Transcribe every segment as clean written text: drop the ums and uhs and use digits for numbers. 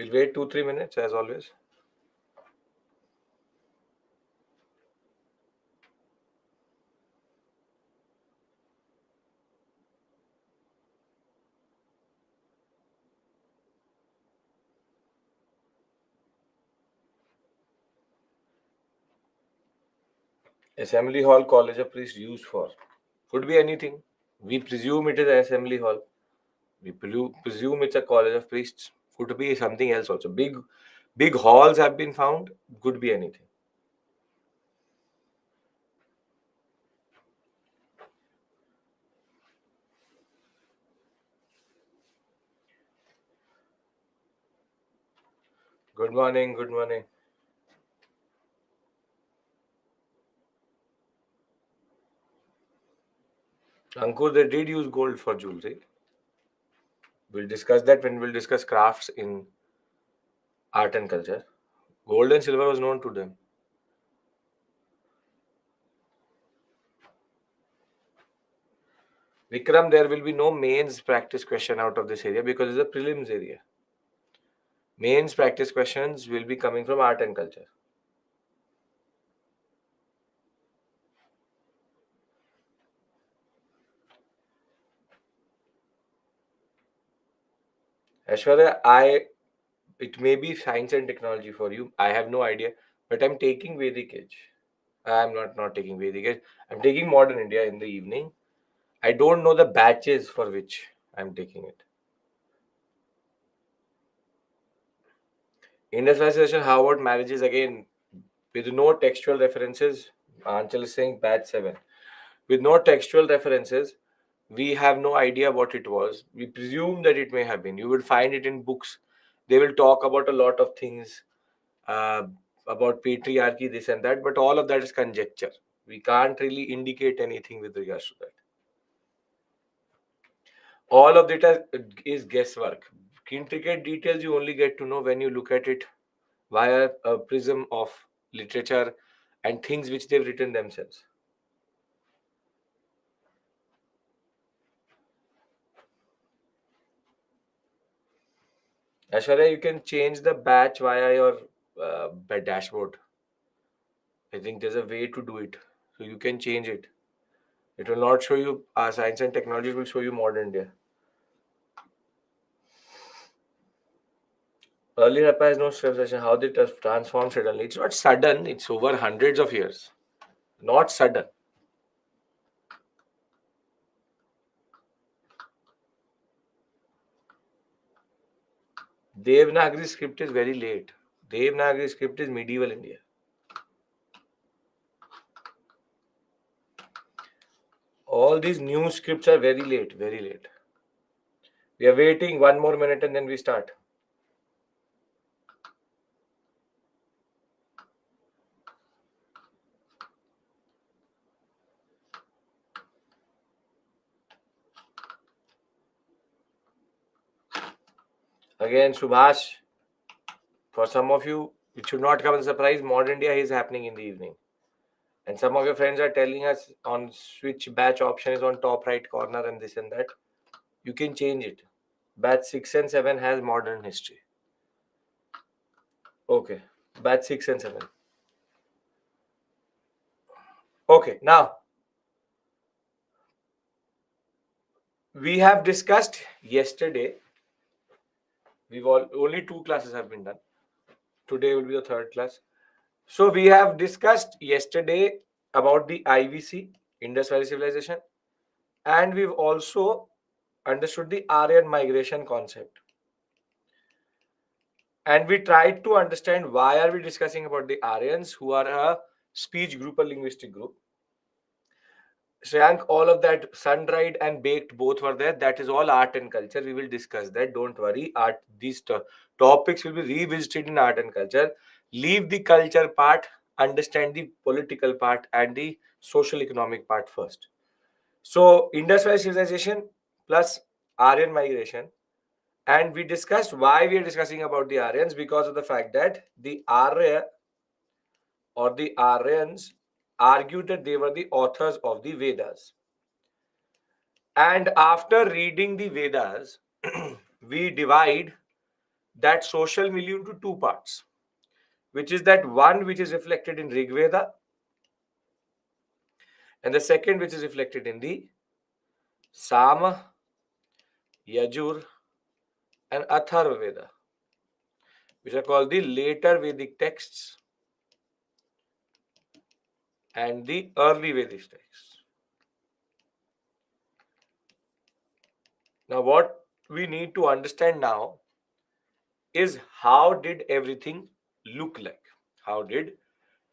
We'll wait 2-3 minutes as always. Assembly hall college of priests used for. Could be anything. We presume it is an assembly hall. We presume it's a college of priests. Could be something else also. Big halls have been found. Could be anything. Good morning. Good morning. Ankur, they did use gold for jewelry. We'll discuss that when we'll discuss crafts in art and culture. Gold and silver was known to them. Vikram, there will be no mains practice question out of this area because it's a prelims area. Mains practice questions will be coming from art and culture. Aishwarya, it may be science and technology for you. I have no idea, but I'm taking Vedic Age. I'm not taking Vedic Age. I'm taking Modern India in the evening. I don't know the batches for which I'm taking it. Indus Valley Civilization, how about marriages again? With no textual references, Anchal is saying batch 7. With no textual references, we have no idea what it was. We presume that it may have been. You will find it in books. They will talk about a lot of things about patriarchy, this and that, but all of that is conjecture. We can't really indicate anything with regards to that. All of it is guesswork. Intricate details you only get to know when you look at it via a prism of literature and things which they've written themselves. Ashwarya, you can change the batch via your dashboard. I think there's a way to do it. So you can change it. It will not show you science and technology, it will show you modern India. Early Harappa has no civilization. How did it transform suddenly? It's not sudden, it's over hundreds of years. Not sudden. Devanagari script is very late. Devanagari script is medieval India. All these new scripts are very late, very late. We are waiting 1 more minute and then we start. Again, Subhash, for some of you, it should not come as a surprise. Modern India is happening in the evening. And some of your friends are telling us on switch batch option is on top right corner and this and that. You can change it. Batch 6 and 7 has modern history. Okay. Batch 6 and 7. Okay. Now, we have discussed yesterday. Only 2 classes have been done. Today will be the 3rd class. So we have discussed yesterday about the IVC, Indus Valley Civilization, and we've also understood the Aryan migration concept. And we tried to understand why are we discussing about the Aryans, who are a speech group, a linguistic group. Shreyank, all of that sun-dried and baked both were there. That is all art and culture. We will discuss that. Don't worry. These topics will be revisited in art and culture. Leave the culture part, understand the political part and the social economic part first. So, Indus Valley Civilization plus Aryan migration. And we discussed why we are discussing about the Aryans, because of the fact that the Arya or the Aryans argued that they were the authors of the Vedas. And after reading the Vedas, we divide that social milieu into two parts, which is that one which is reflected in Rig Veda, and the second which is reflected in the Sama, Yajur, and Atharva Veda, which are called the later Vedic texts and the early Vedic texts. Now, what we need to understand now is how did everything look like? How did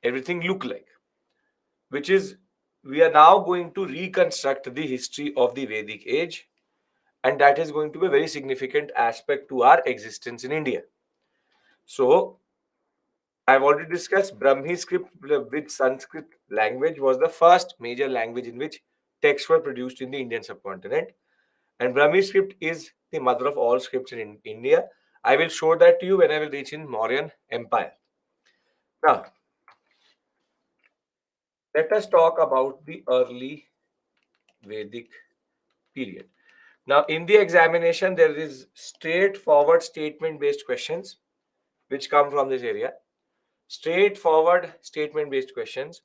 everything look like? Which is, we are now going to reconstruct the history of the Vedic age, and that is going to be a very significant aspect to our existence in India. So, I've already discussed Brahmi script with Sanskrit language was the first major language in which texts were produced in the Indian subcontinent. And Brahmi script is the mother of all scripts in India. I will show that to you when I will reach in Mauryan Empire. Now, let us talk about the early Vedic period. Now, in the examination, there is straightforward statement-based questions which come from this area. Straightforward statement-based questions,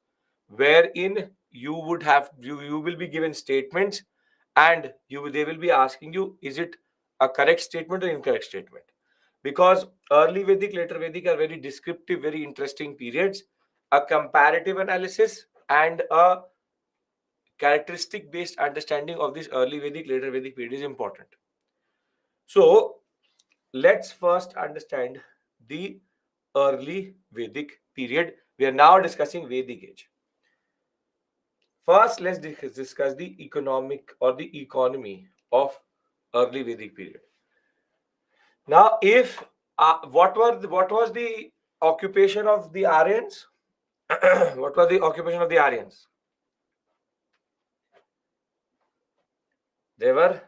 wherein you would have you will be given statements, and they will be asking you, is it a correct statement or incorrect statement? Because early Vedic, later Vedic are very descriptive, very interesting periods. A comparative analysis and a characteristic based understanding of this early Vedic, later Vedic period is important. So let's first understand the early Vedic period. We are now discussing Vedic age. First, let's discuss the economic or the economy of early Vedic period. Now, if what was the occupation of the Aryans? What was the occupation of the Aryans? They were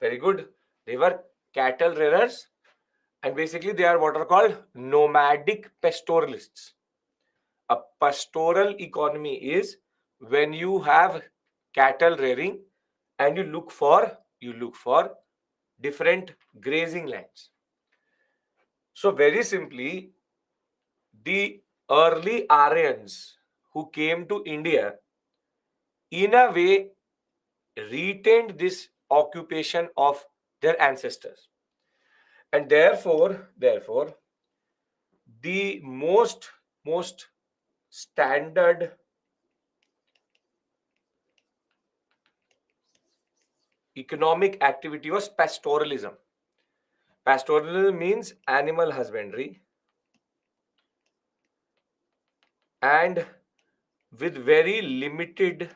very good. They were cattle rearers, and basically they are what are called nomadic pastoralists. A pastoral economy is when you have cattle rearing and you look for different grazing lands. So very simply, the early Aryans who came to India in a way retained this occupation of their ancestors, and therefore the most standard economic activity was pastoralism. Pastoralism means animal husbandry, and with very limited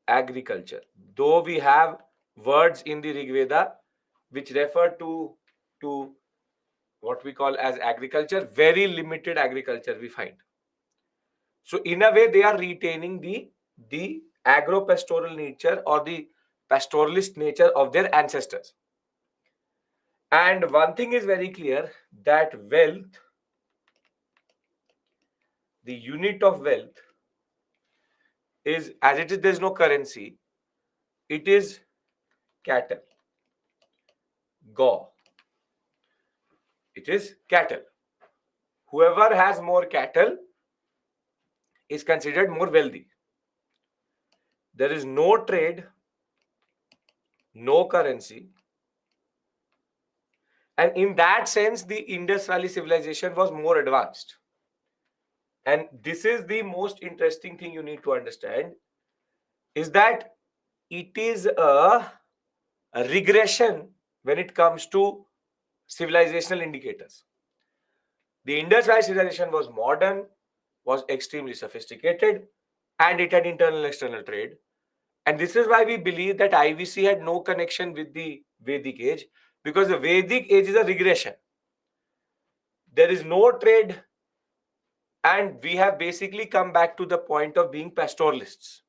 agriculture. Though we have words in the Rig Veda which refer to what we call as agriculture, very limited agriculture we find. So in a way, they are retaining the agro-pastoral nature or the pastoralist nature of their ancestors. And one thing is very clear, that wealth, the unit of wealth, is, as it is, there's no currency, it is cattle, go. It is cattle. Whoever has more cattle is considered more wealthy. There is no trade, no currency. And in that sense, the Indus Valley civilization was more advanced. And this is the most interesting thing you need to understand, is that it is a regression when it comes to civilizational indicators. The Indus Valley civilization was modern, was extremely sophisticated, and it had internal and external trade. And this is why we believe that IVC had no connection with the Vedic age, because the Vedic age is a regression. There is no trade, and we have basically come back to the point of being pastoralists.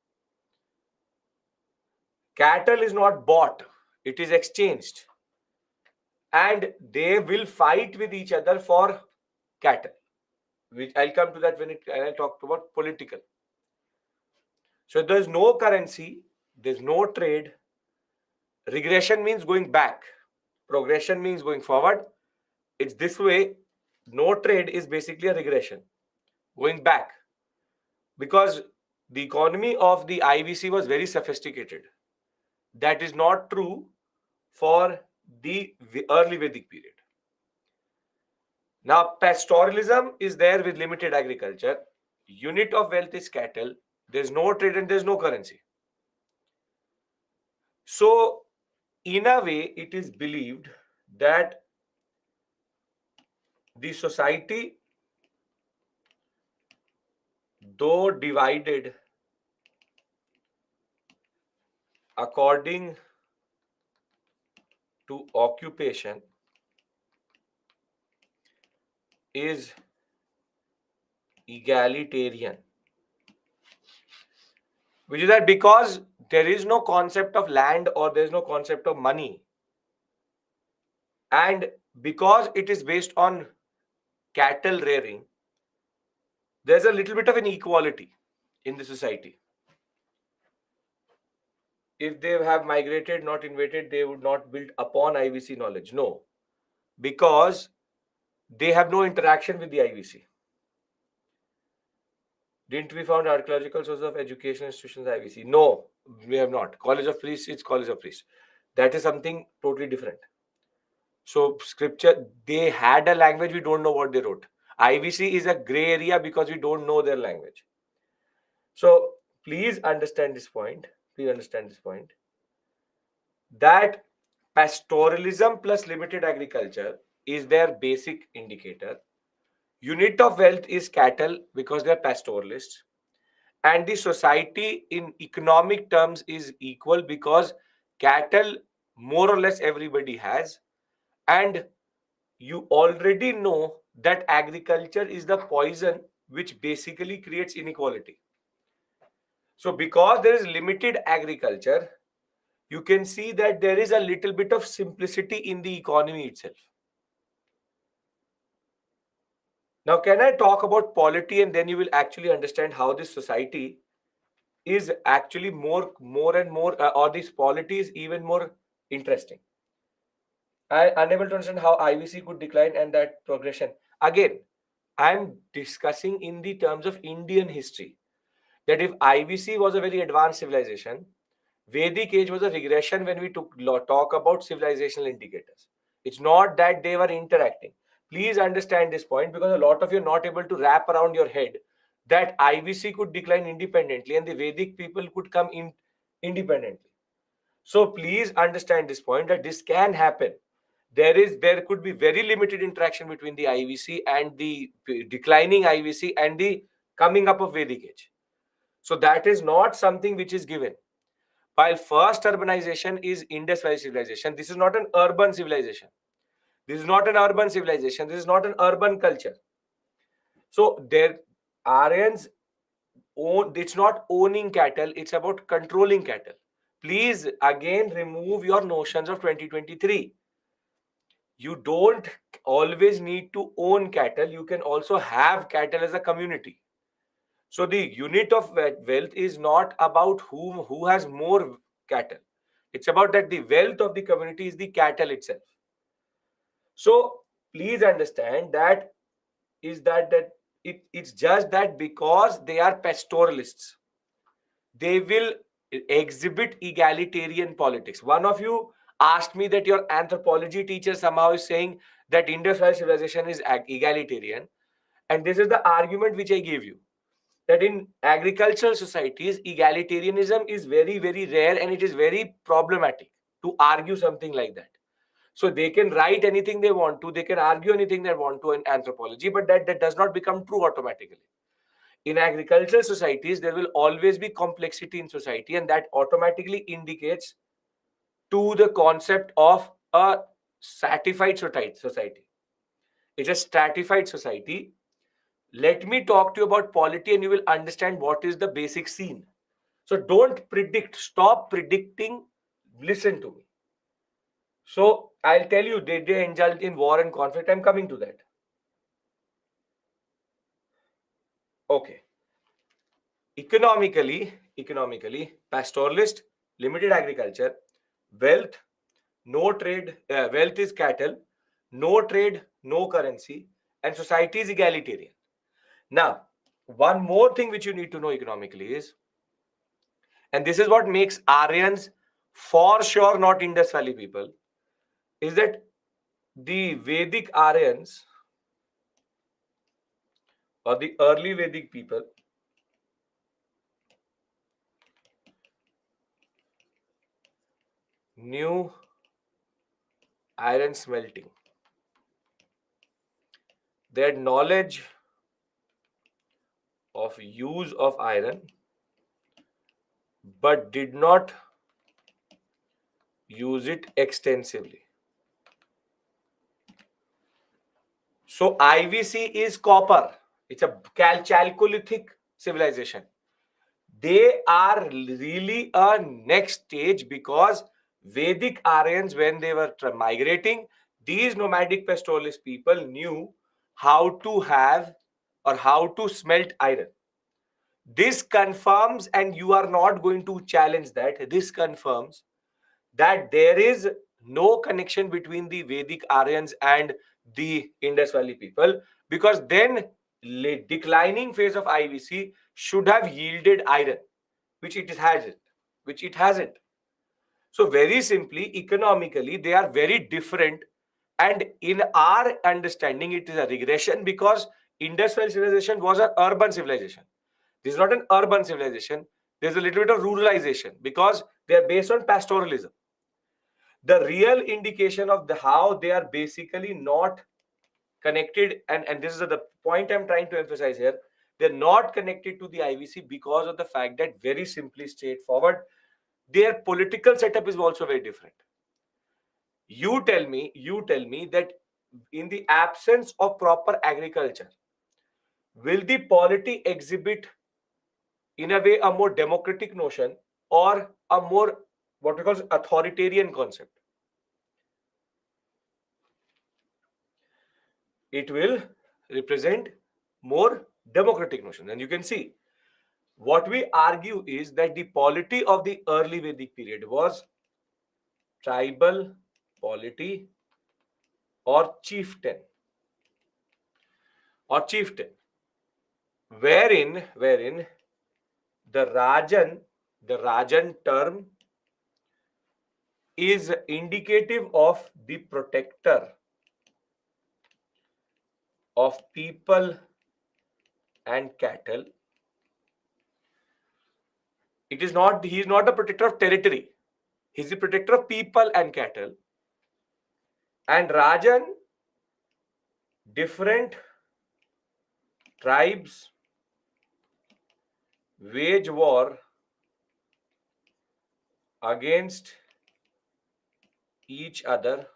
Cattle is not bought, it is exchanged. And they will fight with each other for cattle, which I'll come to that when I talk about political. So there's no currency, there's no trade, Regression means going back. Progression means going forward. It's this way. No trade is basically a regression, going back. Because the economy of the IVC was very sophisticated. That is not true for the early Vedic period. Now, pastoralism is there with limited agriculture. Unit of wealth is cattle. There's no trade and there's no currency. So, in a way, it is believed that the society, though divided according to occupation, is egalitarian. Which is that because there is no concept of land or there is no concept of money, and because it is based on cattle rearing, there's a little bit of an equality in the society. If they have migrated, not invaded, they would not build upon IVC knowledge. No, because they have no interaction with the IVC. Didn't we found archaeological sources of education institutions IVC? No, we have not. College of Priests, it's College of Priests. That is something totally different. So scripture, they had a language, we don't know what they wrote. IVC is a gray area because we don't know their language. So please understand this point. Please understand this point. That pastoralism plus limited agriculture is their basic indicator. Unit of wealth is cattle because they are pastoralists. And the society in economic terms is equal because cattle more or less everybody has. And you already know that agriculture is the poison which basically creates inequality. So because there is limited agriculture, you can see that there is a little bit of simplicity in the economy itself. Now, can I talk about polity, and then you will actually understand how this society is actually more and more, or this polity is even more interesting. I unable to understand how IVC could decline and that progression. Again, I'm discussing in the terms of Indian history. That if IVC was a very advanced civilization, Vedic age was a regression when we talk about civilizational indicators. It's not that they were interacting. Please understand this point because a lot of you are not able to wrap around your head that IVC could decline independently and the Vedic people could come in independently. So please understand this point that this can happen. There could be very limited interaction between the IVC and the declining IVC and the coming up of Vedic age. So that is not something which is given. While first urbanization is Indus Valley civilization, this is not an urban civilization. This is not an urban civilization. This is not an urban culture. So their Aryans own. It's not owning cattle. It's about controlling cattle. Please again remove your notions of 2023. You don't always need to own cattle. You can also have cattle as a community. So the unit of wealth is not about who has more cattle. It's about that the wealth of the community is the cattle itself. So please understand that it's just that because they are pastoralists, they will exhibit egalitarian politics. One of you asked me that your anthropology teacher somehow is saying that Indus Valley civilization is egalitarian, and this is the argument which I gave you, that in agricultural societies egalitarianism is very rare and it is very problematic to argue something like that. So they can write anything they want to, they can argue anything they want to in anthropology, but that does not become true automatically. In agricultural societies there will always be complexity in society, and that automatically indicates to the concept of a stratified society. It's a stratified society. Let me talk to you about polity and you will understand what is the basic scene. So don't predict, stop predicting, listen to me. So I'll tell you, they indulged in war and conflict. I'm coming to that. Okay. Economically, pastoralist, limited agriculture, wealth, no trade, wealth is cattle, no trade, no currency, and society is egalitarian. Now, one more thing which you need to know economically is, and this is what makes Aryans for sure not Indus Valley people, is that the Vedic Aryans or the early Vedic people knew iron smelting. Their knowledge of use of iron, but did not use it extensively. So IVC is copper. It's a Chalcolithic civilization. They are really a next stage because Vedic Aryans, when they were migrating, these nomadic pastoralist people knew how to have or how to smelt iron. This confirms, and you are not going to challenge that, this confirms that there is no connection between the Vedic Aryans and the Indus Valley people, because then declining phase of IVC should have yielded iron, which it hasn't, which it hasn't. So very simply, economically, they are very different, and in our understanding, it is a regression because Indus Valley civilization was an urban civilization. This is not an urban civilization. There's a little bit of ruralization because they are based on pastoralism. The real indication of the how they are basically not connected, and this is the point I'm trying to emphasize here, they're not connected to the IVC because of the fact that, very simply straightforward, their political setup is also very different. You tell me that in the absence of proper agriculture, will the polity exhibit in a way a more democratic notion or a more what we call authoritarian concept? It will represent more democratic notion. And you can see what we argue is that the polity of the early Vedic period was tribal polity or chieftain, wherein the Rajan term is indicative of the protector of people and cattle. He is not the protector of territory. He's the protector of people and cattle. And Rajan, different tribes wage war against each other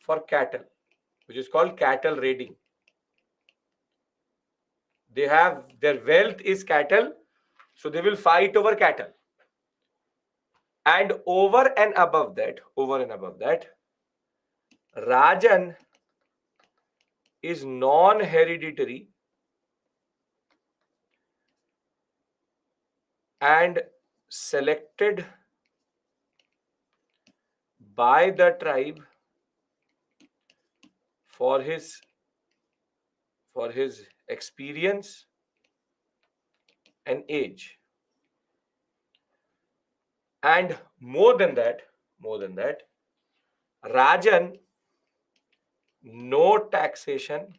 for cattle, which is called cattle raiding. They have their wealth is cattle, so they will fight over cattle. And over and above that, Rajan is non-hereditary and selected by the tribe for his experience and age. And more than that, Rajan, no taxation,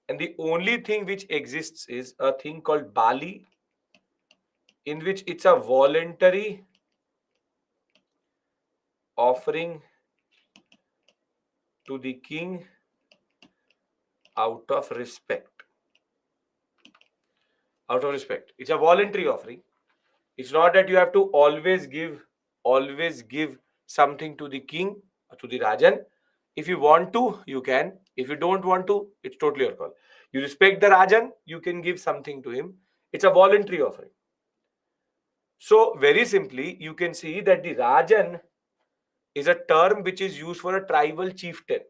and the only thing which exists is a thing called Bali, in which it's a voluntary offering to the king out of respect. It's a voluntary offering. It's not that you have to always give something to the king or to the Rajan. If you want to, you can. If you don't want to, it's totally your call. You respect the Rajan, you can give something to him. It's a voluntary offering. So very simply, you can see that the Rajan is a term which is used for a tribal chieftain.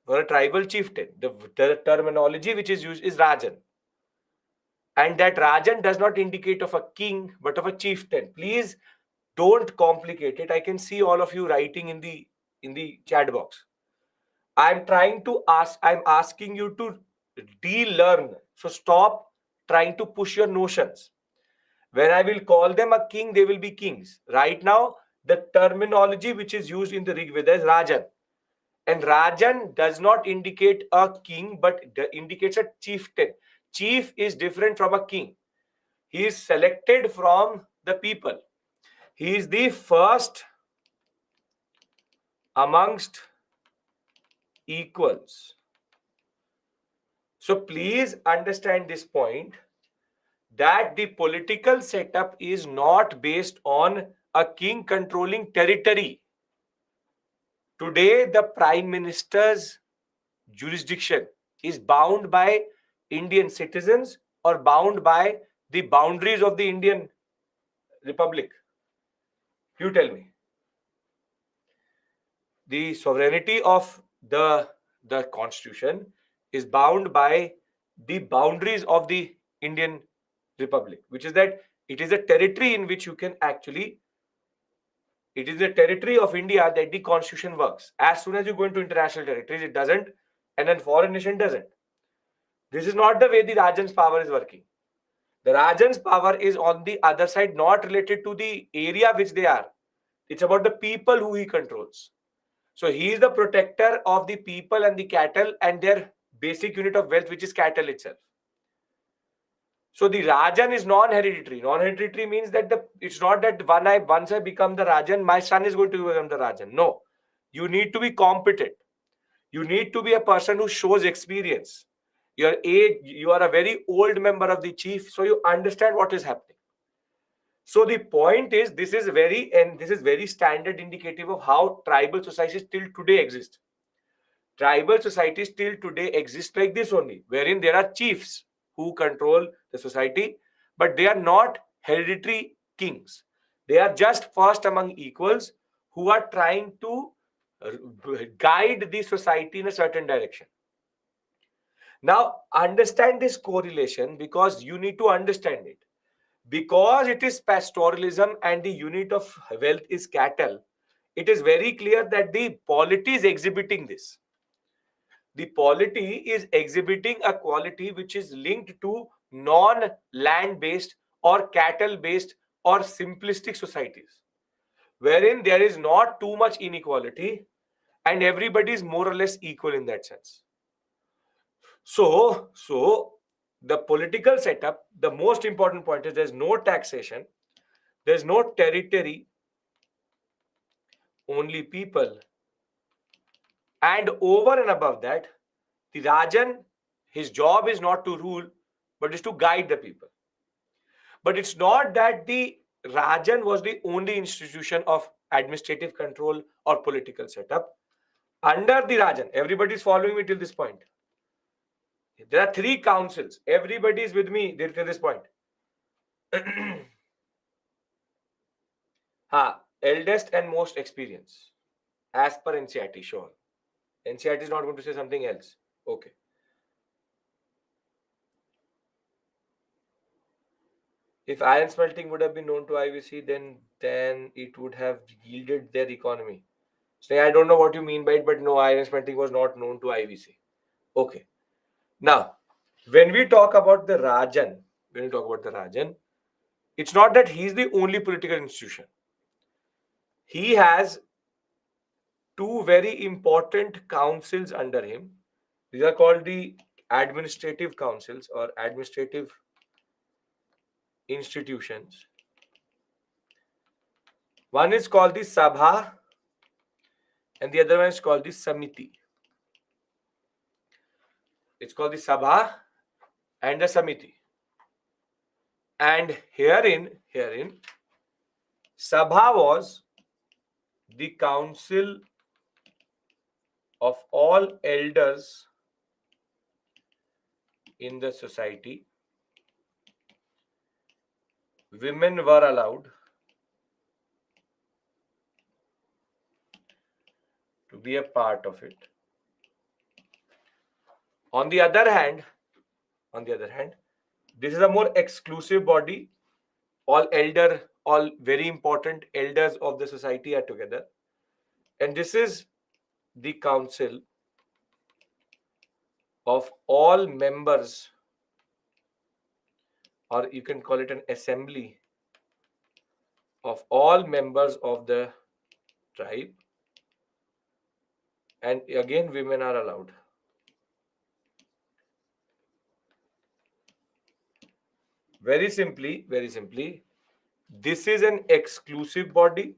The terminology which is used is Rajan. And that Rajan does not indicate of a king, but of a chieftain. Please don't complicate it. I can see all of you writing in the chat box. I'm asking you to de-learn. So stop trying to push your notions. When I will call them a king, they will be kings. Right now, the terminology which is used in the Rig Veda is Rajan. And Rajan does not indicate a king, but indicates a chieftain. Chief is different from a king. He is selected from the people. He is the first amongst equals. So please understand this point, that the political setup is not based on a king controlling territory. Today, the Prime Minister's jurisdiction is bound by Indian citizens or bound by the boundaries of the Indian Republic. You tell me. The sovereignty of the Constitution is bound by the boundaries of the Indian Republic, which is that it is a territory in which you can actually, it is the territory of India that the Constitution works. As soon as you go into international territories, it doesn't, and then foreign nation doesn't. This is not the way the Rajan's power is working. The Rajan's power is on the other side, not related to the area which they are. It's about the people who he controls. So he is the protector of the people and the cattle and their basic unit of wealth, which is cattle itself. So the Rajan is non-hereditary. Non-hereditary means that it's not that once I become the Rajan, my son is going to become the Rajan. No. You need to be competent. You need to be a person who shows experience. You are a very old member of the chief, so you understand what is happening. So the point is, this is very standard indicative of how tribal societies till today exist. Tribal societies till today exist like this only, wherein there are chiefs who control the society, but they are not hereditary kings. They are just first among equals who are trying to guide the society in a certain direction. Now, understand this correlation, because you need to understand it. Because it is pastoralism and the unit of wealth is cattle, it is very clear that the polity is exhibiting this. The polity is exhibiting a quality which is linked to non-land based or cattle based or simplistic societies, wherein there is not too much inequality and everybody is more or less equal in that sense. So the political setup, the most important point is there's no taxation, there's no territory, only people. And over and above that, the Rajan, his job is not to rule, but is to guide the people. But it's not that the Rajan was the only institution of administrative control or political setup. Under the Rajan, everybody is following me till this point. There are 3 councils. Everybody is with me till this point. Eldest and most experienced, as per NCERT, sure. NCERT is not going to say something else. Okay. If iron smelting would have been known to IVC, then it would have yielded their economy. So I don't know what you mean by it, but no, iron smelting was not known to IVC. Okay. Now, when we talk about the Rajan, it's not that he's the only political institution. He has 2 very important councils under him. These are called the administrative councils or administrative institutions. One is called the Sabha and the other one is called the Samiti. It's called the Sabha and the Samiti. And herein, Sabha was the council of all elders in the society. Women were allowed to be a part of it. On the other hand, This is a more exclusive body. All very important elders of the society are together. And this is the council of all members, or you can call it an assembly of all members of the tribe. And again, women are allowed. Very simply, this is an exclusive body,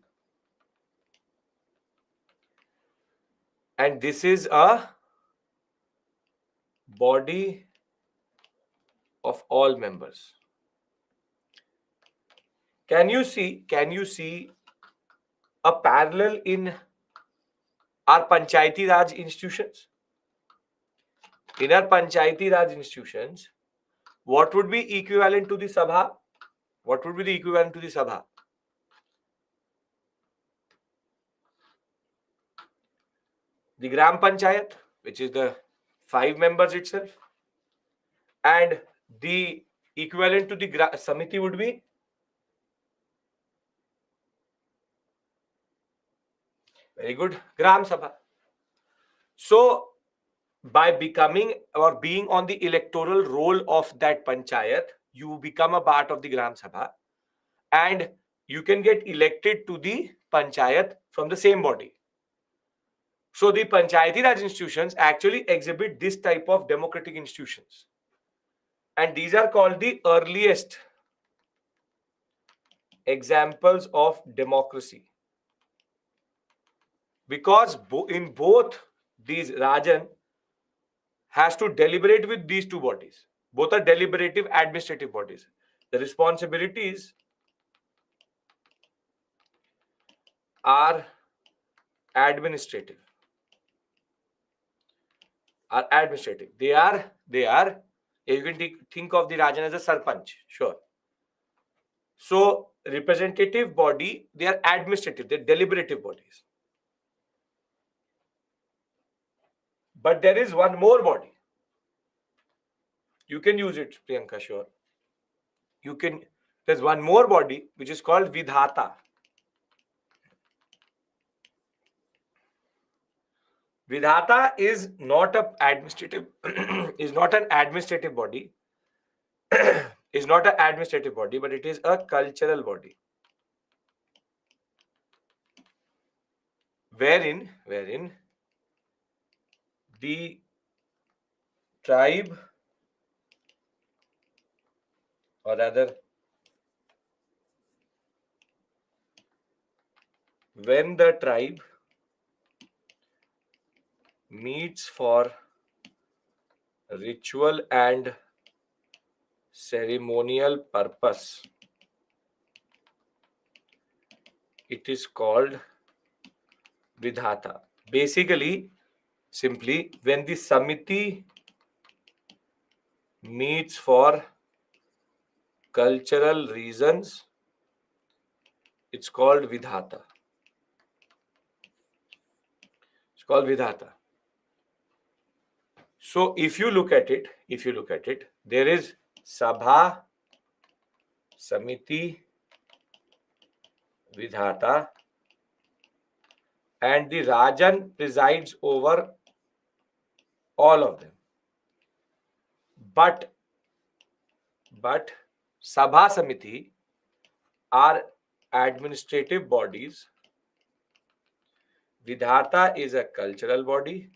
and this is a body of all members. Can you see a parallel in our Panchayati Raj institutions? In our Panchayati Raj institutions, what would be equivalent to the Sabha? What would be the equivalent to the Sabha? The Gram Panchayat, which is the 5 members itself, and the equivalent to the Samiti would be very good, Gram Sabha. So, by becoming or being on the electoral roll of that Panchayat, you become a part of the Gram Sabha, and you can get elected to the Panchayat from the same body. So the Panchayati Raj institutions actually exhibit this type of democratic institutions. And these are called the earliest examples of democracy. Because in both these, Rajan has to deliberate with these two bodies. Both are deliberative administrative bodies. The responsibilities are administrative. They are, you can think of the Rajan as a Sarpanch, sure. So representative body, they are administrative, they're deliberative bodies. But there is one more body. You can use it, Priyanka, sure. There's one more body which is called Vidhata. Vidhata is not an administrative body. Is not an administrative body, but it is a cultural body. Wherein the tribe, or rather, when the tribe meets for ritual and ceremonial purpose, it is called Vidhata. Basically, simply, when the Samiti meets for cultural reasons, it's called Vidhata. It's called Vidhata. So if you look at it, there is Sabha, Samiti, Vidhata, and the Rajan presides over all of them. But Sabha, Samiti are administrative bodies. Vidhata is a cultural body.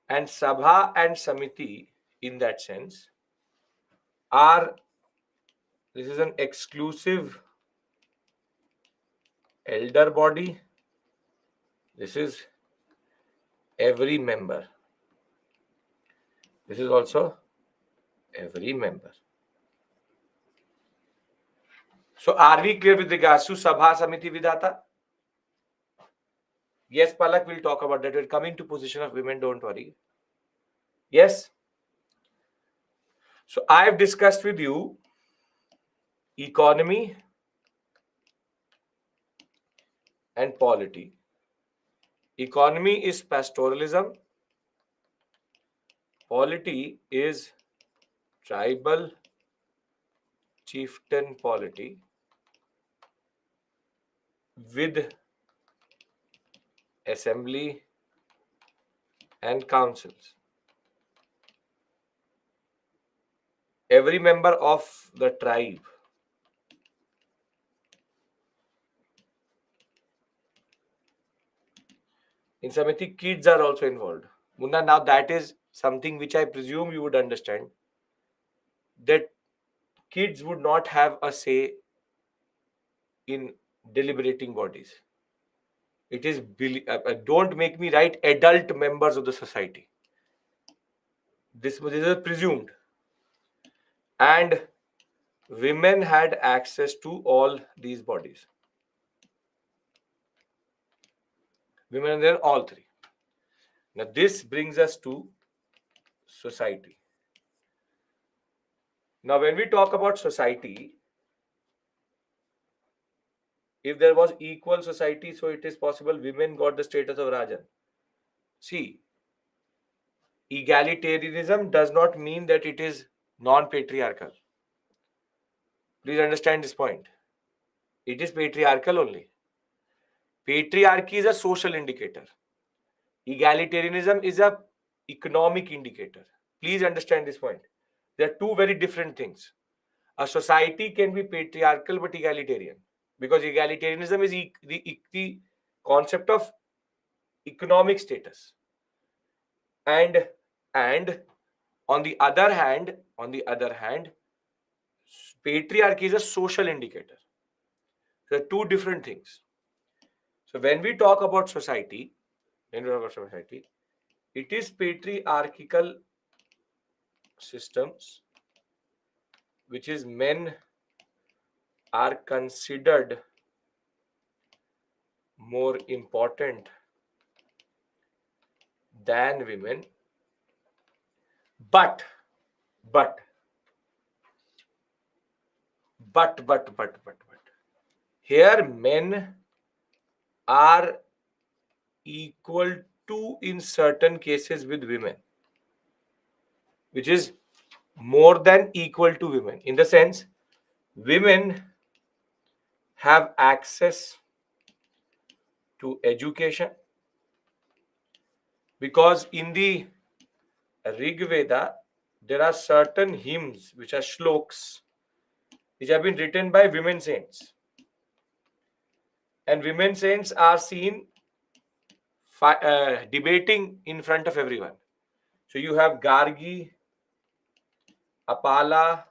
And Sabha and Samiti, in that sense, this is an exclusive elder body. This is every member. This is also every member. So are we clear with regards to Sabha, Samiti, Vidhata? Yes, Palak, we'll talk about that. We're coming to position of women, don't worry. Yes? So I've discussed with you economy and polity. Economy is pastoralism. Polity is tribal chieftain polity with assembly and councils. Every member of the tribe in Samiti, kids are also involved. Munna, now that is something which I presume you would understand, that kids would not have a say in deliberating bodies. It is, don't make me write adult members of the society. This is presumed. And women had access to all these bodies. Women are there, all three. Now, this brings us to society. Now, when we talk about society, if there was equal society, so it is possible women got the status of Rajan. See, egalitarianism does not mean that it is non-patriarchal. Please understand this point. It is patriarchal only. Patriarchy is a social indicator. Egalitarianism is a economic indicator. Please understand this point. They are two very different things. A society can be patriarchal but egalitarian, because egalitarianism is the concept of economic status. And on the other hand, patriarchy is a social indicator. There are two different things. So when we talk about society, it is patriarchal systems, which is men are considered more important than women, but here men are equal to in certain cases with women, which is more than equal to women, in the sense women have access to education, because in the Rig Veda there are certain hymns which are shloks which have been written by women saints, and women saints are seen debating in front of everyone. So you have Gargi, Apala,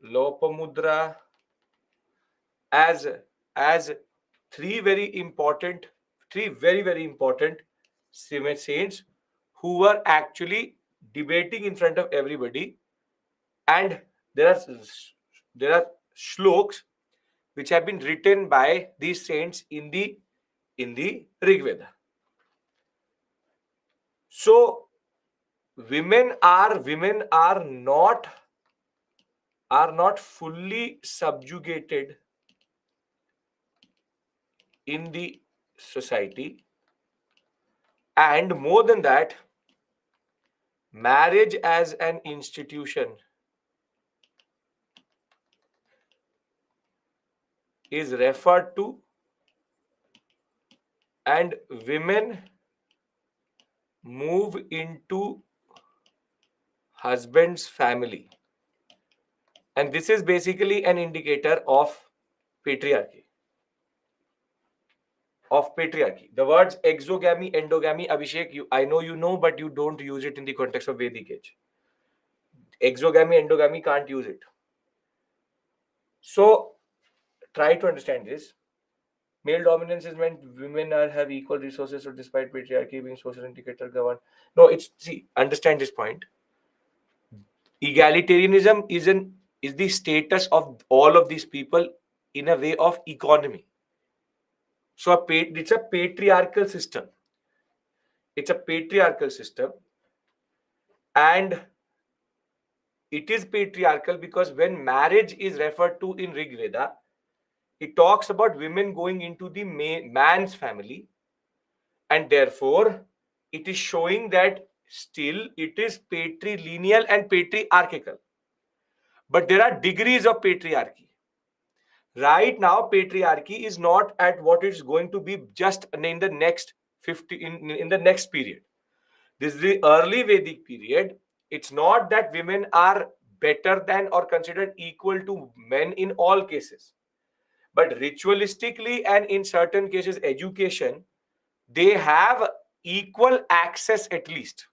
Lopamudra as three very important saints who were actually debating in front of everybody, and there are shloks which have been written by these saints in the Rig Veda. So women are not fully subjugated in the society, and more than that, marriage as an institution is referred to, and women move into husband's family, and this is basically an indicator of patriarchy. The words exogamy, endogamy, Abhishek, I know you know, but you don't use it in the context of Vedic age. Exogamy, endogamy, can't use it. So try to understand this. Male dominance is meant women have equal resources, so despite patriarchy being social indicator governed. No, understand this point. Egalitarianism is the status of all of these people in a way of economy. So it's a patriarchal system. And it is patriarchal because when marriage is referred to in Rig Veda, it talks about women going into the man's family, and therefore it is showing that still it is patrilineal and patriarchal. But there are degrees of patriarchy. Right now, patriarchy is not at what it's going to be just in the next 50 in the next period. This is the early Vedic period. It's not that women are better than or considered equal to men in all cases. But ritualistically and in certain cases, education, they have equal access at least.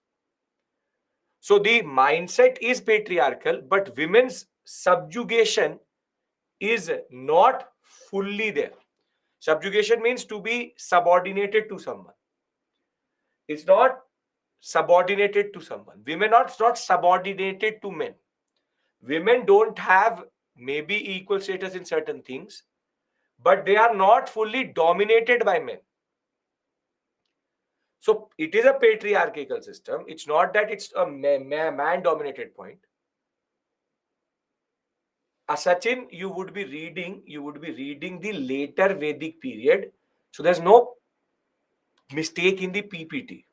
So the mindset is patriarchal, but women's subjugation is not fully there. Subjugation means to be subordinated to someone. It's not subordinated to someone. Women are not subordinated to men. Women don't have maybe equal status in certain things, but they are not fully dominated by men. So it is a patriarchal system. It's not that it's a man-dominated point. Sachin, you would be reading the later Vedic period. So there's no mistake in the PPT.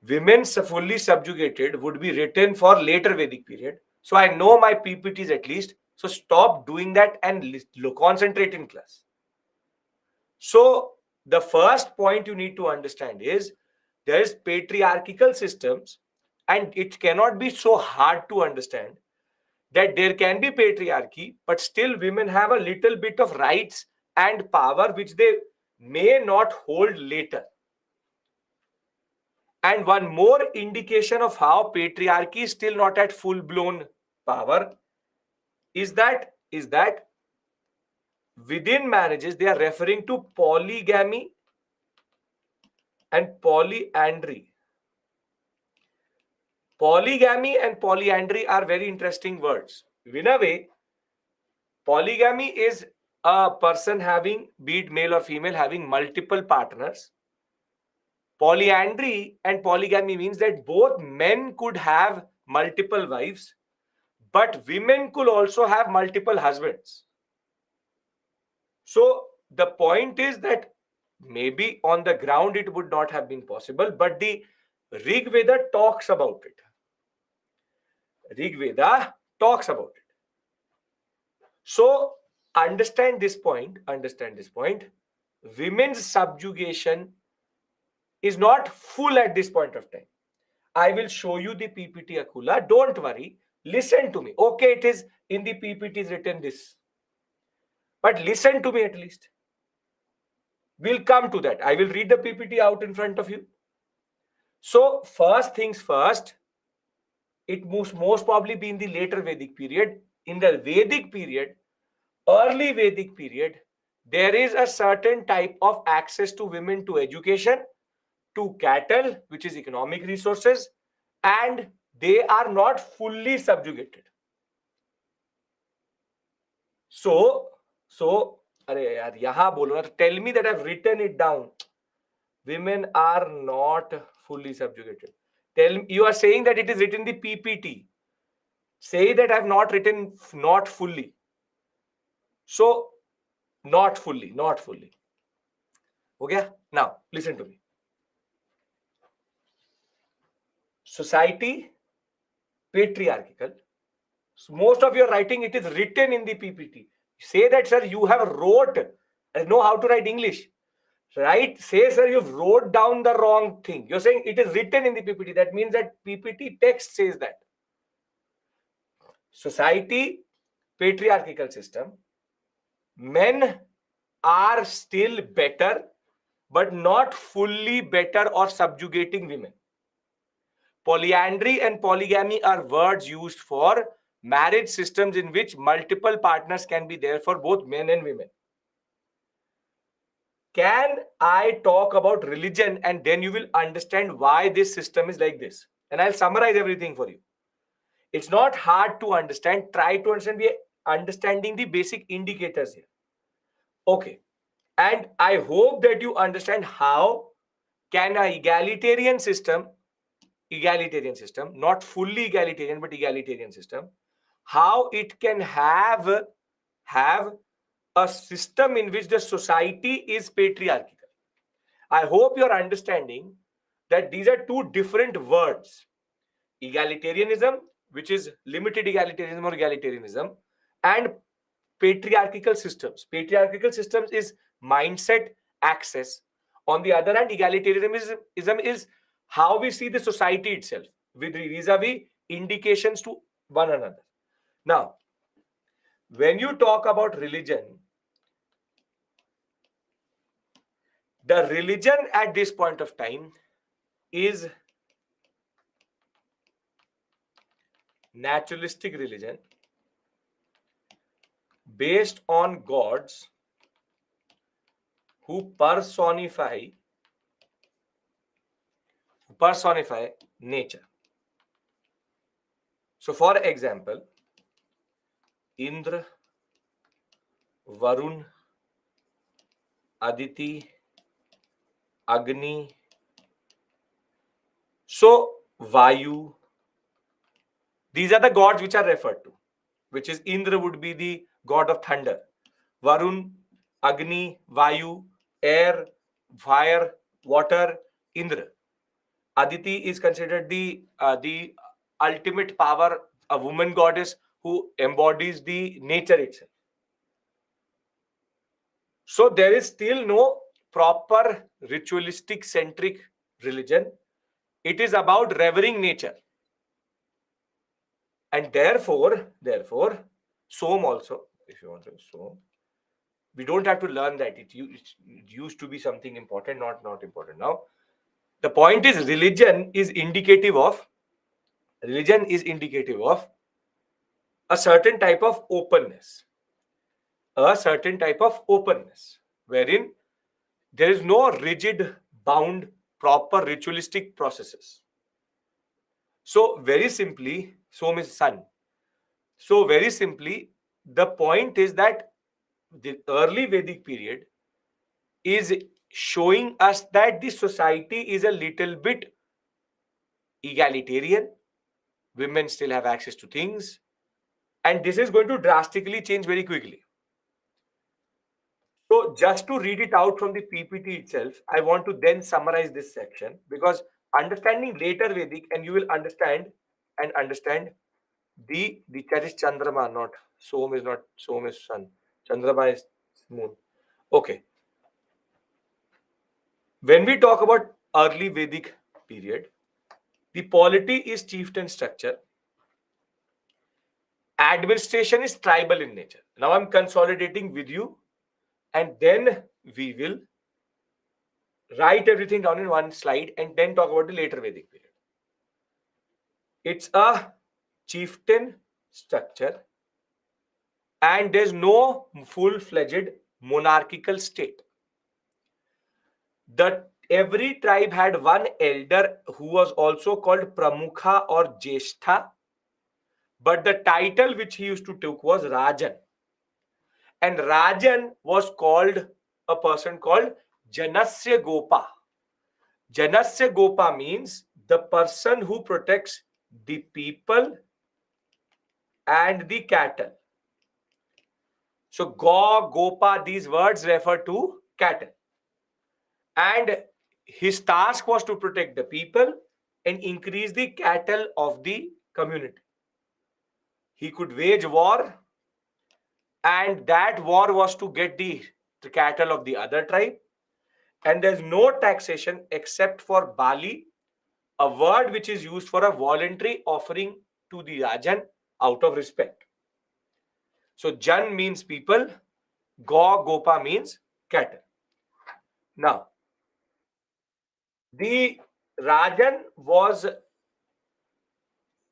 Women fully subjugated would be written for later Vedic period. So I know my PPTs at least. So stop doing that and concentrate in class. So the first point you need to understand is there is patriarchal systems, and it cannot be so hard to understand that there can be patriarchy, but still women have a little bit of rights and power which they may not hold later. And one more indication of how patriarchy is still not at full-blown power is that within marriages, they are referring to polygamy and polyandry. Polygamy and polyandry are very interesting words. In a way, polygamy is a person having, be it male or female, having multiple partners. Polyandry and polygamy means that both men could have multiple wives, but women could also have multiple husbands. So the point is that maybe on the ground it would not have been possible, but the Rig Veda talks about it. Rig Veda talks about it. So understand this point. Women's subjugation is not full at this point of time. I will show you the PPT, Akula. Don't worry. Listen to me. Okay, it is in the PPT is written this. But listen to me at least. We'll come to that. I will read the PPT out in front of you. So first things first, it must most probably be in the later Vedic period. In the Vedic period, early Vedic period, there is a certain type of access to women to education, to cattle, which is economic resources, and they are not fully subjugated. So अरे यार यहाँ बोलो ना, tell me that I've written it down. Women are not fully subjugated. Tell me, you are saying that it is written in the PPT. Say that I've not written not fully. So not fully. Okay? Now listen to me. Society, patriarchal. So most of your writing, it is written in the PPT. Say that, sir, you have wrote. I know how to write English. Right? Say, sir, you've wrote down the wrong thing. You're saying it is written in the PPT. That means that PPT text says that. Society, patriarchal system. Men are still better, but not fully better or subjugating women. Polyandry and polygamy are words used for marriage systems in which multiple partners can be there for both men and women. Can I talk about religion, and then you will understand why this system is like this? And I'll summarize everything for you. It's not hard to understand. Try to understand. We are understanding the basic indicators here. Okay. And I hope that you understand how can an egalitarian system, not fully egalitarian, but egalitarian system, how it can have a system in which the society is patriarchal. I hope you're understanding that these are two different words. Egalitarianism, which is limited egalitarianism or egalitarianism, and patriarchal systems. Patriarchal systems is mindset, access. On the other hand, egalitarianism is how we see the society itself with vis-a-vis indications to one another. Now, when you talk about religion, the religion at this point of time is naturalistic religion based on gods who personify nature. So, for example, Indra, Varun, Aditi, Agni, so Vayu, these are the gods which are referred to, which is Indra would be the god of thunder, Varun, Agni, Vayu, air, fire, water, Indra. Aditi is considered the ultimate power, a woman goddess who embodies the nature itself. So there is still no proper ritualistic centric religion. It is about revering nature. And therefore, Som also, if you want to, Som, we don't have to learn that. It used to be something important, not important now. The point is religion is indicative of a certain type of openness. Wherein there is no rigid, bound, proper ritualistic processes. So very simply, Som is sun. So very simply, the point is that the early Vedic period is showing us that the society is a little bit egalitarian. Women still have access to things. And this is going to drastically change very quickly. So just to read it out from the PPT itself, I want to then summarize this section, because understanding later Vedic, and you will understand the that is Chandrama, not Som is not, Som is sun. Chandrama is moon. Okay. When we talk about early Vedic period, the polity is chieftain structure. Administration is tribal in nature. Now I'm consolidating with you, and then we will write everything down in one slide and then talk about the later Vedic period. It's a chieftain structure, and there's no full-fledged monarchical state. Every tribe had one elder who was also called Pramukha or Jeshtha, but the title which he used to take was Rajan. And Rajan was called a person called Janasya Gopa. Janasya Gopa means the person who protects the people and the cattle. So Gopa, these words refer to cattle. And his task was to protect the people and increase the cattle of the community. He could wage war, and that war was to get the cattle of the other tribe. And there's no taxation except for Bali, a word which is used for a voluntary offering to the Rajan out of respect. So Jan means people, Gopa means cattle. Now, the Rajan was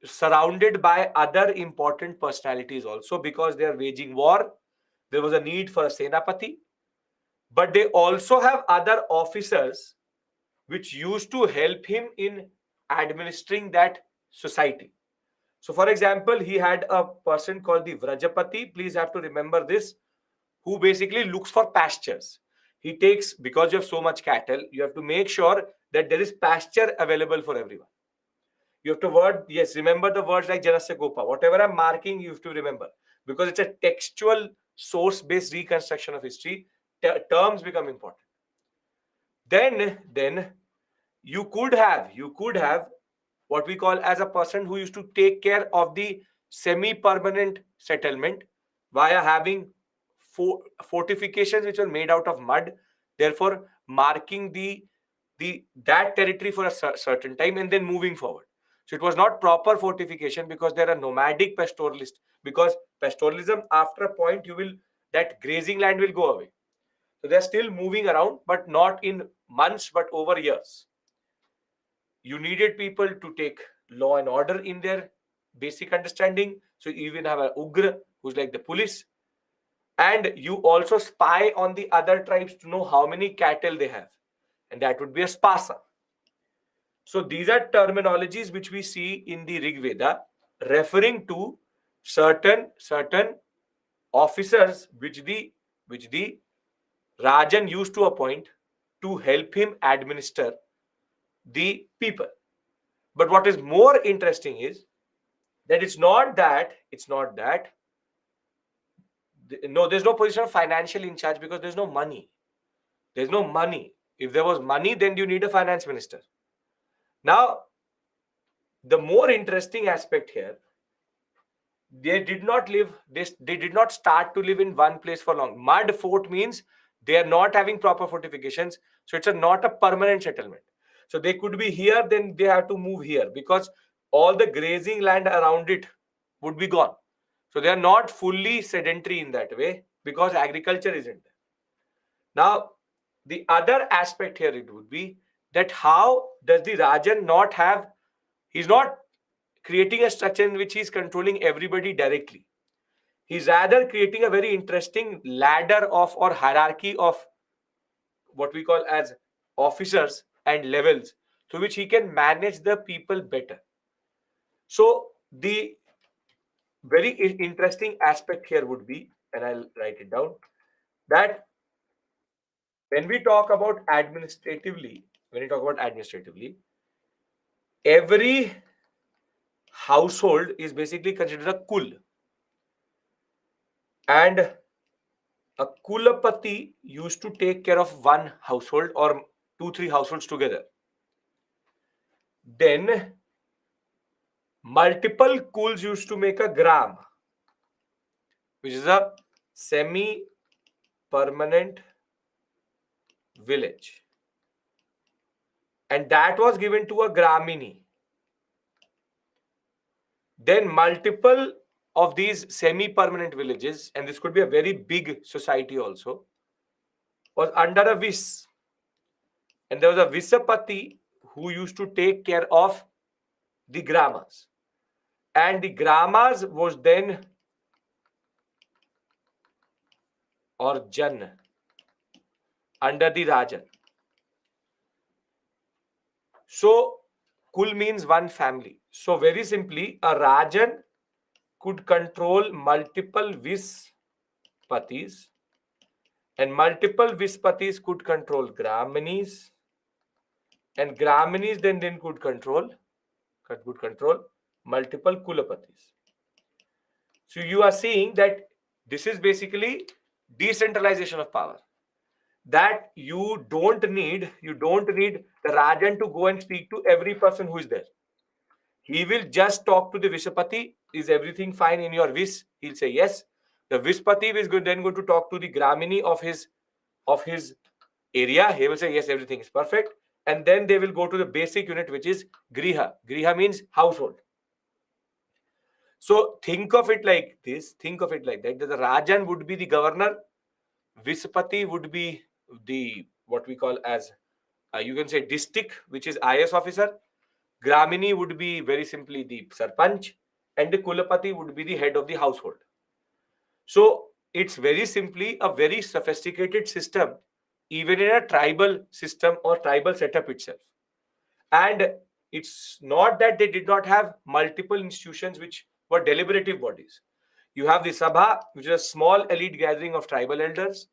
surrounded by other important personalities also, because they are waging war. There was a need for a Senapati, but they also have other officers which used to help him in administering that society. So, for example, he had a person called the Vrajapati. Please have to remember this, who basically looks for pastures. He takes, because you have so much cattle, you have to make sure that there is pasture available for everyone. You have to remember the words like Janasya Gopa. Whatever I'm marking, you have to remember, because it's a textual source-based reconstruction of history. Terms become important. Then You could have what we call as a person who used to take care of the semi-permanent settlement via having fortifications which were made out of mud, therefore marking the that territory for a certain time and then moving forward. So it was not proper fortification because there are nomadic pastoralists. Because pastoralism, after a point, that grazing land will go away. So they're still moving around, but not in months, but over years. You needed people to take law and order in their basic understanding. So you even have an Ugra, who's like the police. And you also spy on the other tribes to know how many cattle they have. And that would be a Spasa. So these are terminologies which we see in the Rig Veda referring to certain officers which the Rajan used to appoint to help him administer the people. But what is more interesting is that it's not that no, there's no position of financial in charge because there's no money. There's no money. If there was money, then you need a finance minister. Now, the more interesting aspect here, they did not live this they did not start to live in one place for long. Mud fort means they are not having proper fortifications, so it's not a permanent settlement. So they could be here, then they have to move here because all the grazing land around it would be gone. So they are not fully sedentary in that way because agriculture isn't there. Now, the other aspect here it would be that how does the Rajan not have, he's not creating a structure in which he's controlling everybody directly. He's rather creating a very interesting ladder of or hierarchy of what we call as officers and levels through which he can manage the people better. So the very interesting aspect here would be, and I'll write it down, that when we talk about administratively, every household is basically considered a kul. And a kulapati used to take care of one household or 2-3 households together. Then multiple kuls used to make a gram, which is a semi-permanent village. And that was given to a gramini. Then multiple of these semi-permanent villages, and this could be a very big society also, was under a vis. And there was a visapati who used to take care of the gramas. And the gramas was then, or jan, under the Rajan. So kul means one family. So very simply, a Rajan could control multiple vispatis, and multiple vispatis could control graminis, and graminis then could control multiple kulapatis. So you are seeing that this is basically decentralization of power. That you don't need the Rajan to go and speak to every person who is there. He will just talk to the Vishapati. Is everything fine in your Vis? He'll say yes. The Vishpati is then going to talk to the Gramini of his area. He will say yes, everything is perfect. And then they will go to the basic unit, which is Griha. Griha means household. So think of it like this. Think of it like that. The Rajan would be the governor. Vishpati would be the what we call as you can say district, which is IS officer. Gramini would be very simply the sarpanch, and the Kulapati would be the head of the household. So it's very simply a very sophisticated system, even in a tribal system or tribal setup itself. And it's not that they did not have multiple institutions which were deliberative bodies. You have the Sabha, which is a small elite gathering of tribal elders.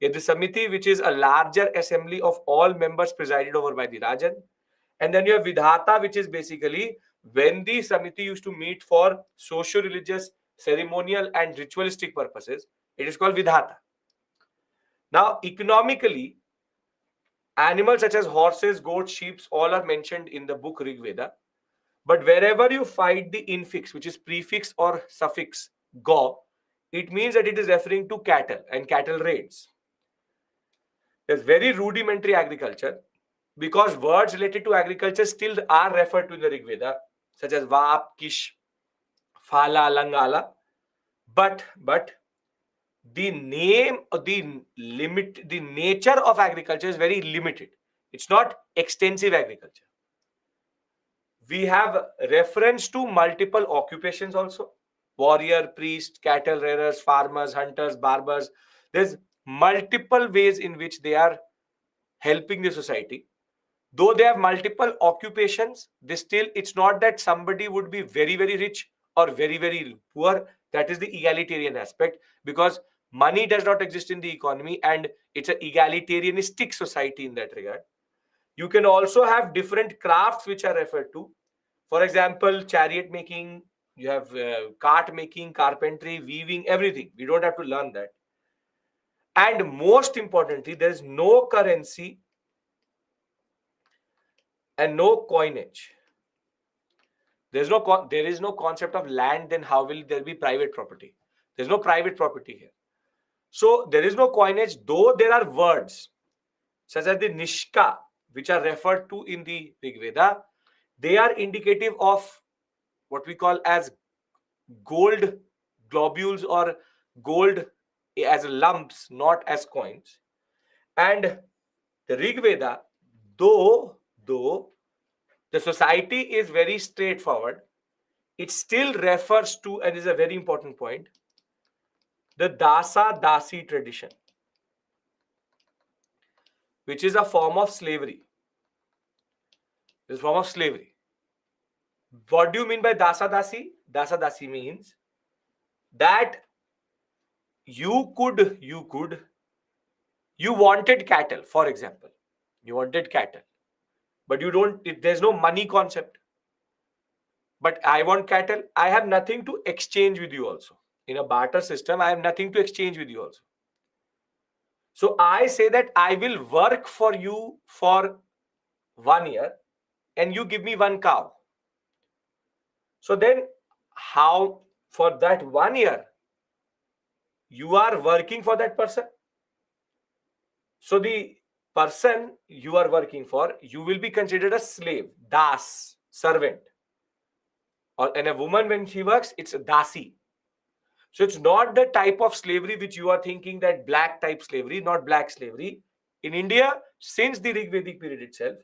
You have the Samiti, which is a larger assembly of all members presided over by the Rajan. And then you have Vidhata, which is basically when the Samiti used to meet for socio-religious, ceremonial and ritualistic purposes, it is called Vidhata. Now, economically, Animals such as horses, goats, sheep, all are mentioned in the book Rig Veda. But wherever you find the infix, which is prefix or suffix go, it means that it is referring to cattle and cattle raids. There's very rudimentary agriculture, because words related to agriculture still are referred to in the Rig Veda, such as Vap, Kish, Phala, Langala. But the name, the nature of agriculture is very limited. It's not extensive agriculture. We have reference to multiple occupations also: warrior, priest, cattle rearers, farmers, hunters, barbers. There's multiple ways in which they are helping the society. Though they have multiple occupations, they still, it's not that somebody would be very very rich or very very poor. That is the egalitarian aspect, because money does not exist in the economy, and it's an egalitarianistic society in that regard. You can also have different crafts which are referred to. For example, chariot making, you have cart making, carpentry, weaving, everything. We don't have to learn that. And most importantly, there is no currency and no coinage. There is no concept of land. Then how will there be private property? There's no private property here. So there is no coinage, though there are words such as the Nishka, which are referred to in the Rig Veda. They are indicative of what we call as gold globules or gold as lumps, not as coins. And the Rig Veda, though the society is very straightforward, it still refers to, and is a very important point, the Dasa Dasi tradition, which is a form of slavery. This form of slavery. What do you mean by Dasa Dasi? Dasa Dasi means that you wanted cattle, for example. You wanted cattle, but there's no money concept. But I want cattle. I have nothing to exchange with you also. In a barter system, I have nothing to exchange with you also. So I say that I will work for you for 1 year and you give me one cow. So then how, for that 1 year, you are working for that person? So the person you are working for, you will be considered a slave, das, servant. And a woman, when she works, it's a dasi. So it's not the type of slavery which you are thinking, that black type slavery, not black slavery. In India, since the Rig Vedic period itself,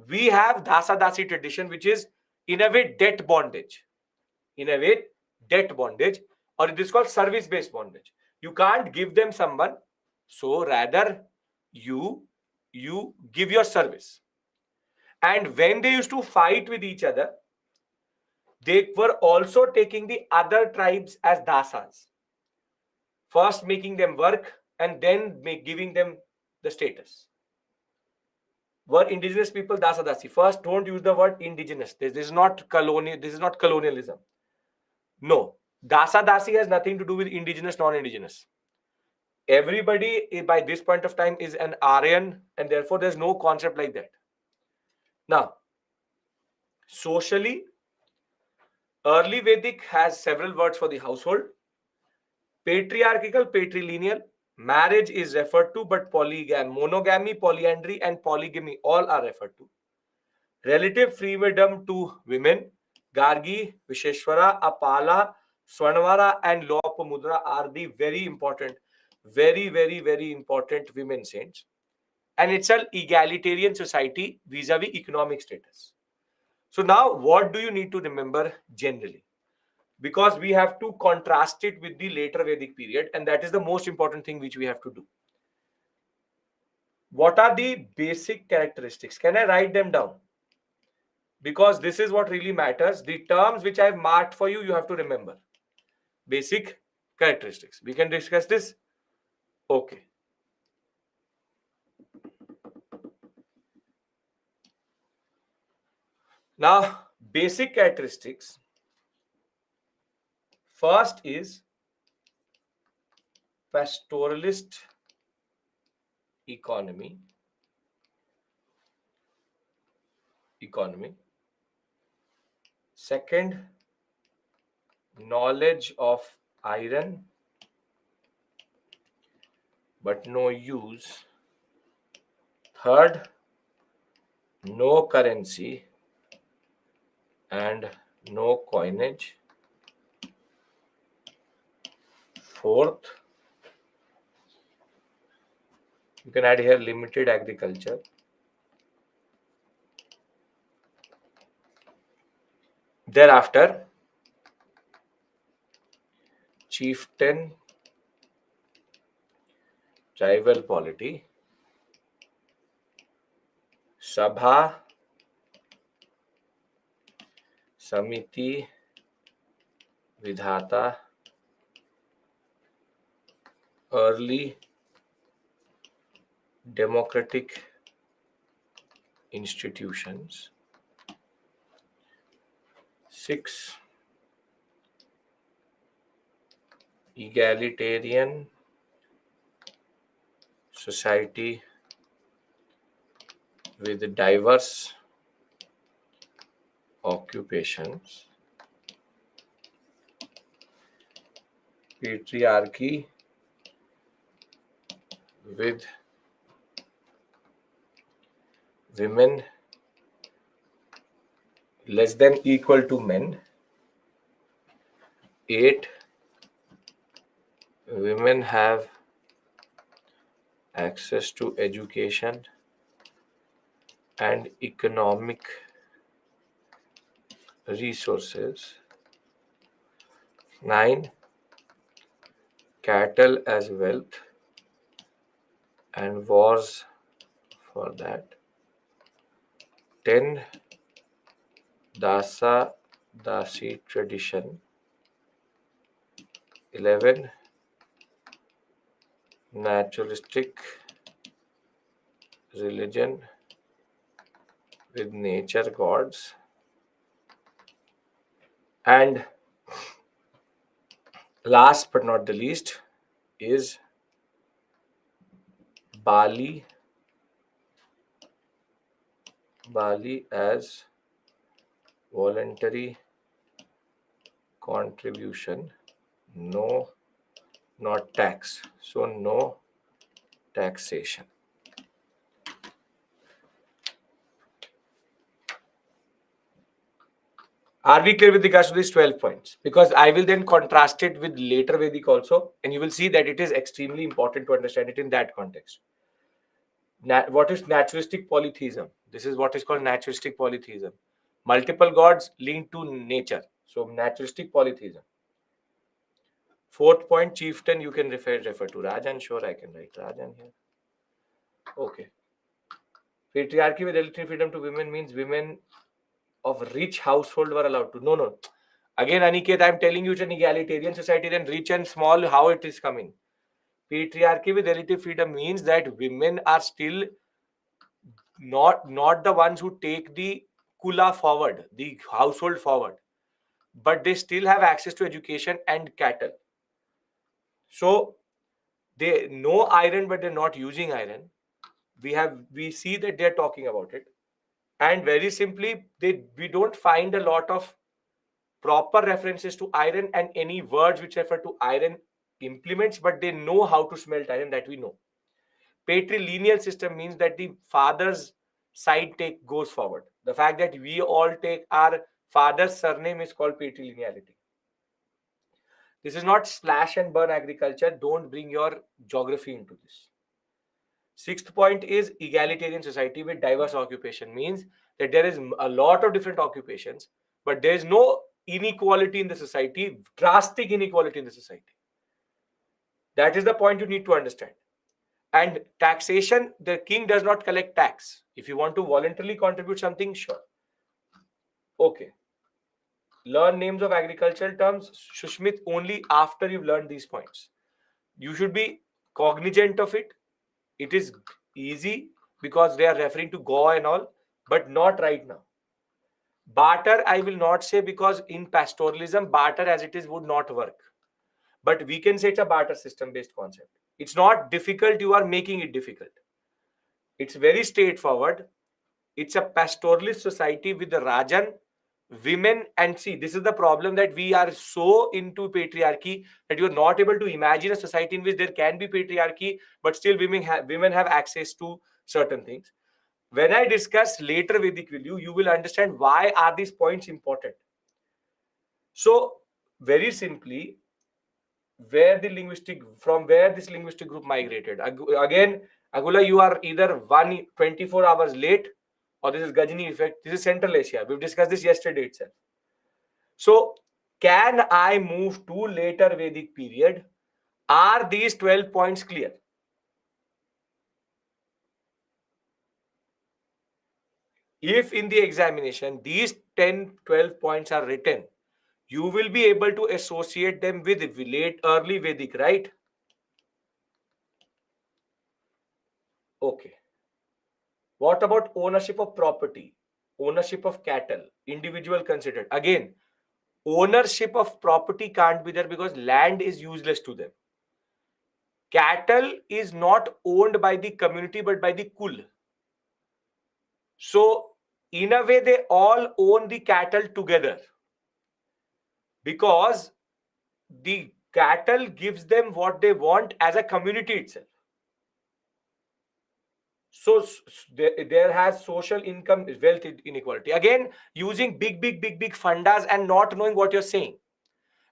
we have Dasa Dasi tradition, which is in a way debt bondage. In a way, debt bondage, or it is called service-based bondage. You can't give them someone, so rather you give your service. And when they used to fight with each other, they were also taking the other tribes as dasas, first making them work and then giving them the status. Were indigenous people dasa dasi? First, don't use the word indigenous. This is not colonial. This is not colonialism. No, dasa dasi has nothing to do with indigenous, non-indigenous. Everybody by this point of time is an Aryan, and therefore there's no concept like that. Now, socially, early Vedic has several words for the household. Patriarchal, patrilineal, marriage is referred to, but monogamy, polyandry, and polygamy all are referred to. Relative freedom to women, Gargi, Visheshwara, Apala, Swarnavara, and Lopamudra are the very important, very important women saints. And it's an egalitarian society vis-a-vis economic status. So now, what do you need to remember generally? Because we have to contrast it with the later Vedic period, and that is the most important thing which we have to do. What are the basic characteristics? Can I write them down? Because this is what really matters. The terms which I've marked for you, you have to remember. Basic characteristics. We can discuss this. Okay. Now, basic characteristics. First is pastoralist economy. economy. Second, knowledge of iron but no use. Third, no currency and no coinage. Fourth, you can add here limited agriculture. Thereafter, chieftain, tribal polity, sabha, samiti, vidhata, early democratic institutions. 6, egalitarian society with diverse occupations. Patriarchy with women less than equal to men. 8, women have access to education and economic resources. 9, cattle as wealth and wars for that. 10, Dasa Dasi tradition. 11, naturalistic religion with nature gods. And last but not the least is Bali as voluntary contribution, no, not tax, so no taxation. Are we clear with regards to these 12 points? Because I will then contrast it with later Vedic also, and you will see that it is extremely important to understand it in that context. What is naturalistic polytheism? This is what is called naturalistic polytheism. Multiple gods linked to nature. So naturalistic polytheism. Fourth point, chieftain, you can refer to Rajan. Sure, I can write Rajan here. Okay. Patriarchy with relative freedom to women means women of rich household were allowed to. No. Again, Aniket, I'm telling you it's an egalitarian society, then rich and small, how it is coming. Patriarchy with relative freedom means that women are still not the ones who take the kula forward, the household forward, but they still have access to education and cattle. So they know iron, but they're not using iron. We see that they're talking about it, and very simply, we don't find a lot of proper references to iron and any words which refer to iron implements, but they know how to smelt iron, that we know. Patrilineal system means that the father's side goes forward. The fact that we all take our father's surname is called patrilineality. This is not slash and burn agriculture. Don't bring your geography into this. Sixth point is egalitarian society with diverse occupation, means that there is a lot of different occupations, but there is no inequality in the society, drastic inequality in the society. That is the point you need to understand. And taxation, the king does not collect tax. If you want to voluntarily contribute something, sure. Okay. Learn names of agricultural terms, Shushmit, only after you've learned these points. You should be cognizant of it. It is easy because they are referring to Goa and all, but not right now. Barter, I will not say, because in pastoralism, barter as it is would not work. But we can say it's a barter system based concept. It's not difficult, you are making it difficult. It's very straightforward. It's a pastoralist society with the Rajan, women, and see, this is the problem, that we are so into patriarchy that you're not able to imagine a society in which there can be patriarchy, but still women have access to certain things. When I discuss later Vedic with you, you will understand why are these points important. So, very simply, from where this linguistic group migrated. Again, Agula, you are either 24 hours late, or this is Gajini effect. This is Central Asia. We've discussed this yesterday itself. So, can I move to later Vedic period? Are these 12 points clear? If in the examination these 10-12 points are written, you will be able to associate them with early Vedic, right? Okay. What about ownership of property, ownership of cattle, individual considered? Again, ownership of property can't be there because land is useless to them. Cattle is not owned by the community but by the kul. So, in a way, they all own the cattle together because the cattle gives them what they want as a community itself. So there has social income, wealth inequality. Again, using big fundas and not knowing what you're saying.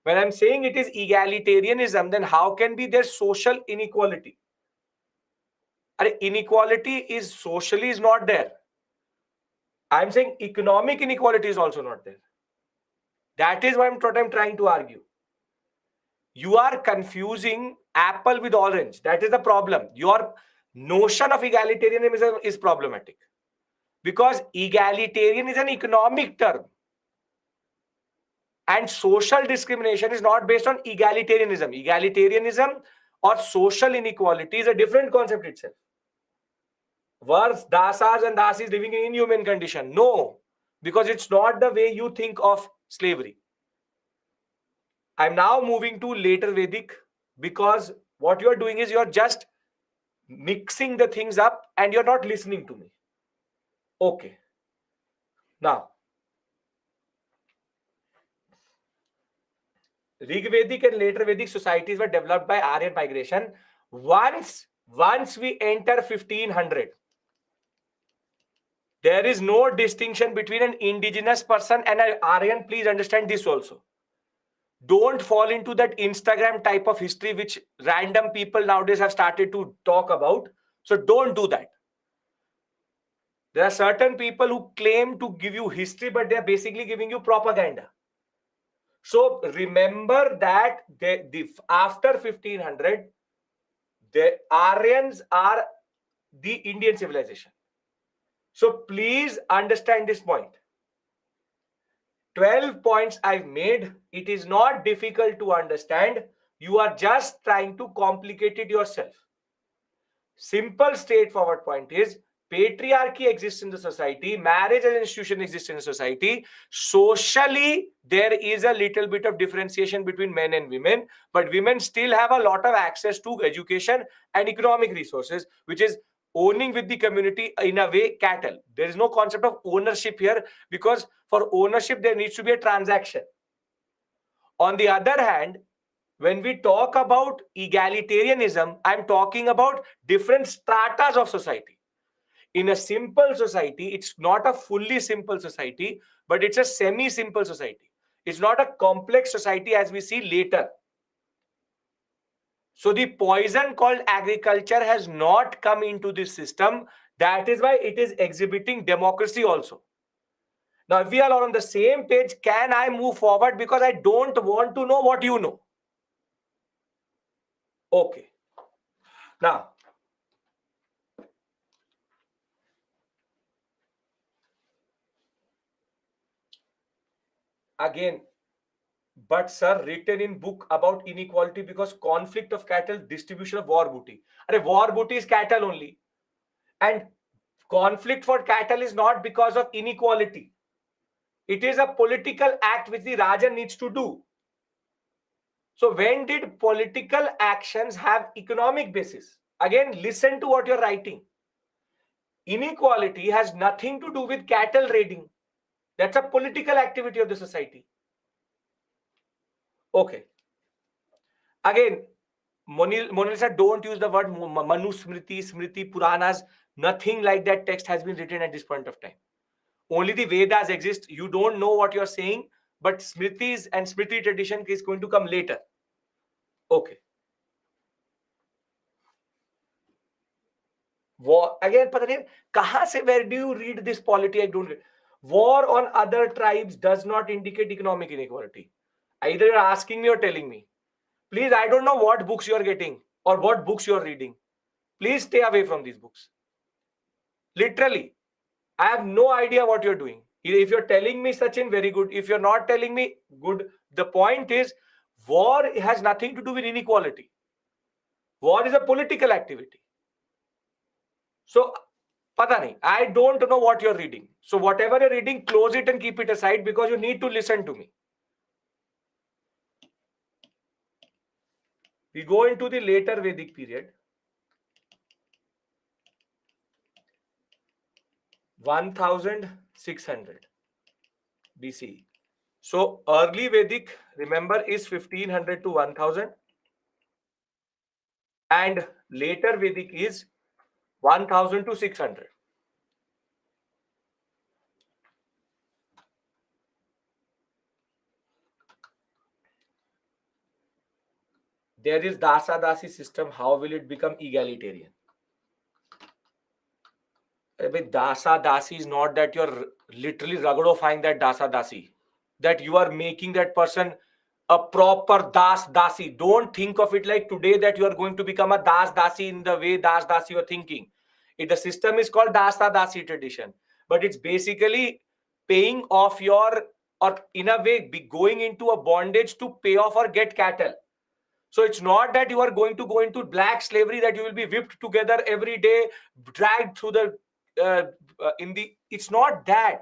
When I'm saying it is egalitarianism, then how can be there social inequality? Inequality is socially is not there. I'm saying economic inequality is also not there. That is what I'm trying to argue. You are confusing apple with orange. That is the problem. Your notion of egalitarianism is problematic because egalitarian is an economic term and social discrimination is not based on egalitarianism. Egalitarianism or social inequality is a different concept itself. Were dasas and dasis living in inhuman condition? No, because it's not the way you think of slavery. I'm now moving to later Vedic because what you're doing is you're just mixing the things up and you're not listening to me. Okay. Now, Rig Vedic and later Vedic societies were developed by Aryan migration. Once we enter 1500, there is no distinction between an indigenous person and an Aryan. Please understand this also. Don't fall into that Instagram type of history which random people nowadays have started to talk about. So don't do that. There are certain people who claim to give you history, but they are basically giving you propaganda. So remember that after 1500, the Aryans are the Indian civilization. So please understand this point. 12 points I've made. It is not difficult to understand. You are just trying to complicate it yourself. Simple, straightforward point is patriarchy exists in the society. Marriage as an institution exists in the society. Socially, there is a little bit of differentiation between men and women, but women still have a lot of access to education and economic resources, which is owning with the community in a way cattle. There is no concept of ownership here because for ownership, there needs to be a transaction. On the other hand, when we talk about egalitarianism, I'm talking about different stratas of society. In a simple society, it's not a fully simple society, but it's a semi-simple society. It's not a complex society as we see later. So the poison called agriculture has not come into this system. That is why it is exhibiting democracy also. Now, if we are all on the same page, can I move forward? Because I don't want to know what you know. Okay. Now, again, but sir, written in book about inequality because conflict of cattle, distribution of war booty. War booty is cattle only. And conflict for cattle is not because of inequality. It is a political act which the Raja needs to do. So when did political actions have economic basis? Again, listen to what you're writing. Inequality has nothing to do with cattle raiding. That's a political activity of the society. Okay. Again, Monalisa, don't use the word Manu Smriti, Smriti, Puranas. Nothing like that text has been written at this point of time. Only the Vedas exist. You don't know what you're saying, but Smritis and Smriti tradition is going to come later. Okay. War again, पता नहीं कहाँ से, where do you read this polity? I don't get. War on other tribes does not indicate economic inequality. Either you're asking me or telling me. Please, I don't know what books you're getting or what books you're reading. Please stay away from these books. Literally, I have no idea what you're doing. If you're telling me, Sachin, very good. If you're not telling me, good. The point is, war has nothing to do with inequality. War is a political activity. So, pata nahi, I don't know what you're reading. So, whatever you're reading, close it and keep it aside because you need to listen to me. We go into the later Vedic period. 1600 BC. So early Vedic, remember, is 1500 to 1000, and later Vedic is 1000 to 600. There is Dasa Dasi system. How will it become egalitarian? Dasa Dasi is not that you're literally ragdofying that Dasa Dasi, that you are making that person a proper Das Dasi. Don't think of it like today that you are going to become a Das Dasi in the way Das Dasi you are thinking. The system is called Dasa Dasi tradition, but it's basically paying off your, or in a way, be going into a bondage to pay off or get cattle. So it's not that you are going to go into black slavery, that you will be whipped together every day, dragged through the it's not that.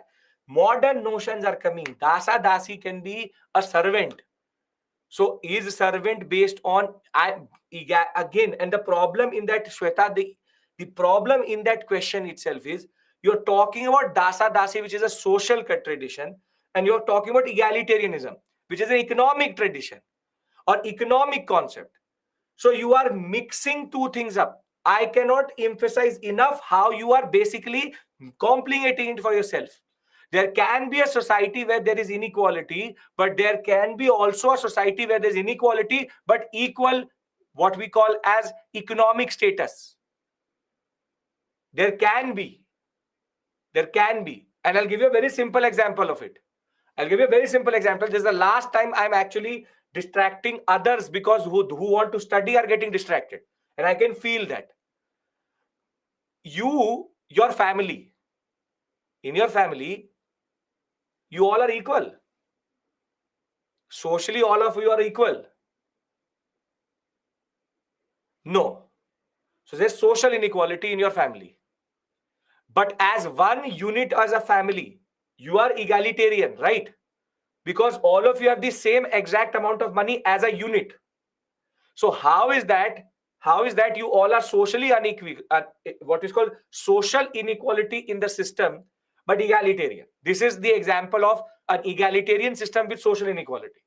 Modern notions are coming. Dasa Dasi can be a servant. So is servant based on, again, and the problem in that, Shweta, the problem in that question itself is you're talking about Dasa Dasi, which is a social tradition, and you're talking about egalitarianism, which is an economic tradition or economic concept. So you are mixing two things up. I cannot emphasize enough how you are basically complicating it for yourself. There can be a society where there is inequality, but there can be also a society where there is inequality, but equal, what we call as economic status. There can be. And I'll give you a very simple example of it. This is the last time I'm actually distracting others, because who want to study are getting distracted. And I can feel that. Your family, in your family, you all are equal. Socially, all of you are equal. No. So there's social inequality in your family. But as one unit, as a family, you are egalitarian, right? Because all of you have the same exact amount of money as a unit. So how is that you all are socially unequal, what is called social inequality in the system, but egalitarian? This is the example of an egalitarian system with social inequality.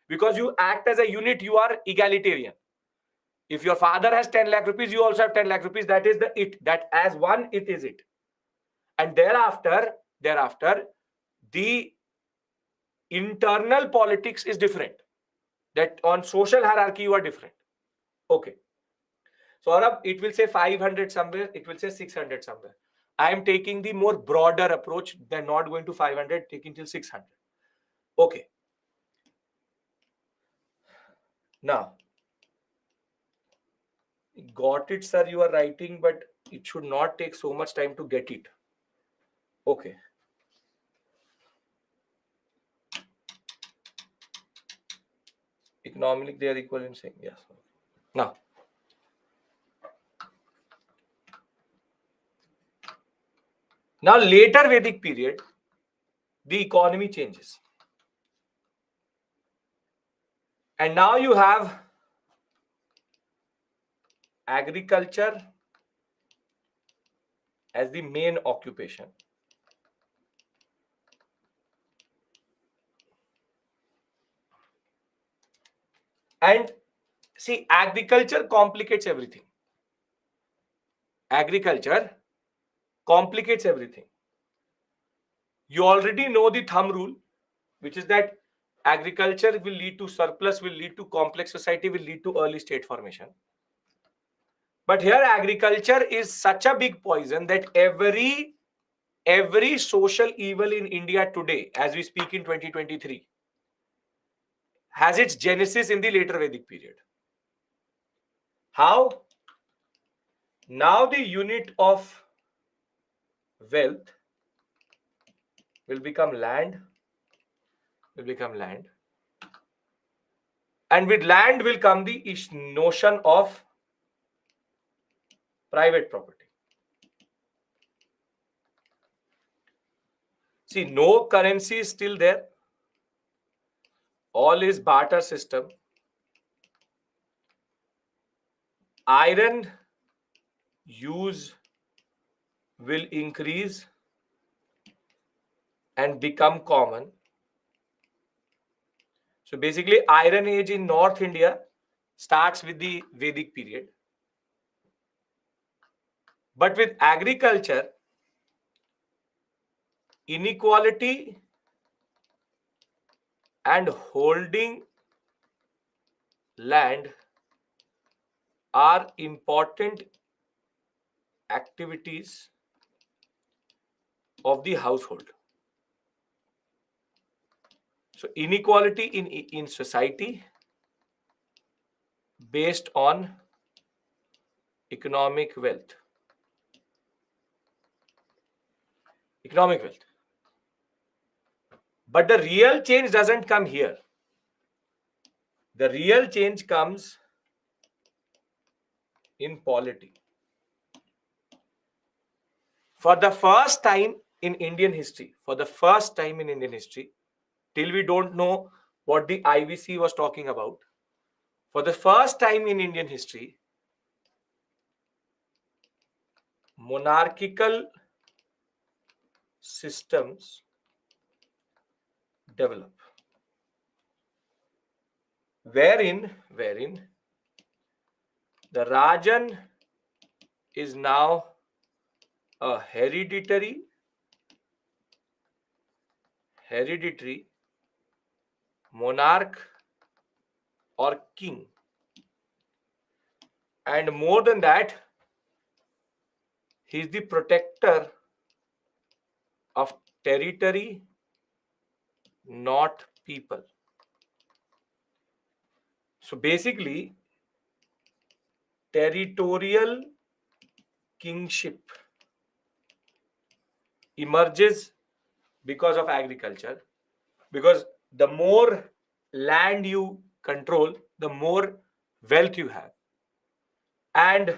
Because you act as a unit, you are egalitarian. If your father has 10 lakh rupees, you also have 10 lakh rupees. That is that as one, it is it. And thereafter, the internal politics is different. That on social hierarchy, you are different. Okay. So Aurab, it will say 500 somewhere, it will say 600 somewhere. I am taking the more broader approach than not going to 500, taking till 600. Okay. Now, got it, sir, you are writing, but it should not take so much time to get it. Okay. Economically, they are equal in saying, yes. Now later Vedic period, the economy changes. And now you have agriculture as the main occupation. And see, agriculture complicates everything. Agriculture complicates everything. You already know the thumb rule, which is that agriculture will lead to surplus, will lead to complex society, will lead to early state formation. But here agriculture is such a big poison that every social evil in India today, as we speak in 2023, has its genesis in the later Vedic period. How? Now the unit of wealth will become land, and with land will come the notion of private property. See, no currency is still there. All is barter system. Iron use will increase and become common. So basically, Iron Age in North India starts with the Vedic period. But with agriculture, inequality and holding land are important activities of the household. So inequality in society based on economic wealth. But the real change doesn't come here. The real change comes in polity. For the first time in Indian history, till we don't know what the IVC was talking about, for the first time in Indian history, monarchical systems develop, wherein the Rajan is now a hereditary monarch or king, and more than that, he is the protector of territory, not people. So basically, territorial kingship emerges because of agriculture, because the more land you control, the more wealth you have, and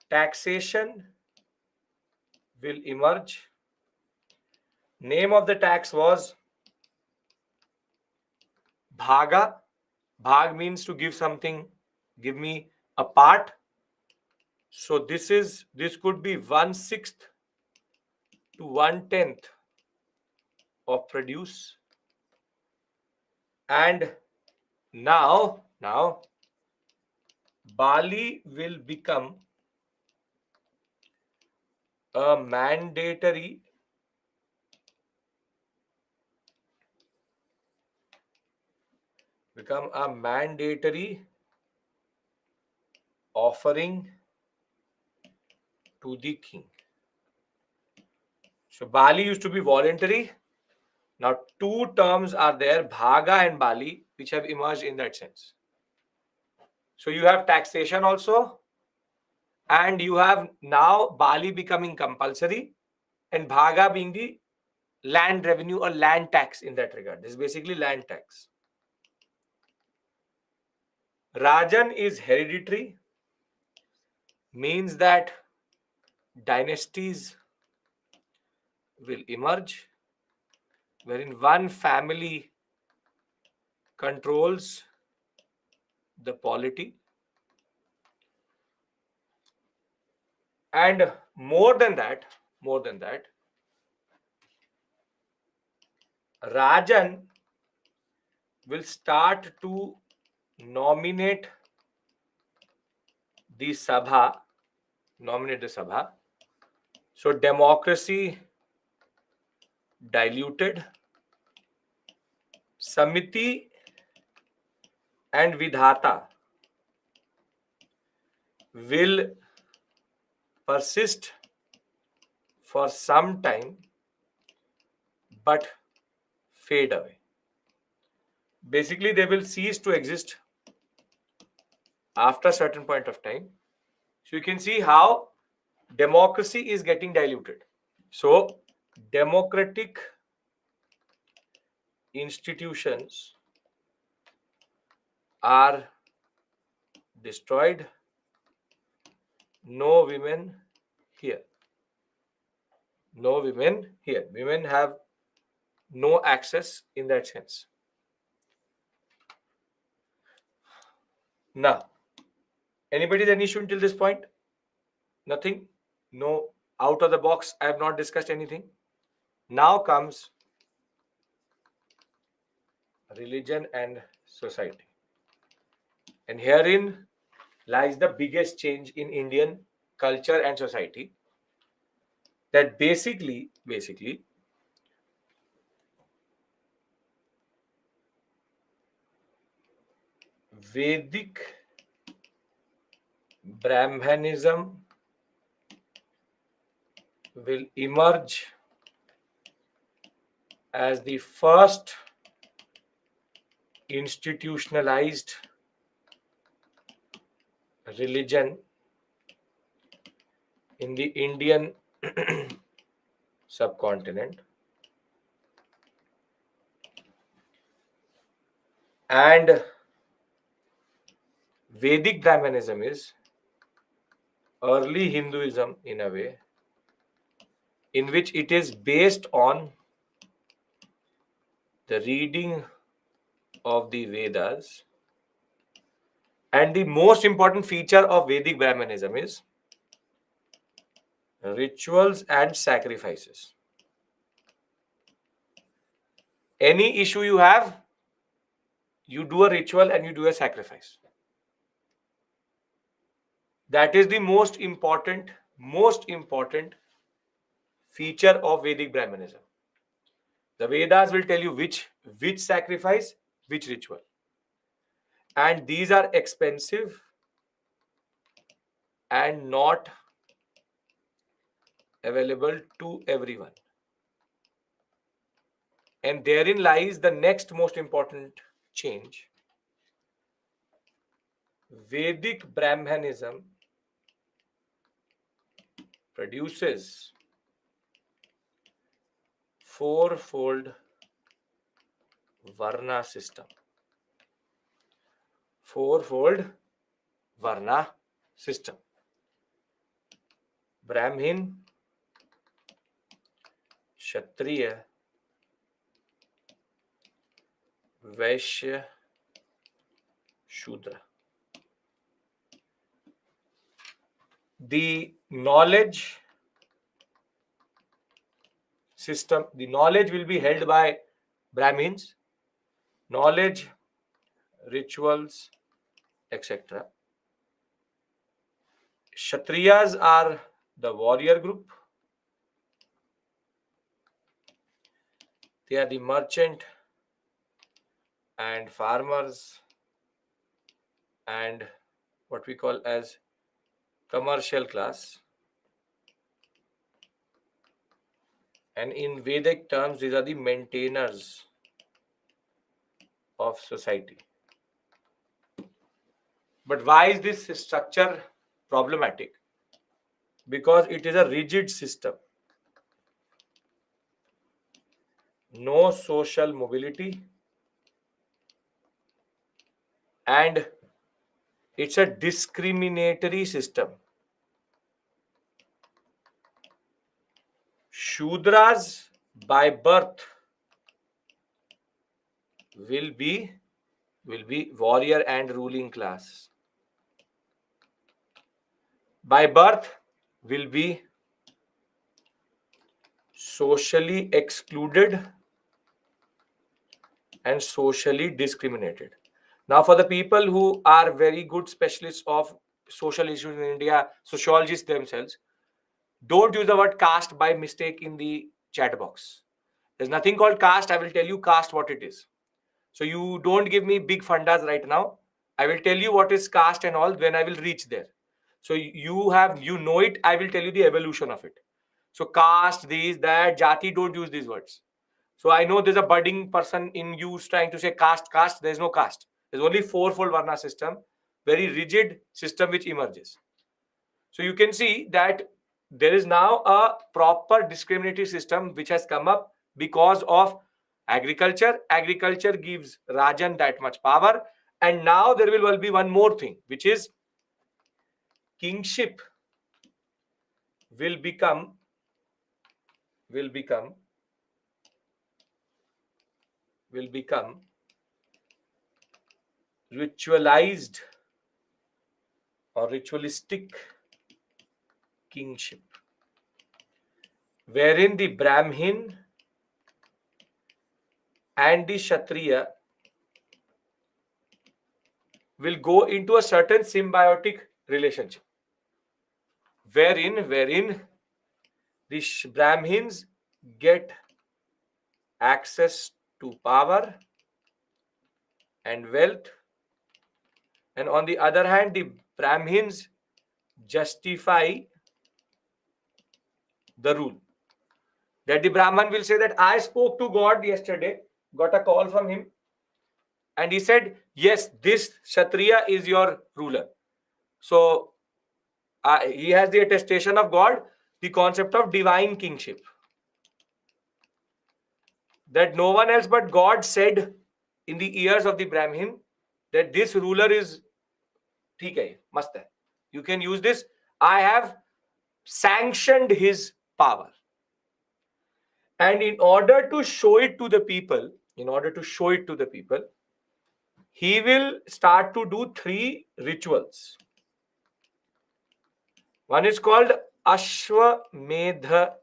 taxation will emerge. Name of the tax was bhaga. Bhag means to give something, give me a part. So this could be 1/6 to 1/10 of produce. And now Bali will become a mandatory offering to the king. So Bali used to be voluntary. Now two terms are there, Bhaga and Bali, which have emerged in that sense. So you have taxation also, and you have now Bali becoming compulsory and Bhaga being the land revenue or land tax in that regard. This is basically land tax. Rajan is hereditary, means that dynasties will emerge wherein one family controls the polity. And more than that, Rajan will start to nominate the Sabha. So democracy diluted. Samiti and Vidhata will persist for some time but fade away. Basically, they will cease to exist after a certain point of time. So you can see how democracy is getting diluted. So democratic institutions are destroyed. No women here. No women here. Women have no access in that sense. Now, anybody's an issue until this point? Nothing? No, out of the box, I have not discussed anything. Now comes religion and society. And herein lies the biggest change in Indian culture and society. That basically, Vedic Brahmanism will emerge as the first institutionalized religion in the Indian subcontinent. And Vedic Brahmanism is early Hinduism in a way, in which it is based on the reading of the Vedas. And the most important feature of Vedic Brahmanism is rituals and sacrifices. Any issue you have, you do a ritual and you do a sacrifice. That is the most important feature of Vedic Brahmanism. The Vedas will tell you which sacrifice, which ritual. And these are expensive and not available to everyone. And therein lies the next most important change. Vedic Brahmanism produces fourfold Varna system. Fourfold Varna system. Brahmin, Kshatriya, Vaishya, Shudra. The knowledge system, the knowledge will be held by Brahmins, knowledge, rituals, etc. Kshatriyas are the warrior group. They are the merchant and farmers and what we call as commercial class. And in Vedic terms, these are the maintainers of society. But why is this structure problematic? Because it is a rigid system. No social mobility, and it's a discriminatory system. Shudras by birth will be warrior and ruling class. By birth, will be socially excluded and socially discriminated. Now, for the people who are very good specialists of social issues in India, sociologists themselves, don't use the word caste by mistake in the chat box. There's nothing called caste. I will tell you caste what it is. So you don't give me big fundas right now. I will tell you what is caste and all when I will reach there. So you know it. I will tell you the evolution of it. So caste, this, that, jati, don't use these words. So I know there's a budding person in you trying to say caste, caste. There's no caste. There's only fourfold Varna system, very rigid system which emerges. So you can see that there is now a proper discriminatory system which has come up because of agriculture. Agriculture gives Rajan that much power. And now there will be one more thing, which is kingship will become ritualized or ritualistic kingship, wherein the Brahmin and the Kshatriya will go into a certain symbiotic relationship, wherein the Brahmins get access to power and wealth, and on the other hand, the Brahmins justify the rule. That the Brahman will say that I spoke to God yesterday, got a call from him, and he said, yes, this Kshatriya is your ruler. So he has the attestation of God, the concept of divine kingship. That no one else but God said in the ears of the Brahmin that this ruler is theek hai, mast hai. You can use this. I have sanctioned his power. And in order to show it to the people, he will start to do 3 rituals. One is called Ashwamedha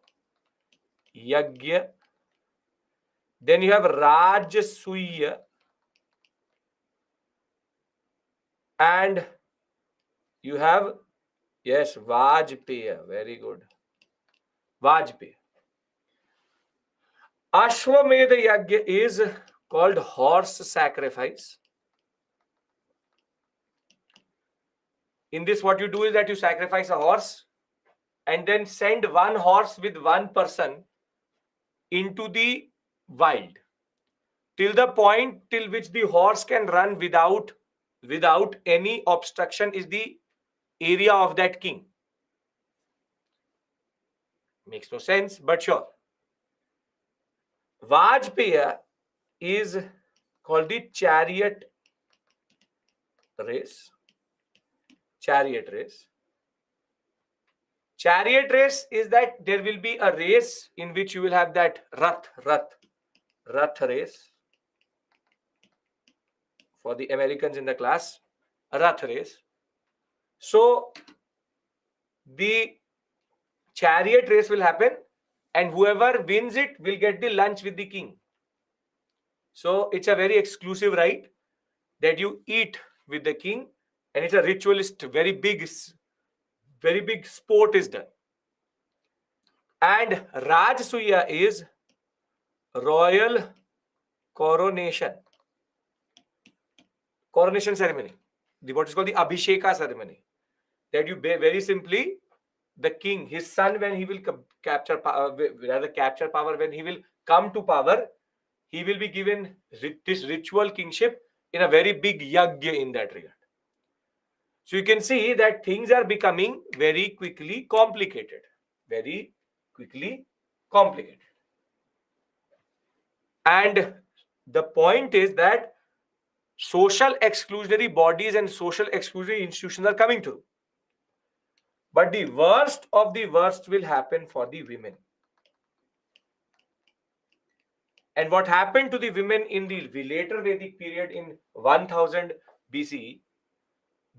Yagya. Then you have Rajasuya. And you have, yes, Vajpaya. Very good. Vajpaya. Ashwamedha Yagya is called horse sacrifice. In this, what you do is that you sacrifice a horse and then send one horse with one person into the wild till the point till which the horse can run without any obstruction is the area of that king. Makes no sense, but sure. Vajpaya is called the chariot race. Chariot race is that there will be a race in which you will have that Rath race. For the Americans in the class, a Rath race. So the chariot race will happen and whoever wins it will get the lunch with the king. So it's a very exclusive right that you eat with the king, and it's a ritualist, very big sport is done. And Rajasuya is royal coronation ceremony. What is called the Abhisheka ceremony. That you very simply, the king, his son, when he will capture power, when he will come to power, he will be given this ritual kingship in a very big yagya in that regard. So you can see that things are becoming very quickly complicated. And the point is that social exclusionary bodies and social exclusionary institutions are coming through. But the worst of the worst will happen for the women. And what happened to the women in the later Vedic period in 1000 BCE,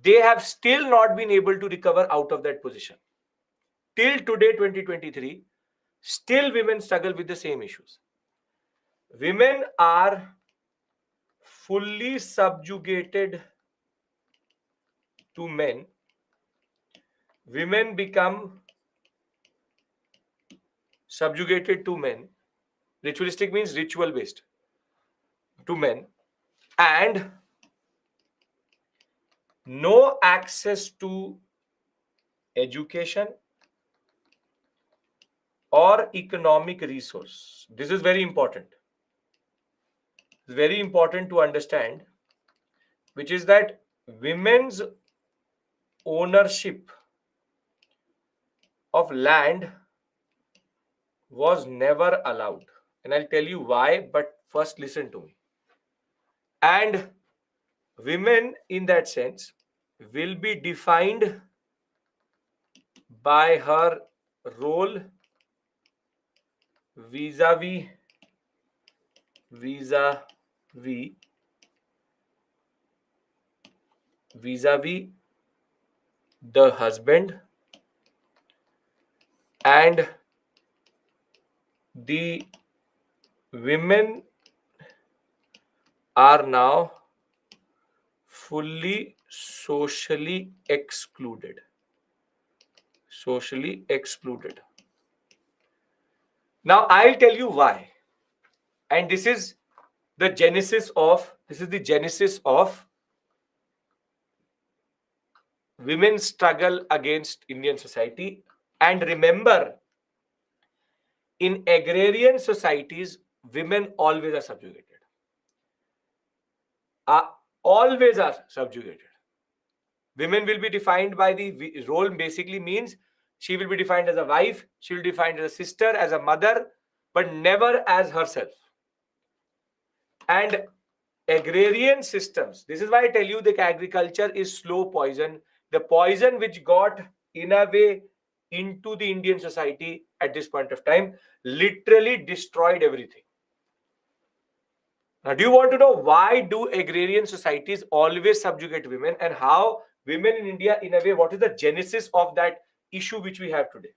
they have still not been able to recover out of that position. till today 2023, still women struggle with the same issues. Women are fully subjugated to men. Women become subjugated to men. Ritualistic means ritual based, to men, and no access to education or economic resource. This is very important. It's very important to understand, which is that women's ownership of land was never allowed. And I'll tell you why, but first listen to me. And women, in that sense, will be defined by her role vis-a-vis the husband, and the women are now fully socially excluded. Socially excluded. Now I'll tell you why. And this is the genesis of women's struggle against Indian society. And remember, in agrarian societies, women always are subjugated. Always are subjugated. Women will be defined by the role, basically means she will be defined as a wife, she will be defined as a sister, as a mother, but never as herself. And agrarian systems, this is why I tell you that agriculture is slow poison, the poison which got in a way into the Indian society at this point of time, literally destroyed everything. Now, do you want to know why do agrarian societies always subjugate women, and how women in India, in a way, what is the genesis of that issue which we have today?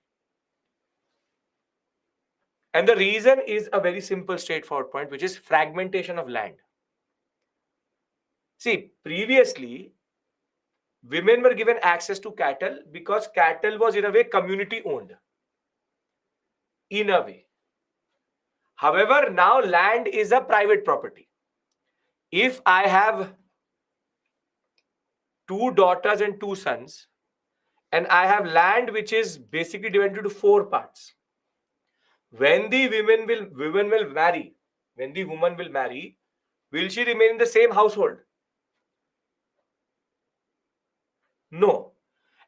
And the reason is a very simple, straightforward point, which is fragmentation of land. See, previously, women were given access to cattle because cattle was in a way community owned. In a way. However, now land is a private property. If I have 2 daughters and 2 sons, and I have land which is basically divided into 4 parts. When the woman will marry, will she remain in the same household? No.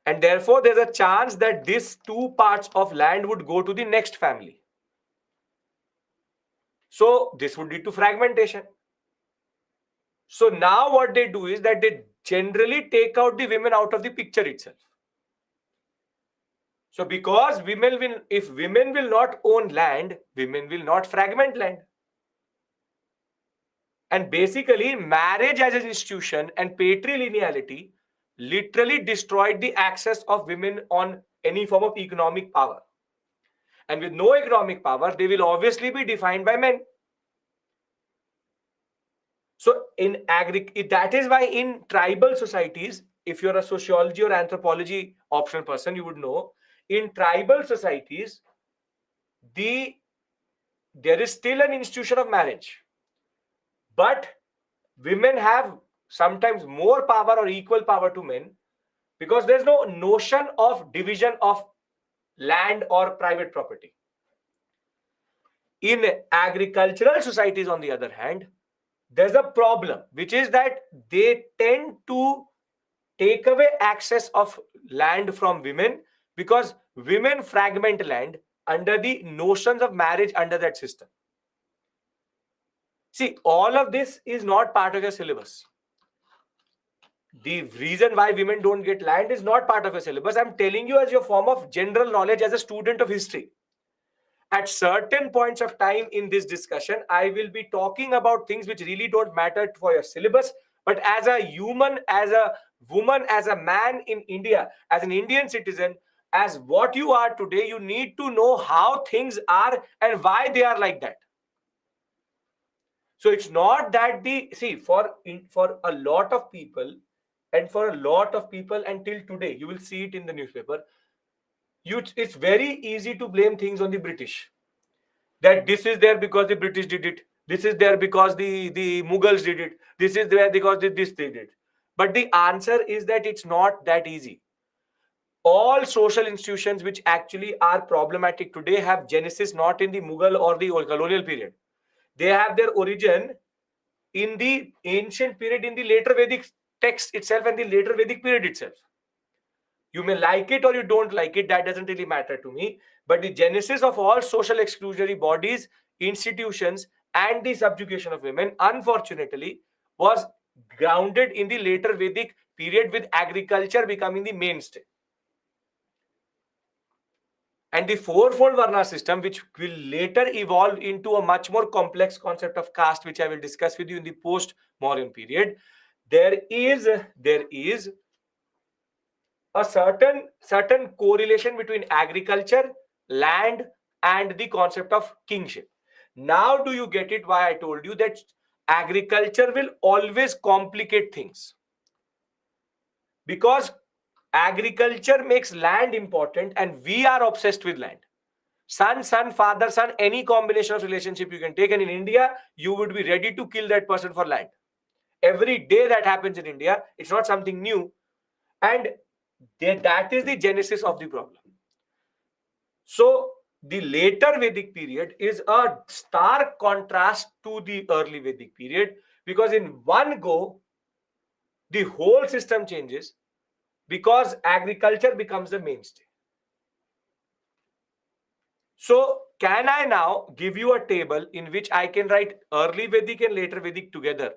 And therefore, there's a chance that these 2 parts of land would go to the next family. So this would lead to fragmentation. So now what they do is that they generally take out the women out of the picture itself. So because if women will not own land, women will not fragment land. And basically, marriage as an institution and patrilineality literally destroyed the access of women on any form of economic power. And with no economic power, they will obviously be defined by men. So that is why in tribal societies, if you're a sociology or anthropology optional person, you would know, in tribal societies, there is still an institution of marriage. But women have sometimes more power or equal power to men because there's no notion of division of land or private property. In agricultural societies, on the other hand, there's a problem, which is that they tend to take away access of land from women because women fragment land under the notions of marriage under that system. See, all of this is not part of your syllabus. The reason why women don't get land is not part of your syllabus. I'm telling you as your form of general knowledge as a student of history. At certain points of time in this discussion, I will be talking about things which really don't matter for your syllabus. But as a human, as a woman, as a man in India, as an Indian citizen, as what you are today, you need to know how things are and why they are like that. So it's not that for a lot of people, and for a lot of people until today, you will see it in the newspaper. It's very easy to blame things on the British. That this is there because the British did it. This is there because the Mughals did it. This is there because this they did. But the answer is that it's not that easy. All social institutions which actually are problematic today have genesis not in the Mughal or the colonial period. They have their origin in the ancient period, in the later Vedic text itself and the later Vedic period itself. You may like it or you don't like it, that doesn't really matter to me. But the genesis of all social exclusionary bodies, institutions, and the subjugation of women, unfortunately, was grounded in the later Vedic period, with agriculture becoming the mainstay. And the fourfold Varna system, which will later evolve into a much more complex concept of caste, which I will discuss with you in the post-Mauryan period, there is a certain correlation between agriculture, land, and the concept of kingship. Now do you get it why I told you that agriculture will always complicate things? Because agriculture makes land important and we are obsessed with land. Son, father, son, any combination of relationship you can take, and in India you would be ready to kill that person for land. Every day that happens in India, it's not something new. And that is the genesis of the problem. So the later Vedic period is a stark contrast to the early Vedic period, because in one go the whole system changes because agriculture becomes the mainstay. So can I now give you a table in which I can write early Vedic and later Vedic together?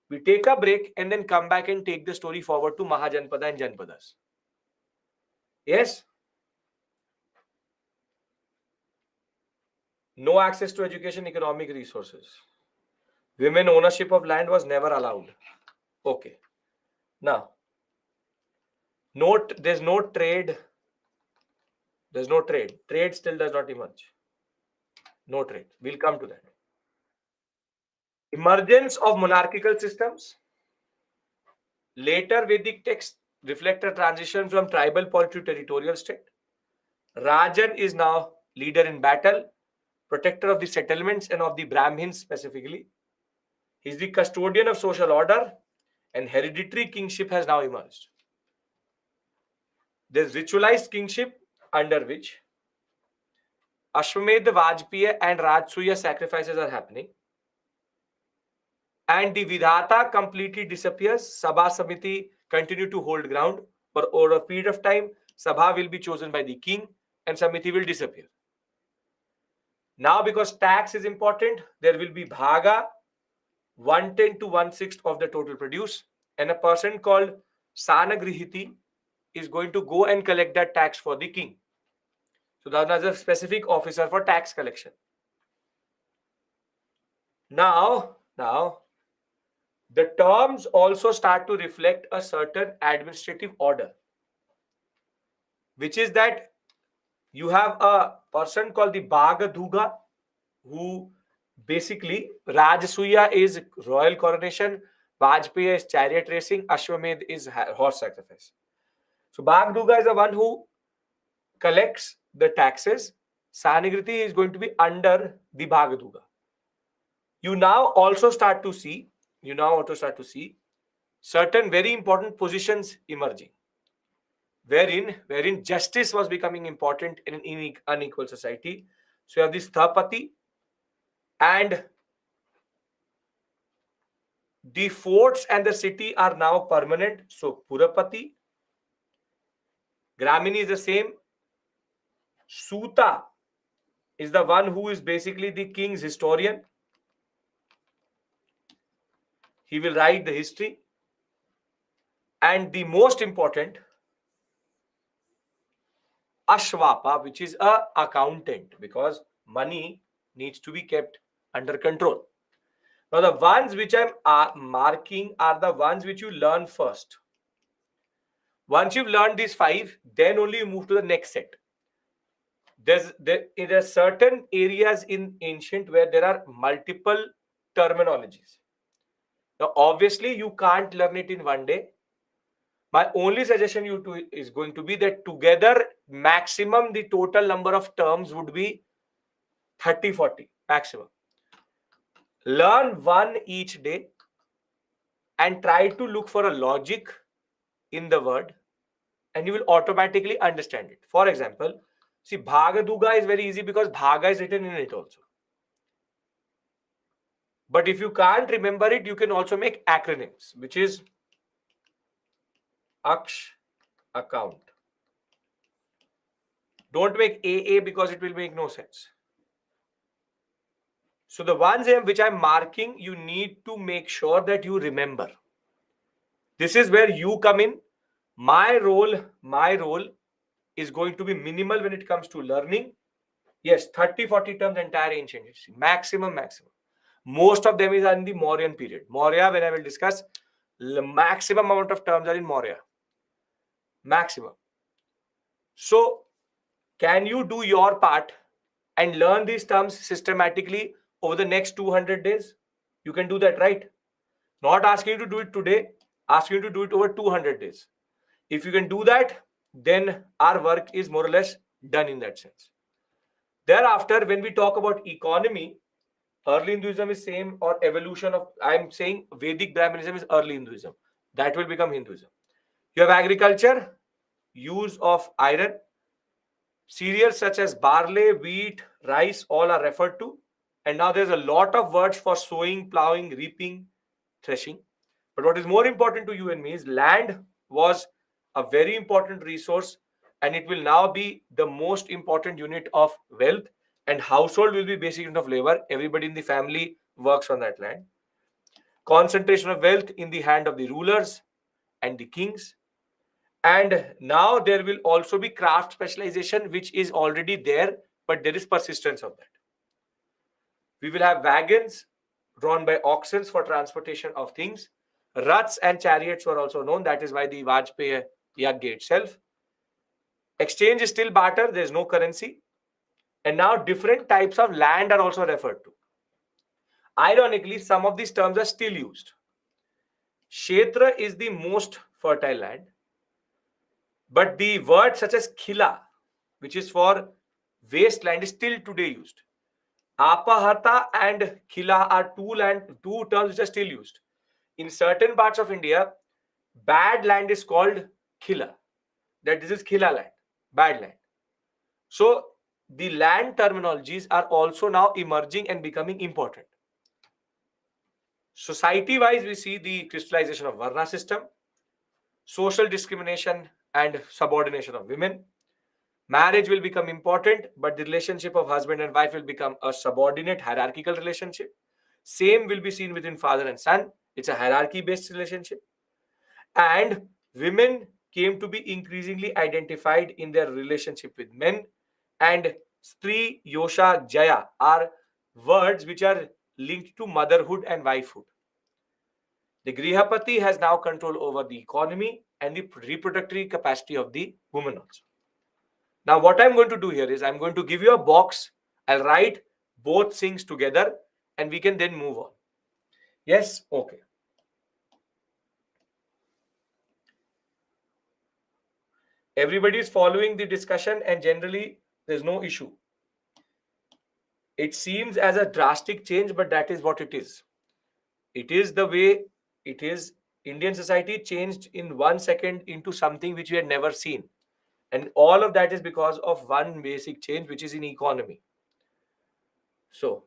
We take a break and then come back and take the story forward to Mahajanpada and Janpadas. Yes? No access to education, economic resources. Women ownership of land was never allowed. Okay. Now, note there's no trade. There's no trade. Trade still does not emerge. No trade. We'll come to that. Emergence of monarchical systems. Later Vedic texts reflect a transition from tribal polity to territorial state. Rajan is now leader in battle, protector of the settlements and of the Brahmins specifically. He's the custodian of social order, and hereditary kingship has now emerged. There's ritualized kingship under which Ashwamedh, Vajpayee and Rajsuya sacrifices are happening. And the Vidhata completely disappears. Sabha Samiti continue to hold ground, but over a period of time, Sabha will be chosen by the king and Samiti will disappear. Now, because tax is important, there will be Bhaga, 1/10 to 1/6 of the total produce, and a person called Sanagrihiti is going to go and collect that tax for the king. So that's a specific officer for tax collection. Now, the terms also start to reflect a certain administrative order, which is that you have a person called the Bhagadhuga, who basically, Rajasuya is royal coronation, Vajpayee is chariot racing, Ashwamedh is horse sacrifice. So Bhagadhuga is the one who collects the taxes. Sanagriti is going to be under the Bhagadhuga. You now also start to see certain very important positions emerging, wherein justice was becoming important in an unequal society. So you have this Sthapati, and the forts and the city are now permanent. So Purapati, Gramini is the same. Suta is the one who is basically the king's historian. He will write the history. And the most important, Ashwapa, which is a accountant, because money needs to be kept under control. Now, the ones which I'm marking are the ones which you learn first. Once you've learned these 5, then only you move to the next set. There are certain areas in ancient where there are multiple terminologies. Now, obviously, you can't learn it in one day. My only suggestion you to is going to be that together, maximum the total number of terms would be 30, 40 maximum. Learn one each day and try to look for a logic in the word, and you will automatically understand it. For example, see, Bhagaduga is very easy because Bhaga is written in it also. But if you can't remember it, you can also make acronyms, which is Aksh, account. Don't make AA because it will make no sense. So the ones which I'm marking, you need to make sure that you remember. This is where you come in. My role is going to be minimal when it comes to learning. Yes, 30, 40 terms, entire ancient history. Maximum. Most of them is in the Mauryan period. Maurya, when I will discuss, the maximum amount of terms are in Maurya. Maximum. So, can you do your part and learn these terms systematically over the next 200 days? You can do that, right? Not asking you to do it today, asking you to do it over 200 days. If you can do that, then our work is more or less done in that sense. Thereafter, when we talk about economy, early Hinduism is same or evolution of, I'm saying Vedic Brahmanism is early Hinduism. That will become Hinduism. You have agriculture, use of iron, cereals such as barley, wheat, rice, all are referred to. And now there's a lot of words for sowing, plowing, reaping, threshing. But what is more important to you and me is land was a very important resource, and it will now be the most important unit of wealth, and household will be basic unit of labor. Everybody in the family works on that land. Concentration of wealth in the hand of the rulers and the kings. And now there will also be craft specialization, which is already there, but there is persistence of that. We will have wagons drawn by oxen for transportation of things. Ruts and chariots were also known. That is why the Vajpayee Yagya itself. Exchange is still barter. There is no currency. And now different types of land are also referred to. Ironically, some of these terms are still used. Kshetra is the most fertile land. But the word such as khila, which is for wasteland, is still today used. Apahata and khila are two terms which are still used. In certain parts of India, bad land is called khila. That this is khila land, bad land. So the land terminologies are also now emerging and becoming important. Society-wise, we see the crystallization of Varna system, social discrimination and subordination of women. Marriage will become important, but the relationship of husband and wife will become a subordinate hierarchical relationship. Same will be seen within father and son. It's a hierarchy-based relationship. And women came to be increasingly identified in their relationship with men. And Stri, Yosha, Jaya are words which are linked to motherhood and wifehood. The Grihapati has now control over the economy and the reproductive capacity of the woman also. Now, what I'm going to do here is I'm going to give you a box. I'll write both things together and we can then move on. Yes? Okay. Everybody is following the discussion and generally there's no issue. It seems as a drastic change, but that is what it is. It is the way it is. Indian society changed in 1 second into something which we had never seen. And all of that is because of one basic change, which is in economy. So,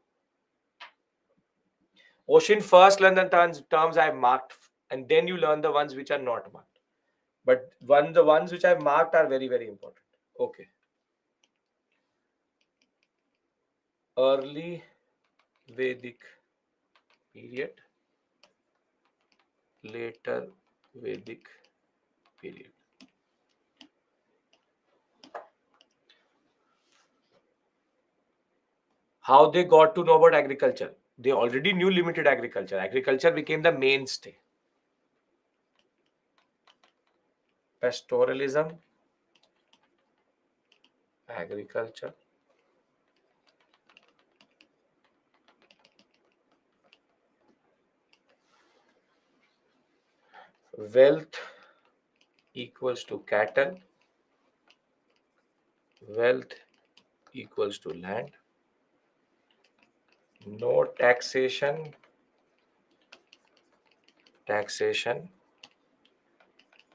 Ocean, first learn the terms I've marked, and then you learn the ones which are not marked. But the ones which I've marked are very, very important. Okay. Early Vedic period, later Vedic period. How they got to know about agriculture? They already knew limited agriculture. Agriculture became the mainstay. pastoralism, agriculture, wealth equals to cattle, wealth equals to land, no taxation,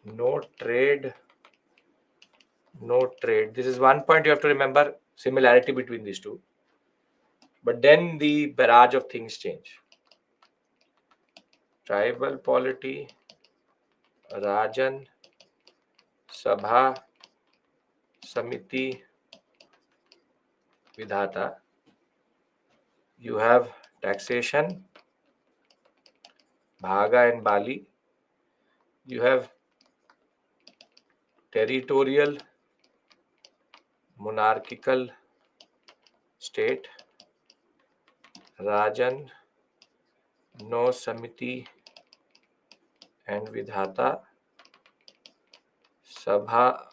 no trade, no trade. This is one point you have to remember, similarity between these two. But then the barrage of things change. Tribal polity, Rajan, Sabha, Samiti, Vidhata. You have taxation, Bhaga and Bali. You have territorial, monarchical state, Rajan, no Samiti and Vidhata, Sabha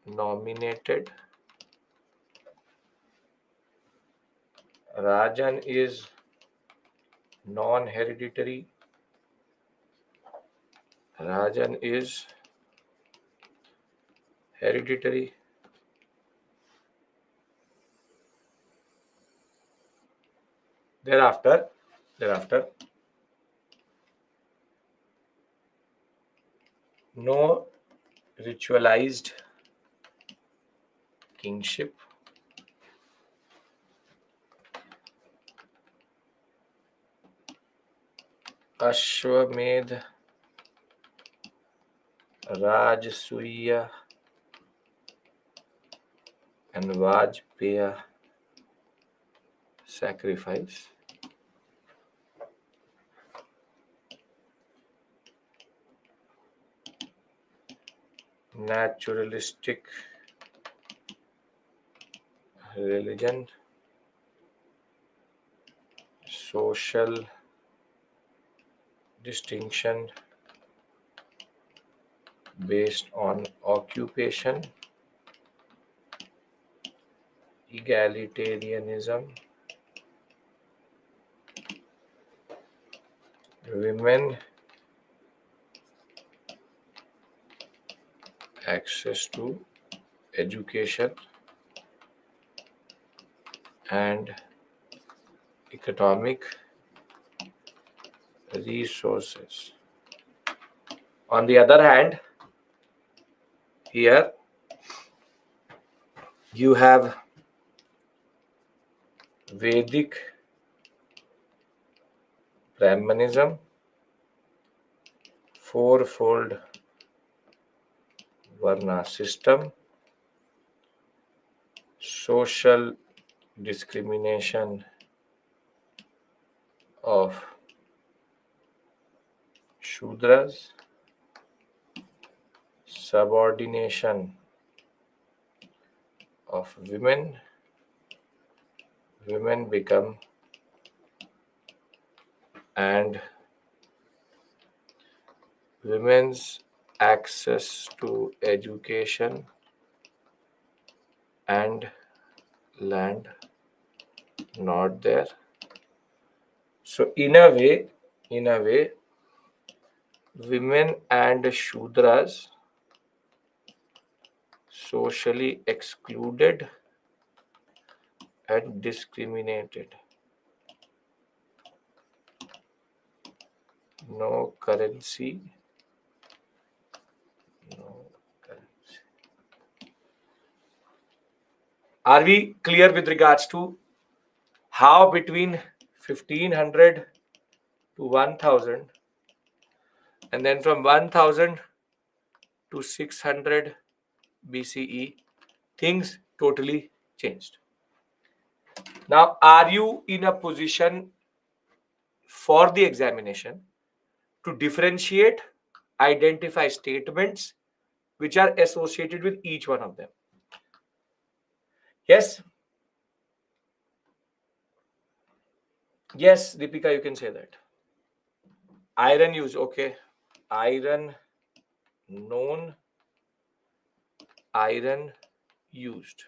nominated. Rajan is non-hereditary. Rajan is hereditary. Thereafter, no ritualized kingship. Ashwamedh, Rajasuya and Vajpaya sacrifice. Naturalistic religion, social distinction based on occupation, egalitarianism, women access to education and economic resources. On the other hand, here you have Vedic Brahmanism, fourfold Varna system, social discrimination of Shudras, subordination of women, women become and women's access to education and land not there. So in a way, women and Shudras socially excluded and discriminated. No currency. No currency. Are we clear with regards to how between 1500 to 1000 and then from 1000 to 600 BCE things totally changed? Now, are you in a position for the examination to differentiate, identify statements which are associated with each one of them? Yes? Yes, Deepika, you can say that. Iron use, okay. Iron known iron used.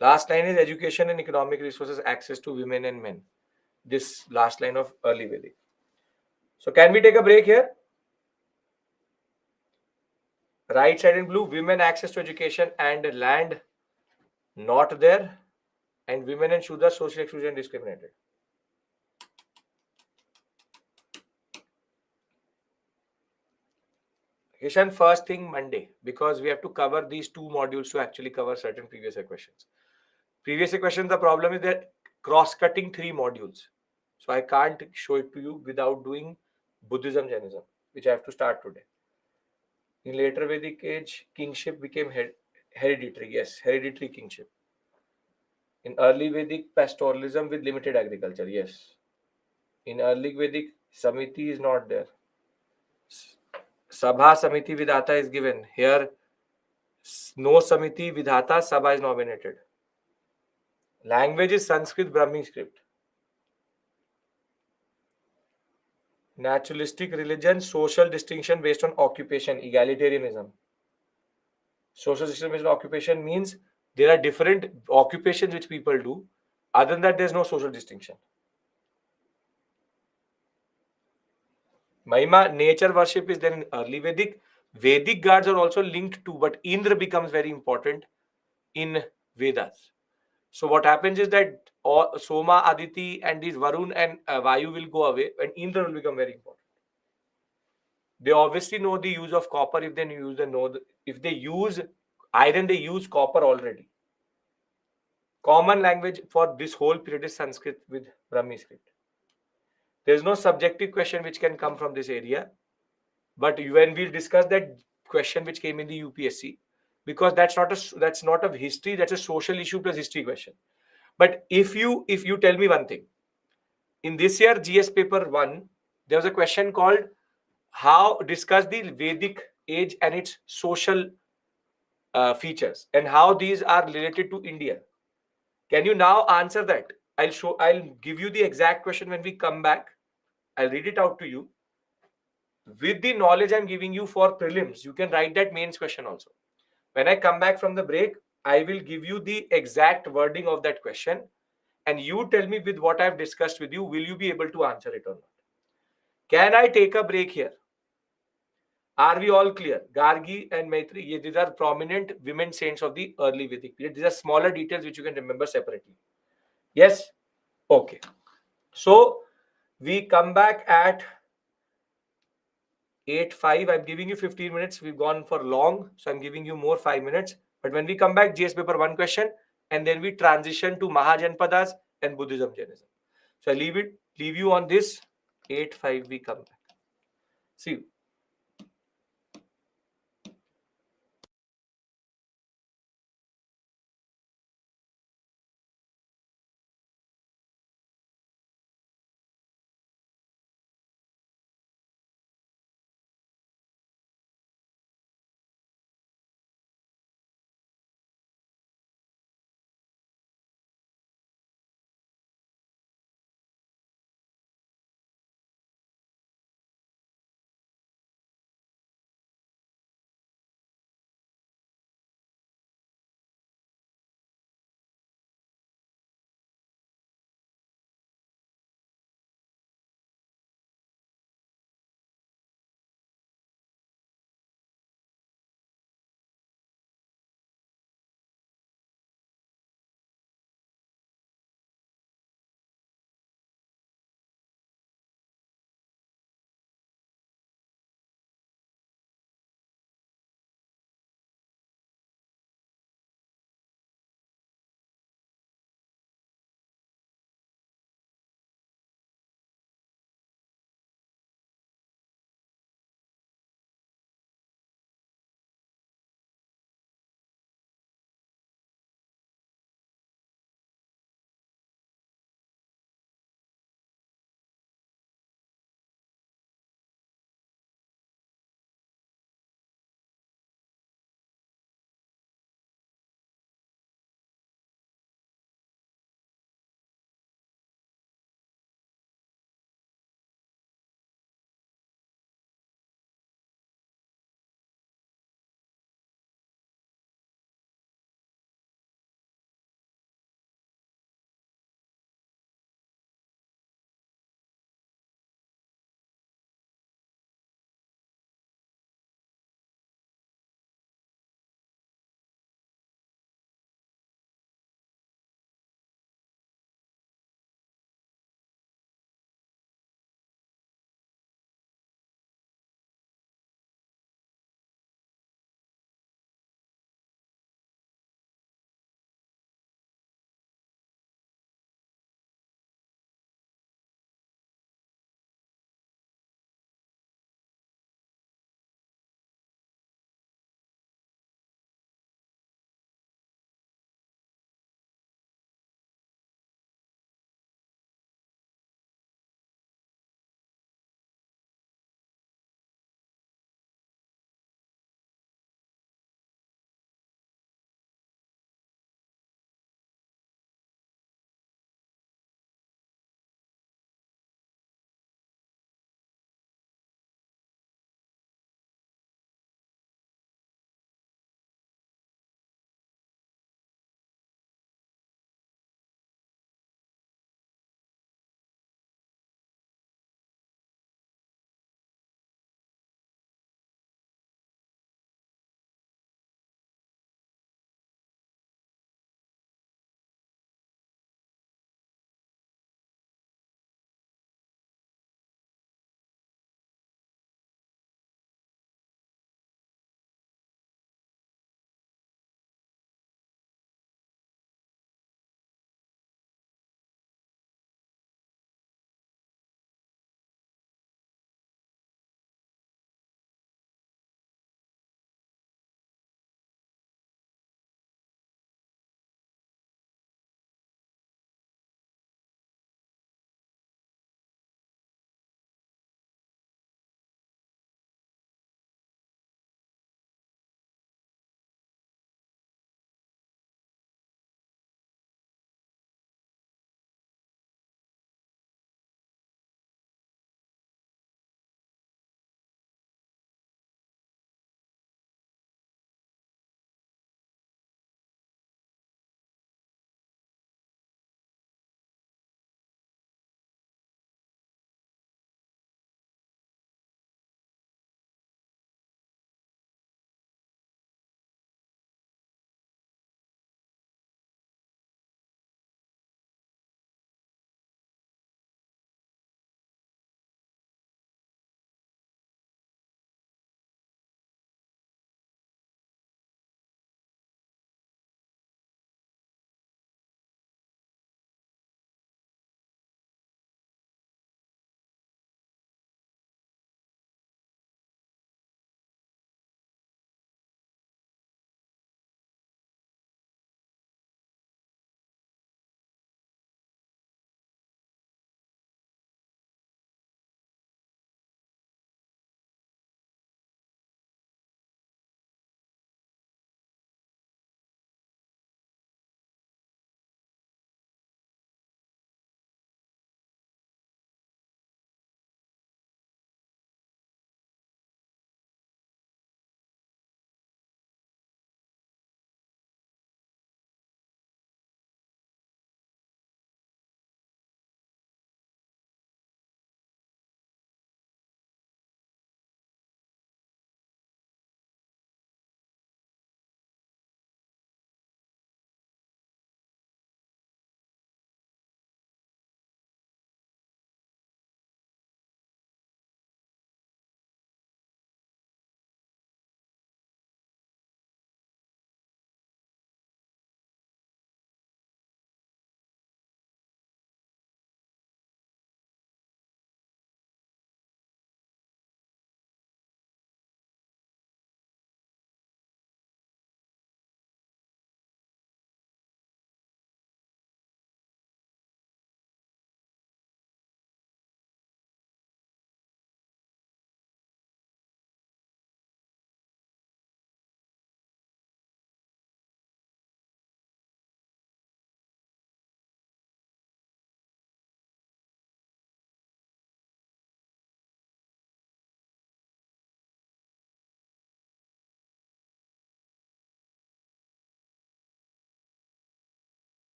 Last line is education and economic resources, access to women and men. This last line of early Vedic. So can we take a break here? Right side in blue, women access to education and land not there, and women and Shudra social exclusion discriminated. Kishan, first thing Monday, because we have to cover these two modules to actually cover certain previous year questions. Previous year questions, the problem is they're cross-cutting three modules. So I can't show it to you without doing Buddhism, Jainism, which I have to start today. In later Vedic age, kingship became hereditary. Yes, hereditary kingship. In early Vedic, pastoralism with limited agriculture. Yes. In early Vedic, Samiti is not there. Sabha Samiti Vidhata is given. Here, no Samiti Vidhata, Sabha is nominated. Language is Sanskrit Brahmi script. Naturalistic religion, social distinction based on occupation, egalitarianism. Social distinction based on occupation means there are different occupations which people do. Other than that, there's no social distinction. Mahima, nature worship is there in early Vedic. Vedic gods are also linked to, but Indra becomes very important in Vedas. So what happens is that Soma, Aditi, and these Varun and Vayu will go away, and Indra will become very important. They obviously know the use of copper. If they use if they use iron, they use copper already. Common language for this whole period is Sanskrit with Brahmi script. There is no subjective question which can come from this area. But when we discuss that question which came in the UPSC, because that's not a history, that's a social issue plus history question. But if you tell me one thing, in this year GS paper 1, there was a question called how discuss the Vedic age and its social features and how these are related to India. Can you now answer that? I'll give you the exact question when we come back. I'll read it out to you. With the knowledge I'm giving you for prelims, you can write that mains question also. When I come back from the break, I will give you the exact wording of that question, and you tell me with what I've discussed with you, will you be able to answer it or not? Can I take a break here? Are we all clear? Gargi and Maitri, these are prominent women saints of the early Vedic period. These are smaller details which you can remember separately. Yes? Okay. So we come back at 8:05. I'm giving you 15 minutes. We've gone for long, so I'm giving you more 5 minutes. But when we come back, GS paper 1 question, and then we transition to Mahajanpadas and Buddhism, Jainism. So I leave you on this. 8:05 we come back. See you.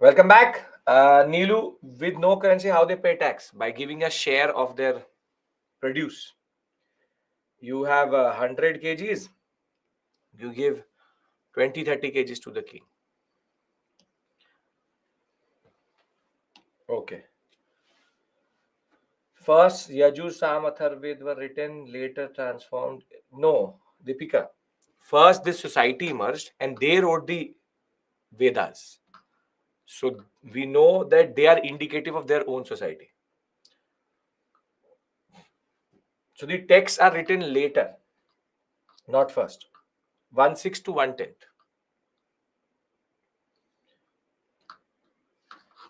Welcome back. Nilu, with no currency, how they pay tax? By giving a share of their produce. You have 100 kgs, you give 20-30 kgs to the king. Okay. First, Yajur, Sam, Atharved were written, later transformed. No, Deepika. First, this society emerged and they wrote the Vedas. So we know that they are indicative of their own society. So the texts are written later, not first. 1/6 to 1/10.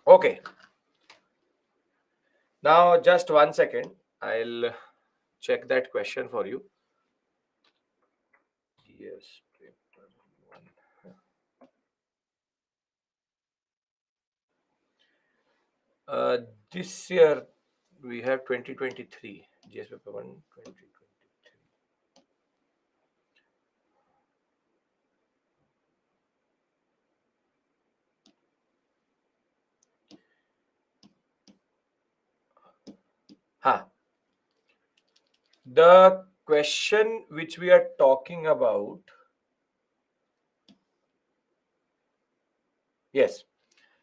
Okay. Now, just 1 second. I'll check that question for you. Yes. Paper 1. This year we have 2023. GS paper 1, 2023. Huh. The question which we are talking about. Yes.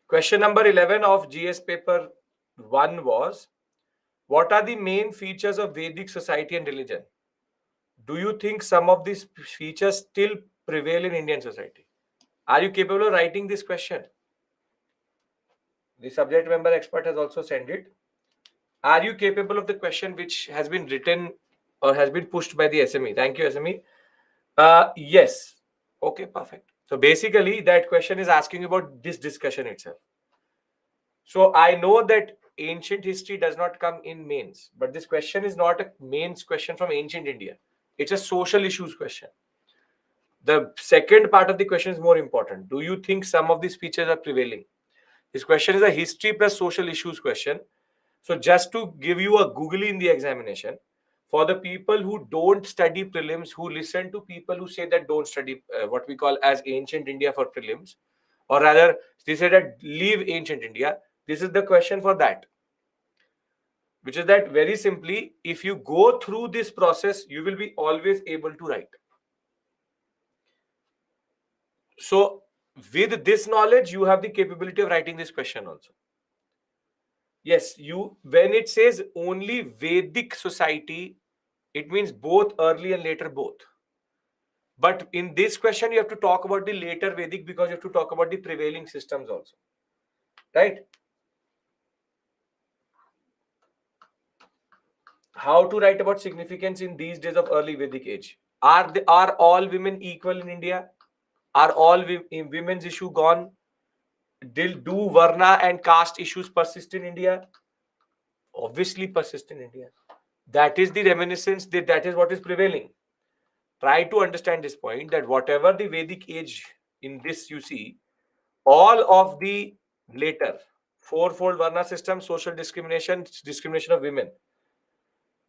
Question number 11 of GS paper 1 was, what are the main features of Vedic society and religion? Do you think some of these features still prevail in Indian society? Are you capable of writing this question? The subject member expert has also sent it. Are you capable of the question which has been written or has been pushed by the SME? Thank you, SME. Yes. Okay, perfect. So basically, that question is asking about this discussion itself. So I know that ancient history does not come in mains, but this question is not a mains question from ancient India. It's a social issues question. The second part of the question is more important. Do you think some of these features are prevailing? This question is a history plus social issues question. So just to give you a googly in the examination, for the people who don't study prelims, who listen to people who say that don't study what we call as ancient India for prelims, or rather they say that leave ancient India, this is the question for that. Which is that very simply, if you go through this process, you will be always able to write. So with this knowledge, you have the capability of writing this question also. Yes, you, when it says only Vedic society, it means both early and later both. But in this question, you have to talk about the later Vedic because you have to talk about the prevailing systems also. Right? How to write about significance in these days of early Vedic age? Are all women equal in India? Are all women's issue gone? Do Varna and caste issues persist in India? Obviously persist in India. That is the reminiscence, that is what is prevailing. Try to understand this point, that whatever the Vedic age in this you see, all of the later fourfold Varna system, social discrimination, discrimination of women,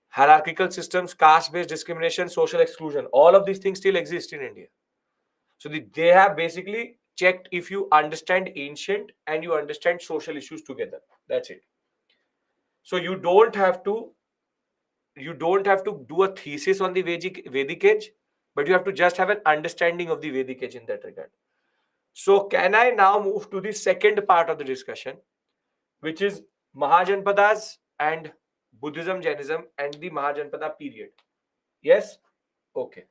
hierarchical systems, caste-based discrimination, social exclusion, all of these things still exist in India. So they have basically checked if you understand ancient and you understand social issues together. That's it. So you don't have to do a thesis on the Vedic age, but you have to just have an understanding of the Vedic age in that regard. So can I now move to the second part of the discussion, which is Mahajanpadas and Buddhism, Jainism, and the Mahajanpada period? Yes? Okay.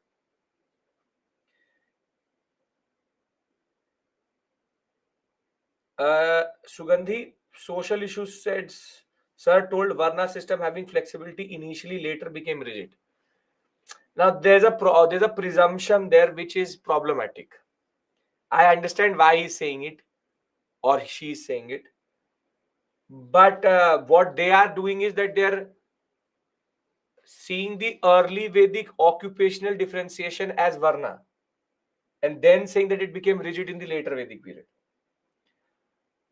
Sugandhi, social issues said, sir told Varna system having flexibility initially, later became rigid. Now there's a presumption there which is problematic. I understand why he's saying it or she's saying it, but what they are doing is that they're seeing the early Vedic occupational differentiation as Varna and then saying that it became rigid in the later Vedic period.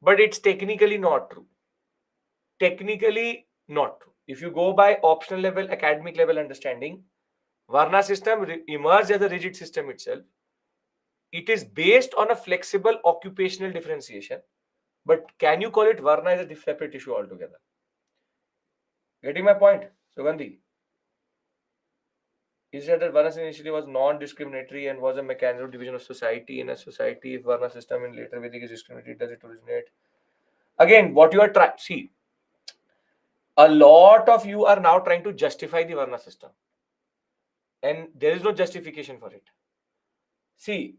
But it's technically not true. Technically not true. If you go by optional level, academic level understanding, Varna system emerged as a rigid system itself. It is based on a flexible occupational differentiation, But can you call it Varna as a separate issue altogether? Getting my point, Sugandhi? He said that Varna initially was non-discriminatory and was a mechanism of division of society. In a society, if Varna system in later Vedic is discriminatory, does it originate? Again, what you are trying, see, a lot of you are now trying to justify the Varna system. And there is no justification for it. See,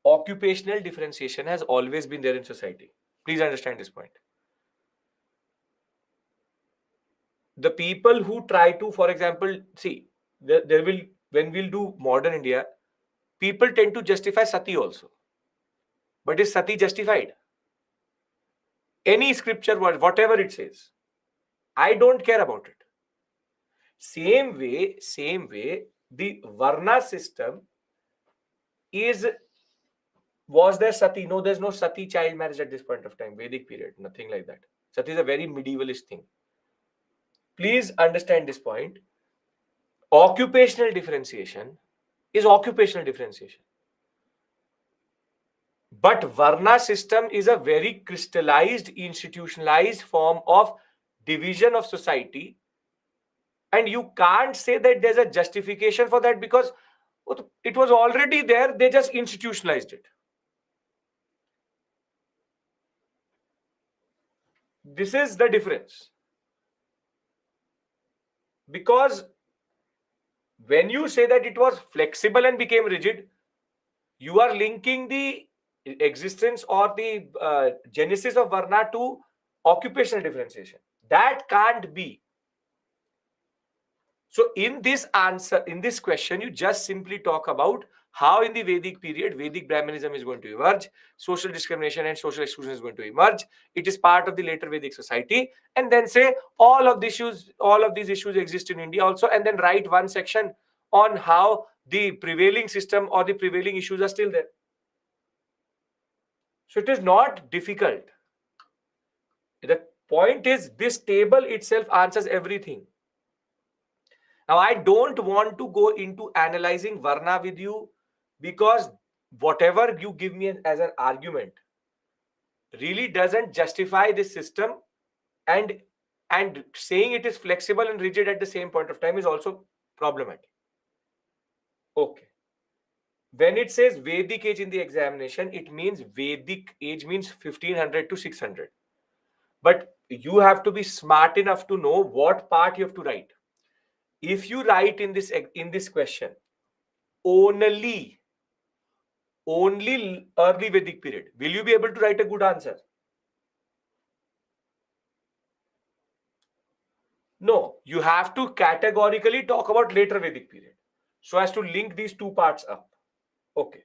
occupational differentiation has always been there in society. Please understand this point. The people who try to, for example, see, there will, when we'll do modern India, people tend to justify sati also. But is sati justified? Any scripture, whatever it says, I don't care about it. Same way, the Varna system was there sati? No, there's no sati child marriage at this point of time, Vedic period, nothing like that. Sati is a very medievalist thing. Please understand this point. Occupational differentiation is occupational differentiation. But Varna system is a very crystallized, institutionalized form of division of society. And you can't say that there's a justification for that because it was already there. They just institutionalized it. This is the difference. Because when you say that it was flexible and became rigid, you are linking the existence or the genesis of Varna to occupational differentiation. That can't be. So in this answer, in this question, you just simply talk about how in the Vedic period, Vedic Brahmanism is going to emerge, social discrimination and social exclusion is going to emerge. It is part of the later Vedic society. And then say all of these issues exist in India also, and then write one section on how the prevailing system or the prevailing issues are still there. So it is not difficult. The point is this table itself answers everything. Now, I don't want to go into analyzing Varna with you because whatever you give me as an argument really doesn't justify this system, and saying it is flexible and rigid at the same point of time is also problematic. Okay. When it says Vedic age in the examination, it means Vedic age means 1500 to 600. But you have to be smart enough to know what part you have to write. If you write in this question only early Vedic period, will you be able to write a good answer? No, you have to categorically talk about later Vedic period so as to link these two parts up. Okay.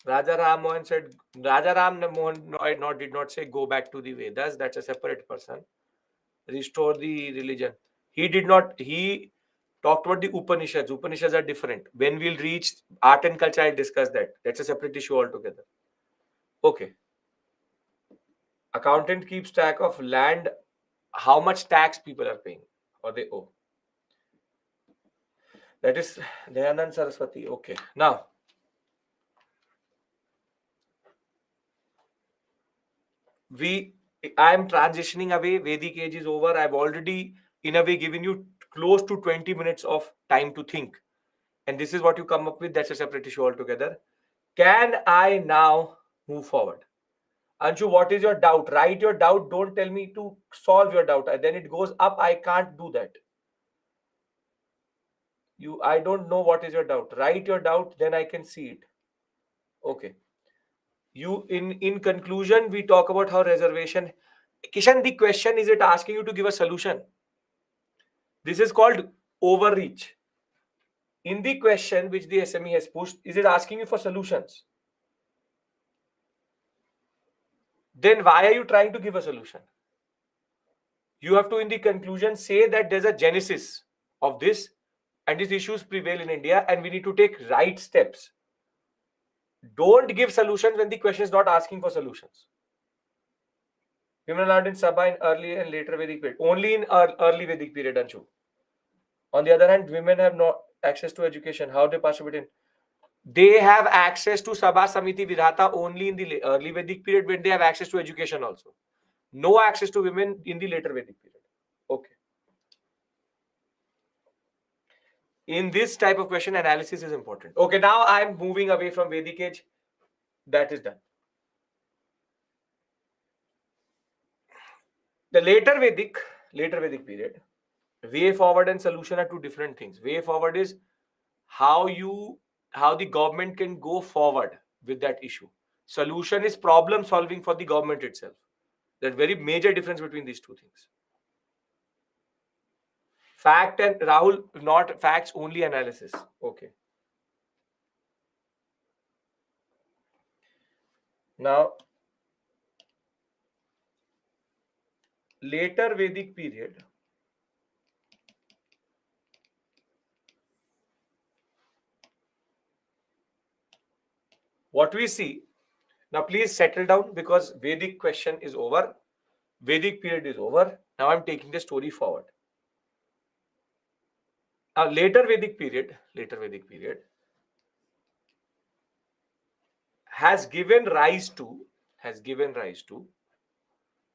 Raja Ram Mohan said, Raja Ram Mohan did not say go back to the Vedas. That's a separate person. Restore the religion. He did not. He talked about the Upanishads. Upanishads are different. When we'll reach art and culture, I'll discuss that. That's a separate issue altogether. Okay. Accountant keeps track of land, how much tax people are paying or they owe. That is Dayanand Saraswati. Okay. Now, I am transitioning away. Vedic age is over. I've already, in a way, given you close to 20 minutes of time to think. And this is what you come up with. That's a separate issue altogether. Can I now move forward? Anshu, what is your doubt? Write your doubt. Don't tell me to solve your doubt. Then it goes up. I can't do that. I don't know what is your doubt. Write your doubt. Then I can see it. Okay. In conclusion, we talk about how reservation. Kishan, the question, is it asking you to give a solution? This is called overreach. In the question which the SME has pushed, is it asking you for solutions? Then why are you trying to give a solution? You have to, in the conclusion, say that there's a genesis of this and these issues prevail in India and we need to take right steps. Don't give solutions when the question is not asking for solutions. Women are allowed in Sabha in early and later Vedic period. Only in early Vedic period, Anshu. On the other hand, women have no access to education. How they participate in? They have access to Sabha Samiti Vidhata only in the early Vedic period, when they have access to education also. No access to women in the later Vedic period. Okay. In this type of question, analysis is important. Okay, now I'm moving away from Vedic age. That is done. The later Vedic period, way forward and solution are two different things. Way forward is how the government can go forward with that issue. Solution is problem solving for the government itself. There's very major difference between these two things. Fact and Rahul, not facts, only analysis. Okay. Now, later Vedic period, what we see now, please settle down, because Vedic question is over, Vedic period is over. Now I'm taking the story forward. Later Vedic period has given rise to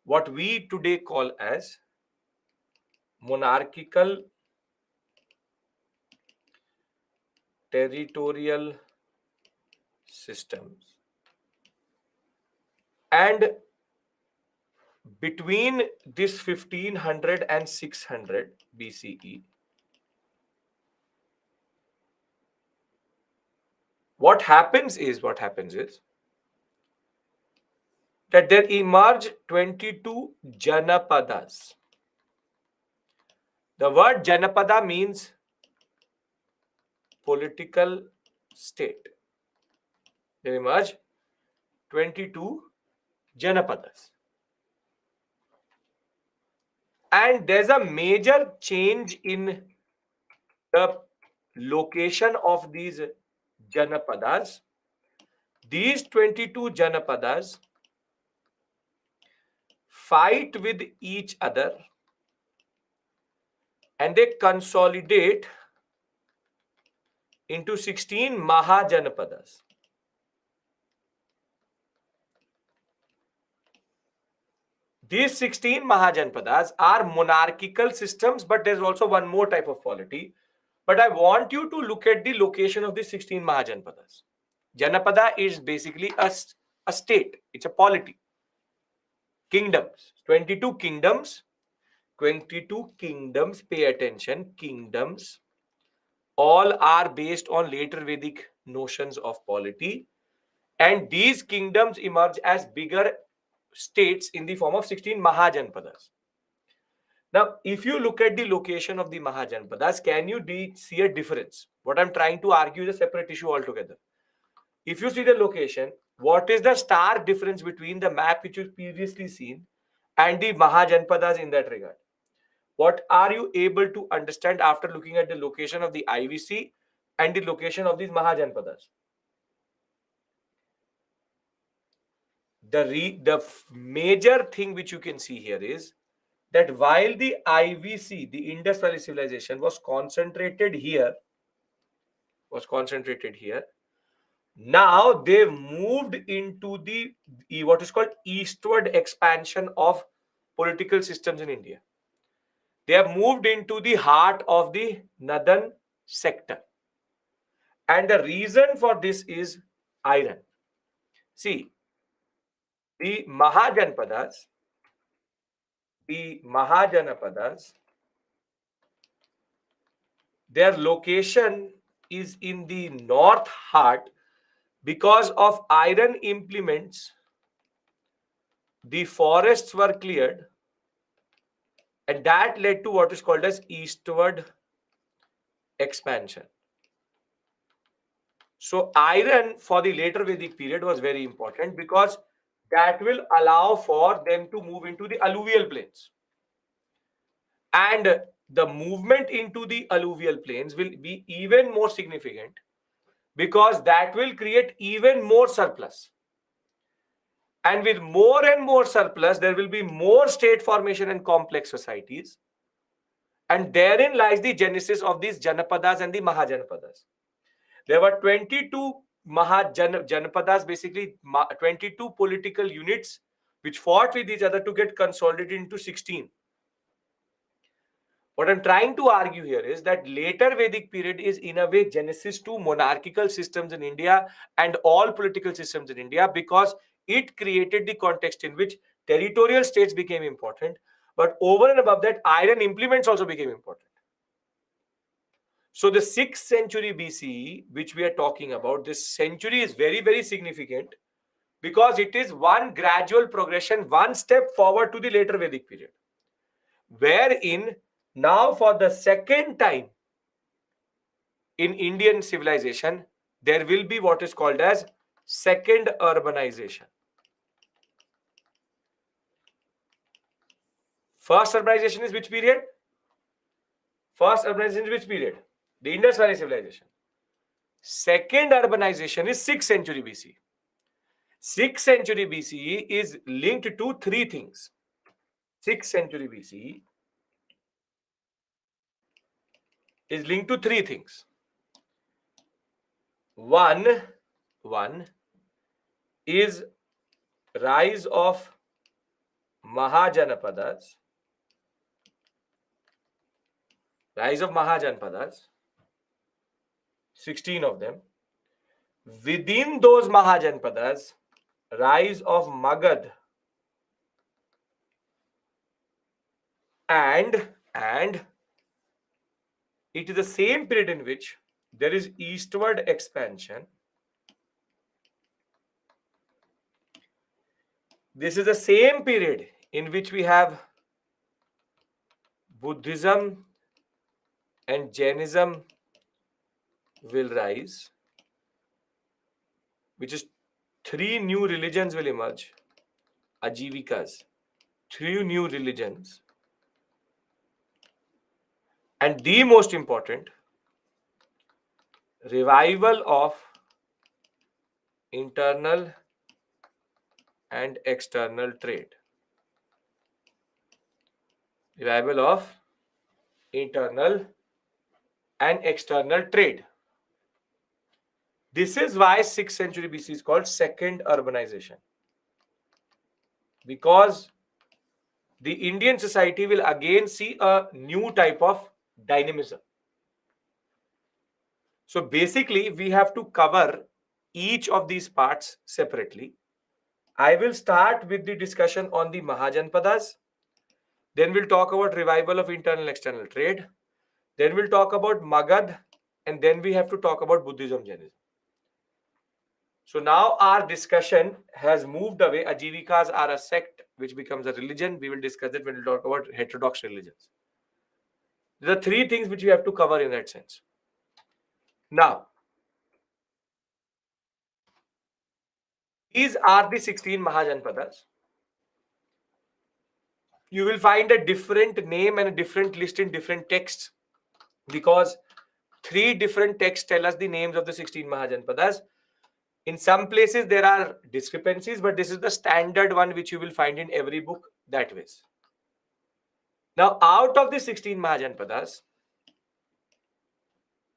what we today call as monarchical territorial systems. And between this 1500 and 600 BCE, what happens is that there emerge 22 Janapadas. The word Janapada means political state. There emerge 22 Janapadas. And there's a major change in the location of these Janapadas. These 22 Janapadas fight with each other and they consolidate into 16 Mahajanapadas. These 16 Mahajanapadas are monarchical systems, but there's also one more type of polity. But I want you to look at the location of the 16 Mahajanapadas. Janapada is basically a state. It's a polity. Kingdoms. 22 kingdoms. 22 kingdoms. Pay attention. Kingdoms. All are based on later Vedic notions of polity. And these kingdoms emerge as bigger states in the form of 16 Mahajanapadas. Now, if you look at the location of the Mahajanapadas, can you see a difference? What I'm trying to argue is a separate issue altogether. If you see the location, what is the stark difference between the map which you've previously seen and the Mahajanapadas in that regard? What are you able to understand after looking at the location of the IVC and the location of these Mahajanapadas? The major thing which you can see here is that while the IVC, the Indus Valley Civilization, was concentrated here, now they've moved into the what is called eastward expansion of political systems in India. They have moved into the heart of the northern sector. And the reason for this is iron. See, the Mahajanapadas, their location is in the north heart. Because of iron implements, the forests were cleared, and that led to what is called as eastward expansion. So iron for the later Vedic period was very important because that will allow for them to move into the alluvial plains. And the movement into the alluvial plains will be even more significant because that will create even more surplus. And with more and more surplus, there will be more state formation and complex societies. And therein lies the genesis of these Janapadas and the Mahajanapadas. There were 22 Janapadas, basically 22 political units which fought with each other to get consolidated into 16. What I'm trying to argue here is that later Vedic period is in a way genesis to monarchical systems in India and all political systems in India, because it created the context in which territorial states became important, but over and above that, iron implements also became important. So the 6th century BCE, which we are talking about, this century is very, very significant because it is one gradual progression, one step forward to the later Vedic period, wherein now for the second time in Indian civilization, there will be what is called as second urbanization. First urbanization is which period? First urbanization is which period? The Indus Valley civilization. Second urbanization is 6th century BC. 6th century BCE is linked to three things. 6th century BCE is linked to three things. One is rise of Mahajanapadas. Rise of Mahajanapadas, 16 of them. Within those Mahajanapadas, rise of Magad and it is the same period in which there is eastward expansion. This is the same period in which we have Buddhism and Jainism will rise, which is three new religions will emerge, Ajivikas, three new religions. And the most important, revival of internal and external trade. Revival of internal and external trade. This is why 6th century BC is called second urbanization. Because the Indian society will again see a new type of dynamism. So basically, we have to cover each of these parts separately. I will start with the discussion on the Mahajanapadas. Then we'll talk about revival of internal and external trade. Then we'll talk about Magad. And then we have to talk about Buddhism, Jainism. So now our discussion has moved away. Ajivikas are a sect which becomes a religion. We will discuss it when we talk about heterodox religions. There are three things which we have to cover in that sense. Now, these are the 16 Mahajanapadas. You will find a different name and a different list in different texts because three different texts tell us the names of the 16 Mahajanapadas. In some places, there are discrepancies, but this is the standard one which you will find in every book that way. Now, out of the 16 Mahajanapadas,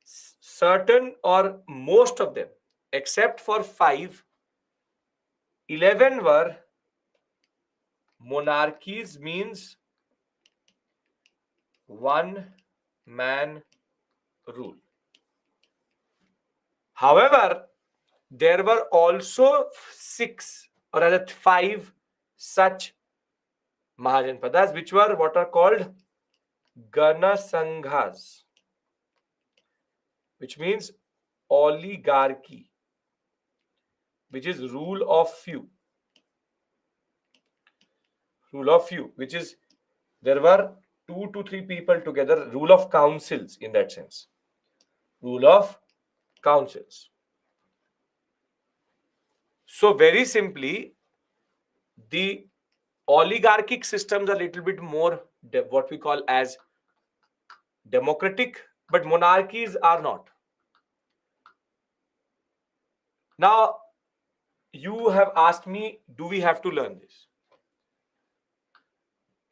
certain or most of them, except for 5, 11 were monarchies, means one man rule. However, there were also 6 or rather 5 such Mahajanapadas which were what are called Gana Sanghas, which means oligarchy, which is rule of few. Rule of few, which is there were 2 to 3 people together, rule of councils in that sense. Rule of councils. So very simply, the oligarchic systems are a little bit more what we call as democratic, but monarchies are not. Now, you have asked me, do we have to learn this?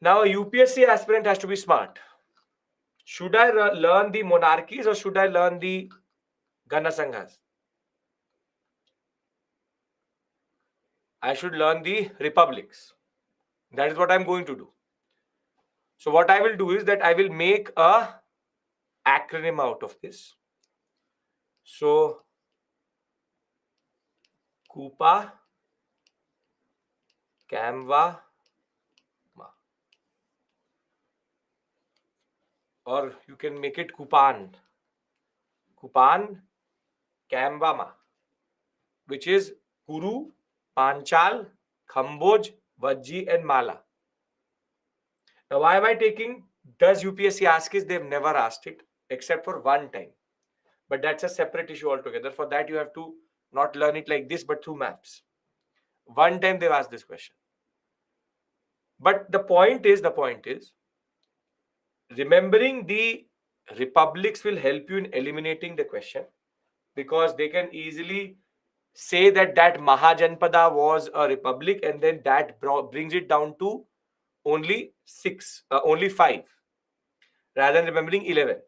Now, a UPSC aspirant has to be smart. Should I learn the monarchies or should I learn the Ganasanghas. I should learn the republics. That is what I'm going to do. So what I will do is that I will make a acronym out of this. So Kupa, Kamva, or you can make it Kupan. Kupan, Kamvama, which is Kuru, Panchal, Khamboj, Vajji, and Mala. Now, why am I taking does UPSC ask is? They've never asked it except for one time. But that's a separate issue altogether. For that, you have to not learn it like this, but through maps. One time they've asked this question. But the point is, remembering the republics will help you in eliminating the question, because they can easily say that Mahajanpada was a republic, and then that brings it down to only 5, rather than remembering 11.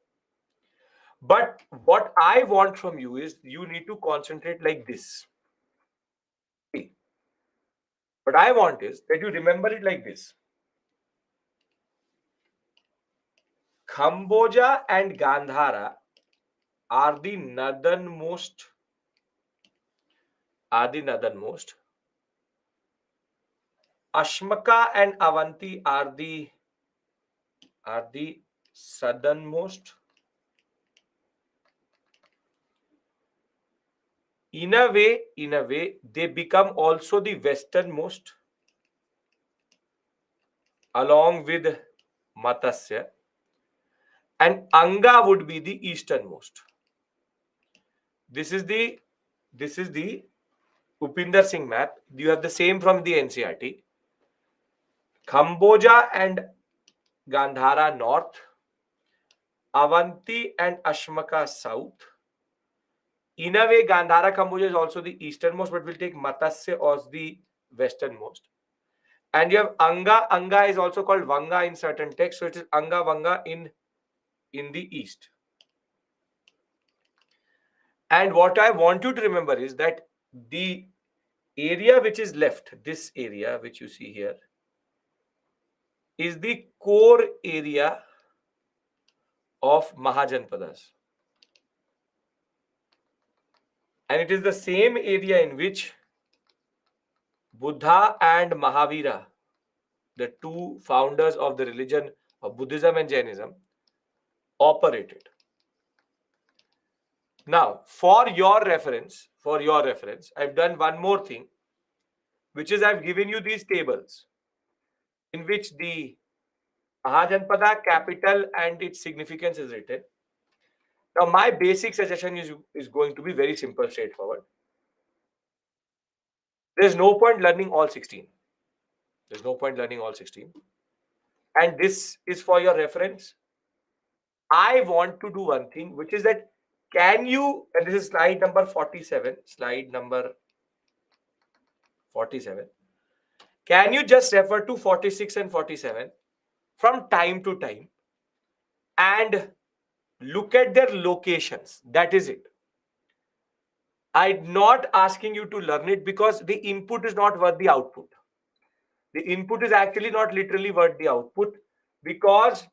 But what I want from you is you need to concentrate like this. What I want is that you remember it like this. Kamboja and Gandhara are the northernmost. Ashmaka and Avanti are the southernmost. In a way, they become also the westernmost, along with Matsya, and Anga would be the easternmost. This is the Upinder Singh map. You have the same from the NCERT. Kamboja and Gandhara north, Avanti and Ashmaka south. In a way, Gandhara Kamboja is also the easternmost, but we'll take Matsya as the westernmost. And you have Anga. Anga is also called Vanga in certain texts, so it is Anga Vanga in the east. And what I want you to remember is that the area which is left, this area which you see here, is the core area of Mahajanpadas. And it is the same area in which Buddha and Mahavira, the two founders of the religion of Buddhism and Jainism, operated. Now, for your reference, I've done one more thing, which is I've given you these tables in which the Mahajanpada capital and its significance is written. Now, my basic suggestion is going to be very simple, straightforward. There's no point learning all 16. And this is for your reference. I want to do one thing, which is that can you, and this is slide number 47, can you just refer to 46 and 47 from time to time and look at their locations? That is it. I'm not asking you to learn it because the input is not worth the output. The input is actually not literally worth the output because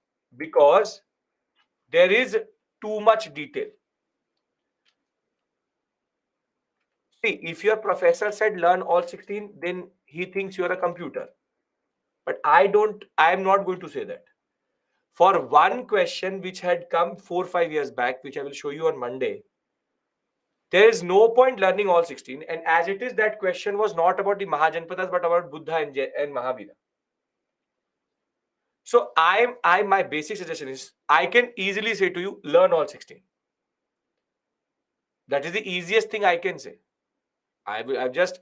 there is too much detail. See, if your professor said learn all 16, then he thinks you're a computer. But I am not going to say that. For one question which had come 4-5 years back, which I will show you on Monday, there is no point learning all 16. And as it is, that question was not about the Mahajanpadas, but about Buddha and Mahavira. So my basic suggestion is I can easily say to you, learn all 16. That is the easiest thing I can say. I've just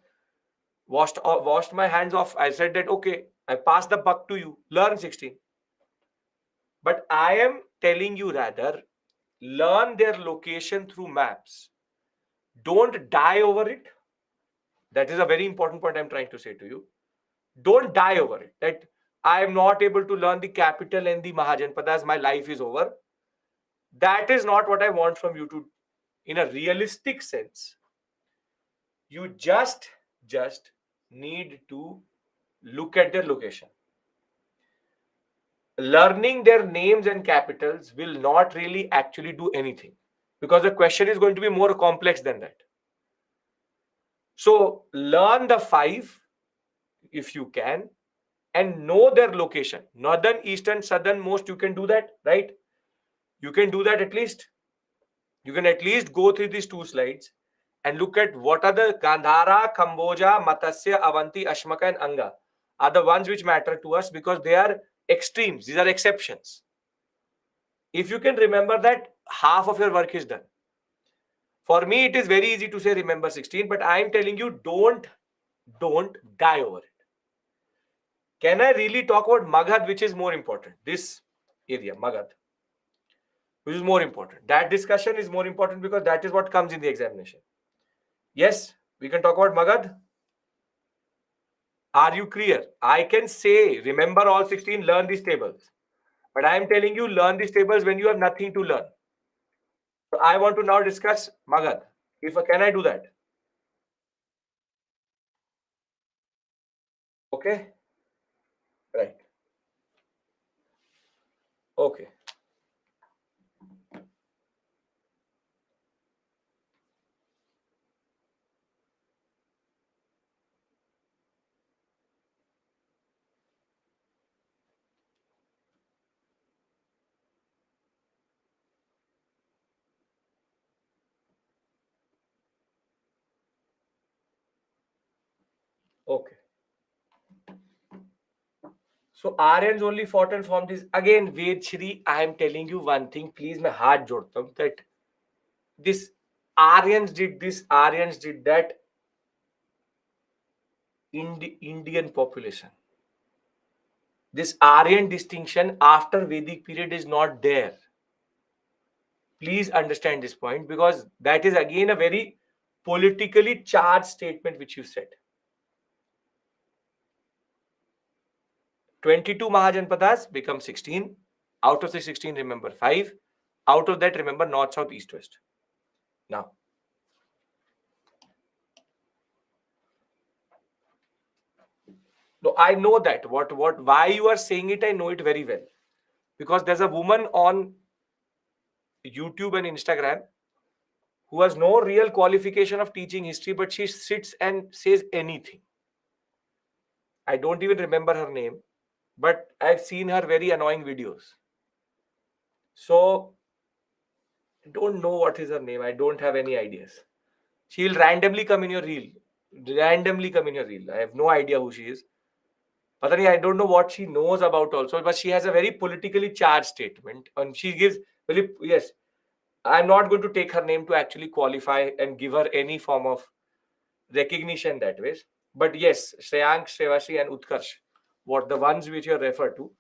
washed my hands off. I said that, okay, I pass the buck to you, learn 16. But I am telling you rather, learn their location through maps. Don't die over it. That is a very important point I'm trying to say to you. Don't die over it. That I am not able to learn the capital and the Mahajanpadas, my life is over. That is not what I want from you to in a realistic sense, you just need to look at their location. Learning their names and capitals will not really actually do anything, because the question is going to be more complex than that. So learn the 5 if you can, and know their location. Northern, eastern, southernmost, you can do that, right? You can do that at least. You can at least go through these 2 slides and look at what are the Gandhara, Kamboja, Matsya, Avanti, Ashmaka, and Anga are the ones which matter to us, because they are extremes. These are exceptions. If you can remember that, half of your work is done. For me, it is very easy to say remember 16, but I am telling you, don't die over it. Can I really talk about Magadh, which is more important? This area, Magadh, which is more important. That discussion is more important because that is what comes in the examination. Yes, we can talk about Magadh. Are you clear? I can say, remember all 16, learn these tables. But I am telling you, learn these tables when you have nothing to learn. So I want to now discuss Magadh. Can I do that? Okay. Right. Okay. Okay. So Aryans only fought and formed this. Again, Vedshri, I am telling you one thing. Please, मैं हाथ जोड़ता हूँ that this Aryans did this, Aryans did that. Indian population. This Aryan distinction after Vedic period is not there. Please understand this point, because that is again a very politically charged statement which you said. 22 Mahajanpadas become 16. Out of the 16, remember 5. Out of that, remember north, south, east, west. Now, no, I know that. Why you are saying it, I know it very well. Because there's a woman on YouTube and Instagram who has no real qualification of teaching history, but she sits and says anything. I don't even remember her name, but I've seen her very annoying videos. So, I don't know what is her name. I don't have any ideas. She'll randomly come in your reel. Randomly come in your reel. I have no idea who she is. But I don't know what she knows about also, but she has a very politically charged statement. And she gives very, yes, I'm not going to take her name to actually qualify and give her any form of recognition that way. But yes, Shreyank, Shrevashri, and Utkarsh, what the ones which you refer to,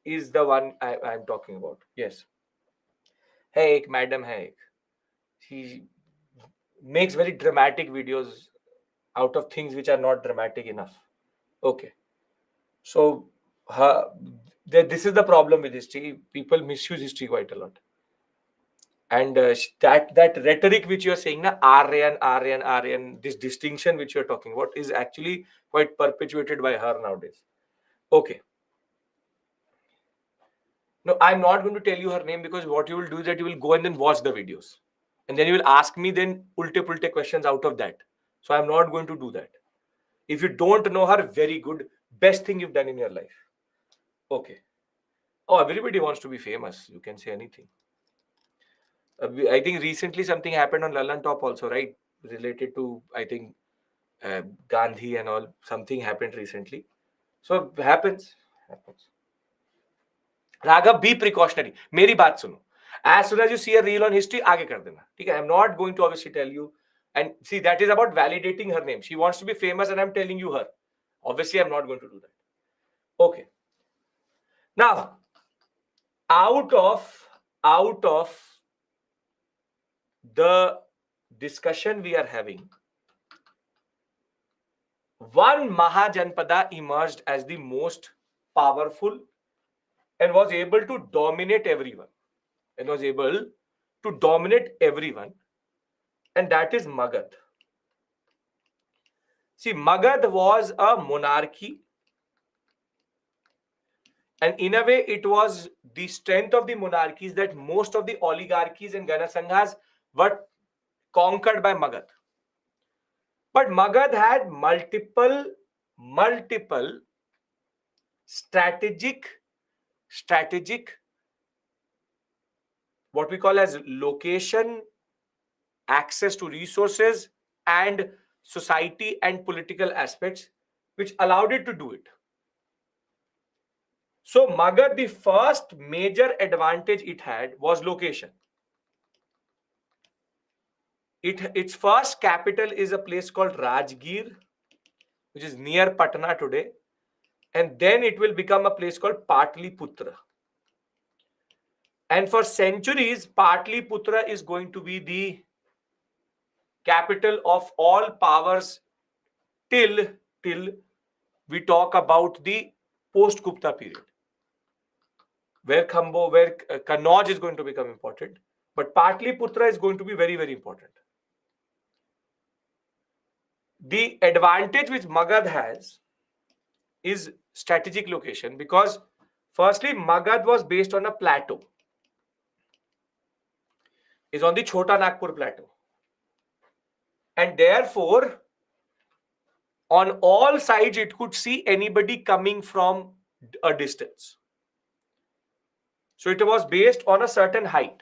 is the one I'm talking about. Yes. Hey, madam, hey. She makes very dramatic videos out of things which are not dramatic enough. Okay. So, this is the problem with history. People misuse history quite a lot. And that rhetoric which you're saying, na, Aryan, this distinction which you're talking about is actually quite perpetuated by her nowadays. Okay. No, I'm not going to tell you her name, because what you will do is that you will go and then watch the videos. And then you will ask me then ulte-pulte questions out of that. So I'm not going to do that. If you don't know her, very good. Best thing you've done in your life. Okay. Oh, everybody wants to be famous. You can say anything. I think recently something happened on Lalan Top also, right? Related to, I think, Gandhi and all. Something happened recently. So happens. Raghav, be precautionary. मेरी बात सुनो. As soon as you see a reel on history, आगे कर देना. ठीक है? I'm not going to obviously tell you. And see, that is about validating her name. She wants to be famous, and I'm telling you her. Obviously, I'm not going to do that. Okay. Now, out of the discussion we are having, one Mahajanpada emerged as the most powerful and was able to dominate everyone. and that is Magad. See, Magad was a monarchy, and in a way it was the strength of the monarchies that most of the oligarchies and Ganasanghas were conquered by Magad. But Magad had multiple strategic, what we call as location, access to resources, and society and political aspects, which allowed it to do it. So Magad, the first major advantage it had was location. Its first capital is a place called Rajgir, which is near Patna today. And then it will become a place called Patliputra. And for centuries, Patliputra is going to be the capital of all powers till we talk about the post-Gupta period, where Kannauj is going to become important. But Patliputra is going to be very, very important. The advantage which Magad has is strategic location, because firstly, Magad was based on a plateau. Is on the Chota Nagpur plateau. And therefore, on all sides, it could see anybody coming from a distance. So it was based on a certain height.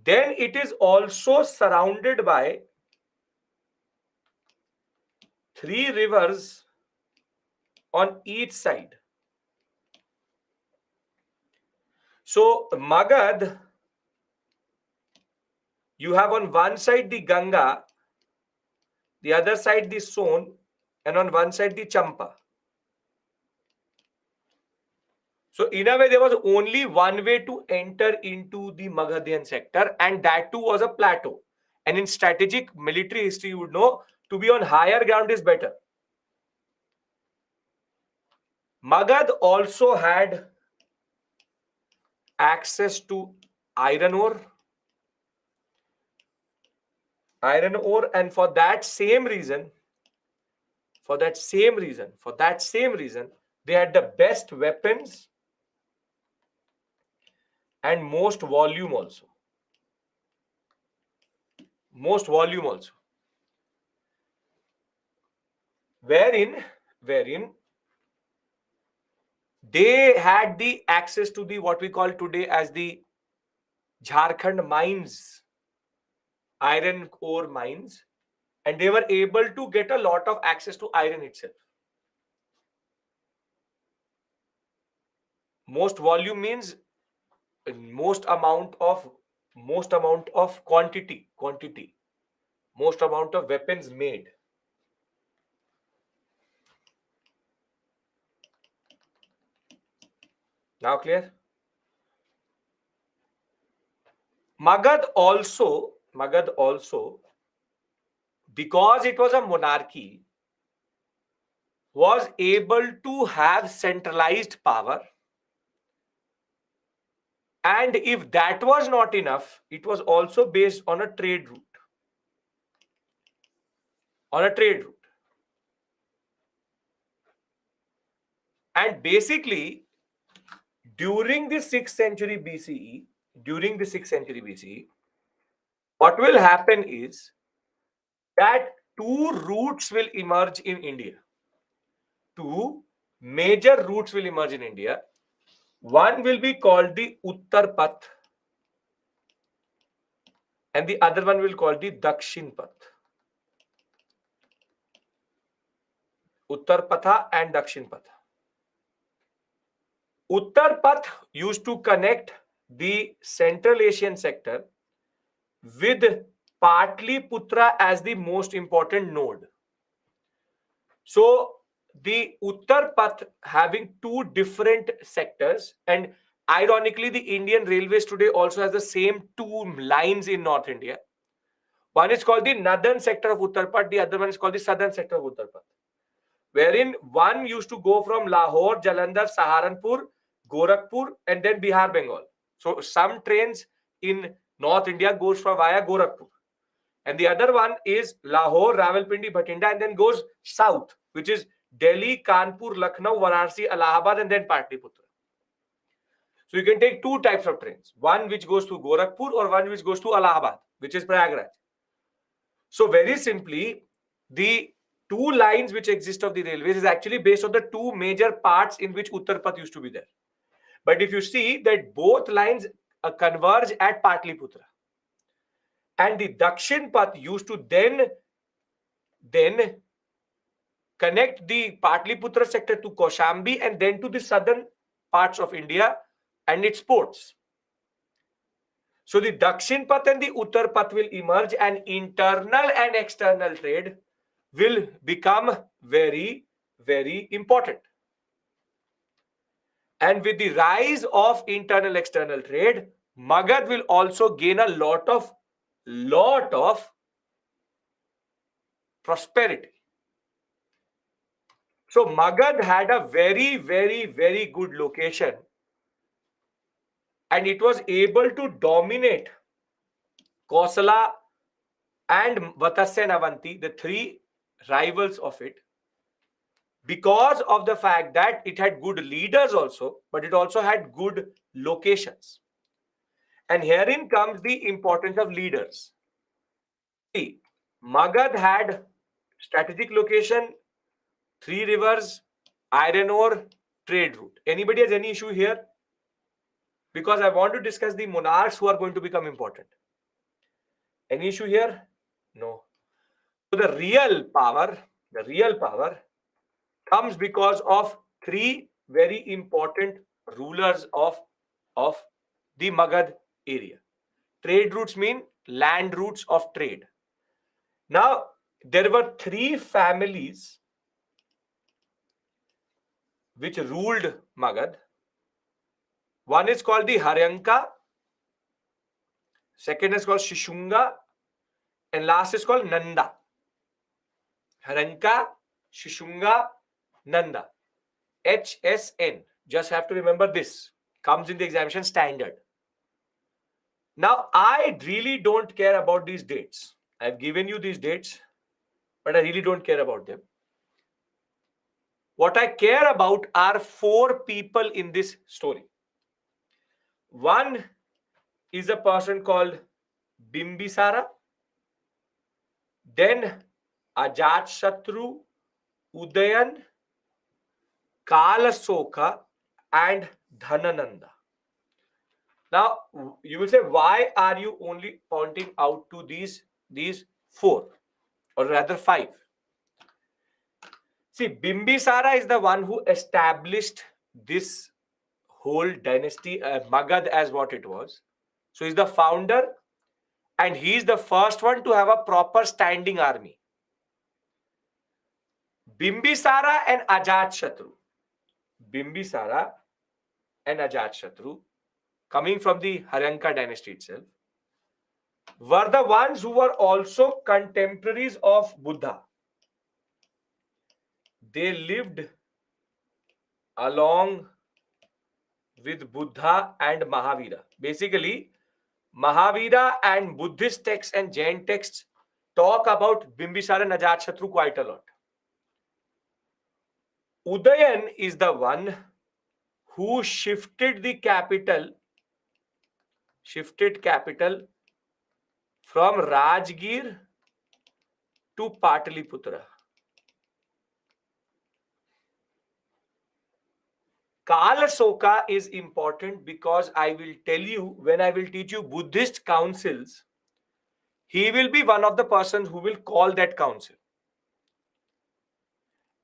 Then it is also surrounded by 3 rivers on each side. So Magad, you have on one side the Ganga, the other side the Son, and on one side the Champa. So in a way, there was only one way to enter into the Magadhian sector, and that too was a plateau. And in strategic military history, you would know, to be on higher ground is better. Magad also had access to iron ore, and for that same reason, they had the best weapons and most volume also. Wherein they had the access to the what we call today as the Jharkhand mines, iron ore mines, and they were able to get a lot of access to iron itself. Most volume means most amount of quantity, most amount of weapons made. Now clear? Magad also, because it was a monarchy, was able to have centralized power. And if that was not enough, it was also based on a trade route. And basically, during the 6th century BCE, what will happen is that 2 routes will emerge in India. 2 major routes will emerge in India. One will be called the Uttar Path, and the other one will call the Dakshin Path. Uttar Patha and Dakshin Patha. Uttar Path used to connect the Central Asian sector with Patliputra as the most important node. So the Uttar Path having 2 different sectors, and ironically, the Indian Railways today also has the same 2 lines in North India. One is called the northern sector of Uttar Path, the other one is called the southern sector of Uttar Path, wherein one used to go from Lahore, Jalandhar, Saharanpur, Gorakhpur, and then Bihar, Bengal. So some trains in North India goes from via Gorakhpur. And the other one is Lahore, Rawalpindi, Bhatinda, and then goes south, which is Delhi, Kanpur, Lucknow, Varanasi, Allahabad, and then Patliputra. So you can take two types of trains, one which goes to Gorakhpur or one which goes to Allahabad, which is Prayagraj. So very simply, the two lines which exist of the railways is actually based on the two major parts in which Uttar Path used to be there. But if you see that both lines converge at Patliputra, and the Dakshin Path used to then connect the Patliputra sector to Kaushambi and then to the southern parts of India and its ports. So the Dakshin Path and the Uttar Path will emerge, and internal and external trade will become very, very important. And with the rise of internal external trade, Magad will also gain a lot of prosperity. So Magad had a very, very, very good location, and it was able to dominate Kosala and Vatsya and Avanti, the three rivals of it, because of the fact that it had good leaders also, but it also had good locations. And herein comes the importance of leaders. See, Magad had strategic location, three rivers, iron ore, trade route. Anybody has any issue here? Because I want to discuss the monarchs who are going to become important. Any issue here? No. So the real power comes because of three very important rulers of the Magad area. Trade routes mean land routes of trade. Now, there were three families which ruled Magad. One is called the Haryanka, second is called Shishunga, and last is called Nanda. Haryanka, Shishunga, Nanda. HSN. Just have to remember this. Comes in the examination standard. Now, I really don't care about these dates. I've given you these dates, but I really don't care about them. What I care about are four people in this story. One is a person called Bimbisara, then Ajatshatru, Udayan, Kalasoka, and Dhanananda. Now, you will say, why are you only pointing out to these four, or rather five? See, Bimbisara is the one who established this whole dynasty, Magad, as what it was. So he's the founder, and he's the first one to have a proper standing army. Bimbisara and Ajatshatru. Bimbisara and Ajatshatru, coming from the Haryanka dynasty itself, were the ones who were also contemporaries of Buddha. They lived along with Buddha and Mahavira. Basically, Mahavira and Buddhist texts and Jain texts talk about Bimbisara and Ajatshatru quite a lot. Udayan is the one who shifted capital from Rajgir to Pataliputra. Kalasoka is important because I will tell you, when I will teach you Buddhist councils, he will be one of the persons who will call that council.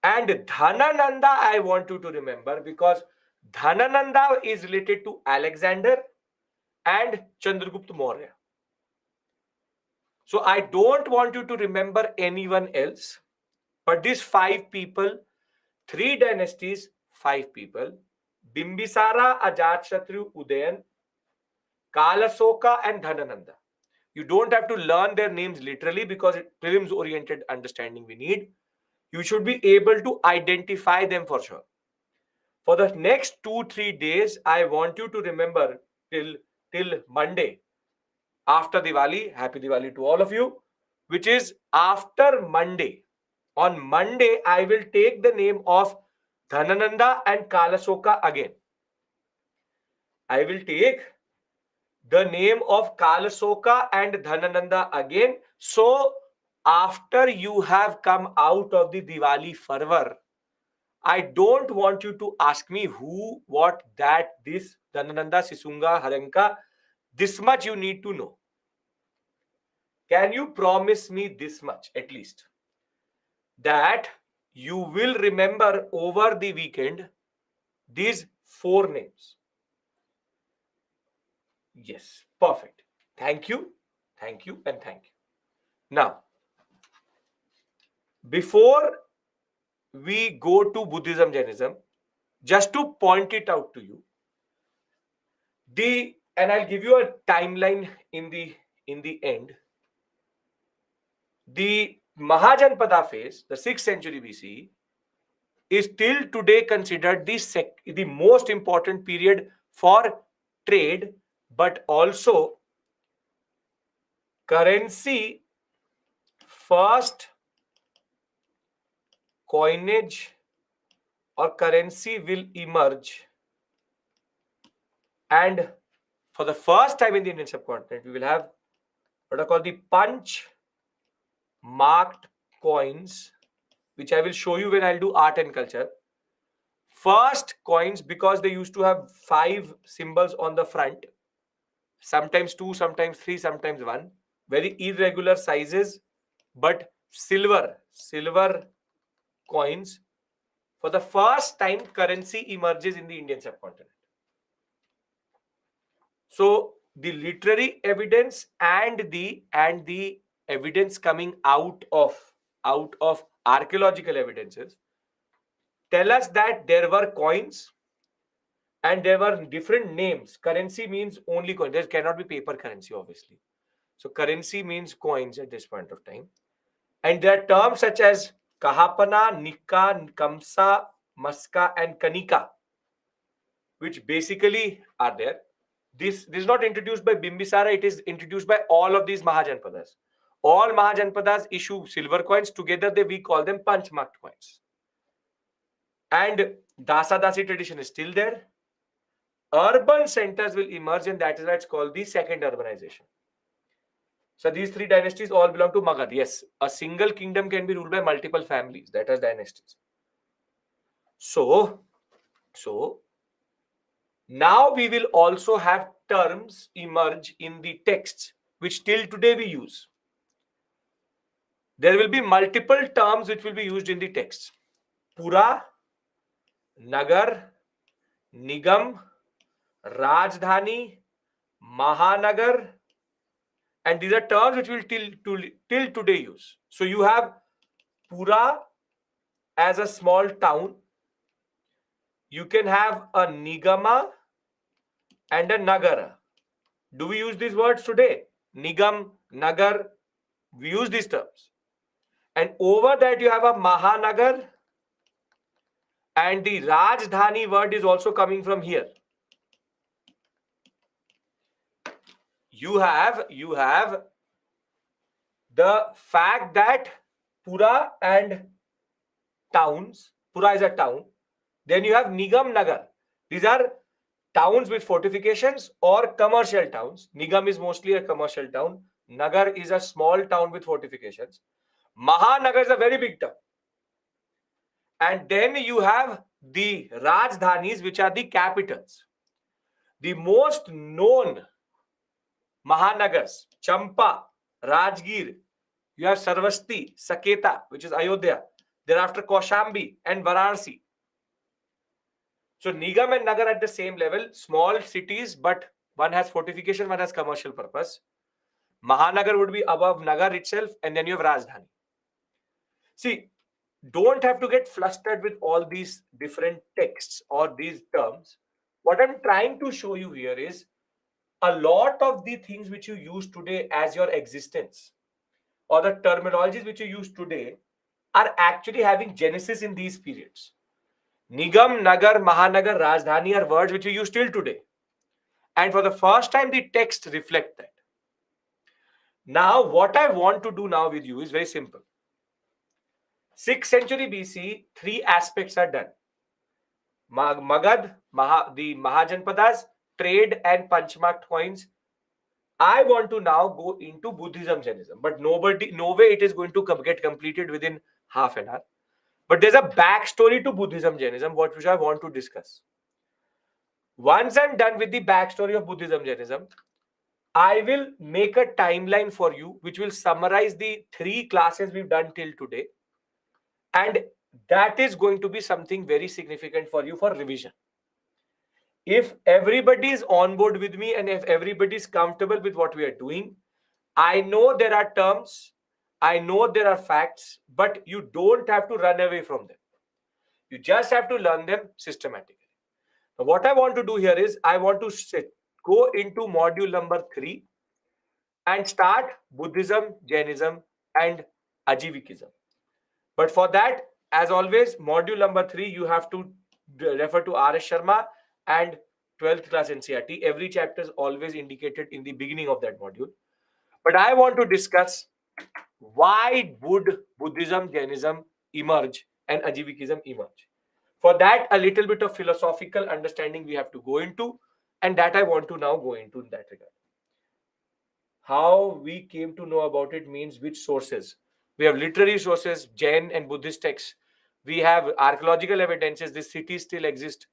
And Dhanananda, I want you to remember, because Dhanananda is related to Alexander and Chandragupta Maurya. So I don't want you to remember anyone else, but these five people, three dynasties, five people: Bimbisara, Ajatshatru, Udayan, Kalasoka, and Dhanananda. You don't have to learn their names literally, because it's prelims oriented understanding we need. You should be able to identify them for sure. For the next 2-3 days, I want you to remember till Monday after Diwali. Happy Diwali to all of you. which is after Monday. On Monday, I will take the name of Dhanananda and Kalasoka again. I will take the name of Kalasoka and Dhanananda again. So, after you have come out of the Diwali fervor, I don't want you to ask me who, what, that, this, Dhanananda, Sisunga, Haranka. This much you need to know. Can you promise me this much at least? That you will remember over the weekend these 4 names. Yes, perfect. Thank you, and thank you. Now, before we go to Buddhism, Jainism, just to point it out to you, and I'll give you a timeline in the end. The Mahajanpada phase, the 6th century BC, is till today considered the most important period for trade, but also currency first coinage or currency will emerge, and for the first time in the Indian subcontinent we will have what are called the punch marked coins, which I will show you when I'll do art and culture. First coins, because they used to have 5 symbols on the front, sometimes 2, sometimes 3, sometimes 1, very irregular sizes, but silver coins. For the first time, currency emerges in the Indian subcontinent. So the literary evidence and the evidence coming out of archaeological evidences tell us that there were coins and there were different names. Currency means only coin. There cannot be paper currency, obviously. So currency means coins at this point of time. And there are terms such as Kahapana, Nika, Kamsa, Maska, and Kanika, which basically are there. This is not introduced by Bimbisara, it is introduced by all of these Mahajanpadas. All Mahajanpadas issue silver coins. Together, we call them punch-marked coins. And Dasa-Dasi tradition is still there. Urban centers will emerge, and that is why it's called the second urbanization. So these 3 dynasties all belong to Magad. Yes, a single kingdom can be ruled by multiple families. That is dynasties. So now we will also have terms emerge in the texts, which till today we use. There will be multiple terms which will be used in the texts. Pura, Nagar, Nigam, Rajdhani, Mahanagar, and these are terms which will till today use. So you have Pura as a small town. You can have a Nigama and a Nagara. Do we use these words today? Nigam, Nagar, we use these terms. And over that you have a Mahanagar, and the Rajdhani word is also coming from here. You have the fact that Pura and towns, Pura is a town. Then you have Nigam, Nagar. These are towns with fortifications or commercial towns. Nigam is mostly a commercial town. Nagar is a small town with fortifications. Mahanagar is a very big town. And then you have the Rajdhanis, which are the capitals. The most known Mahanagars, Champa, Rajgir, you have Sarvasti, Saketa, which is Ayodhya. Thereafter Kaushambi and Varanasi. So Nigam and Nagar at the same level, small cities, but one has fortification, one has commercial purpose. Mahanagar would be above Nagar itself, and then you have Rajdhani. See, don't have to get flustered with all these different texts or these terms. What I'm trying to show you here is a lot of the things which you use today as your existence, or the terminologies which you use today, are actually having genesis in these periods. Nigam, Nagar, Mahanagar, Rajdhani are words which you use till today. And for the first time, the text reflect that. Now, what I want to do now with you is very simple. 6th century BC, three aspects are done. Magad, the Mahajanpadas, trade and Panchmak coins. I want to now go into Buddhism, Jainism, but no way it is going to get completed within half an hour. But there's a backstory to Buddhism, Jainism, which I want to discuss. Once I'm done with the backstory of Buddhism, Jainism, I will make a timeline for you, which will summarize the three classes we've done till today. And that is going to be something very significant for you for revision. If everybody is on board with me and if everybody is comfortable with what we are doing, I know there are terms, I know there are facts, but you don't have to run away from them. You just have to learn them systematically. Now, what I want to do here is I want to go into module number 3 and start Buddhism, Jainism, and Ajivikism. But for that, as always, module number 3, you have to refer to R.S. Sharma and 12th class NCERT. Every chapter is always indicated in the beginning of that module. But I want to discuss why would Buddhism, Jainism emerge and Ajivikism emerge. For that, a little bit of philosophical understanding we have to go into, and that I want to now go into in that regard. How we came to know about it means which sources. We have literary sources, Jain and Buddhist texts. We have archaeological evidences, this city still exists.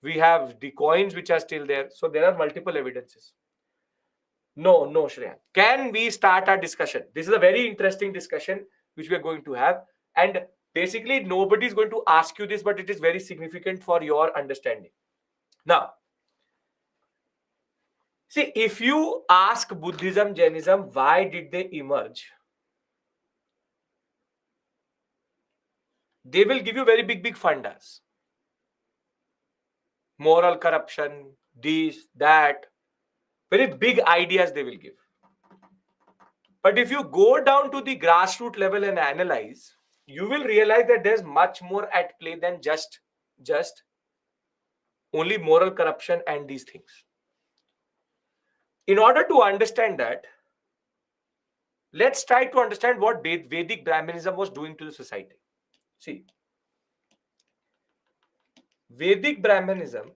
We have the coins which are still there. So there are multiple evidences. No, Shreya. Can we start our discussion? This is a very interesting discussion which we are going to have. And basically, nobody is going to ask you this, but it is very significant for your understanding. Now, see, if you ask Buddhism, Jainism, why did they emerge? They will give you very big fundas. Moral corruption, this, that. Very big ideas they will give. But if you go down to the grassroots level and analyze, you will realize that there's much more at play than just only moral corruption and these things. In order to understand that, let's try to understand what Vedic Brahmanism was doing to the society. See, Vedic Brahmanism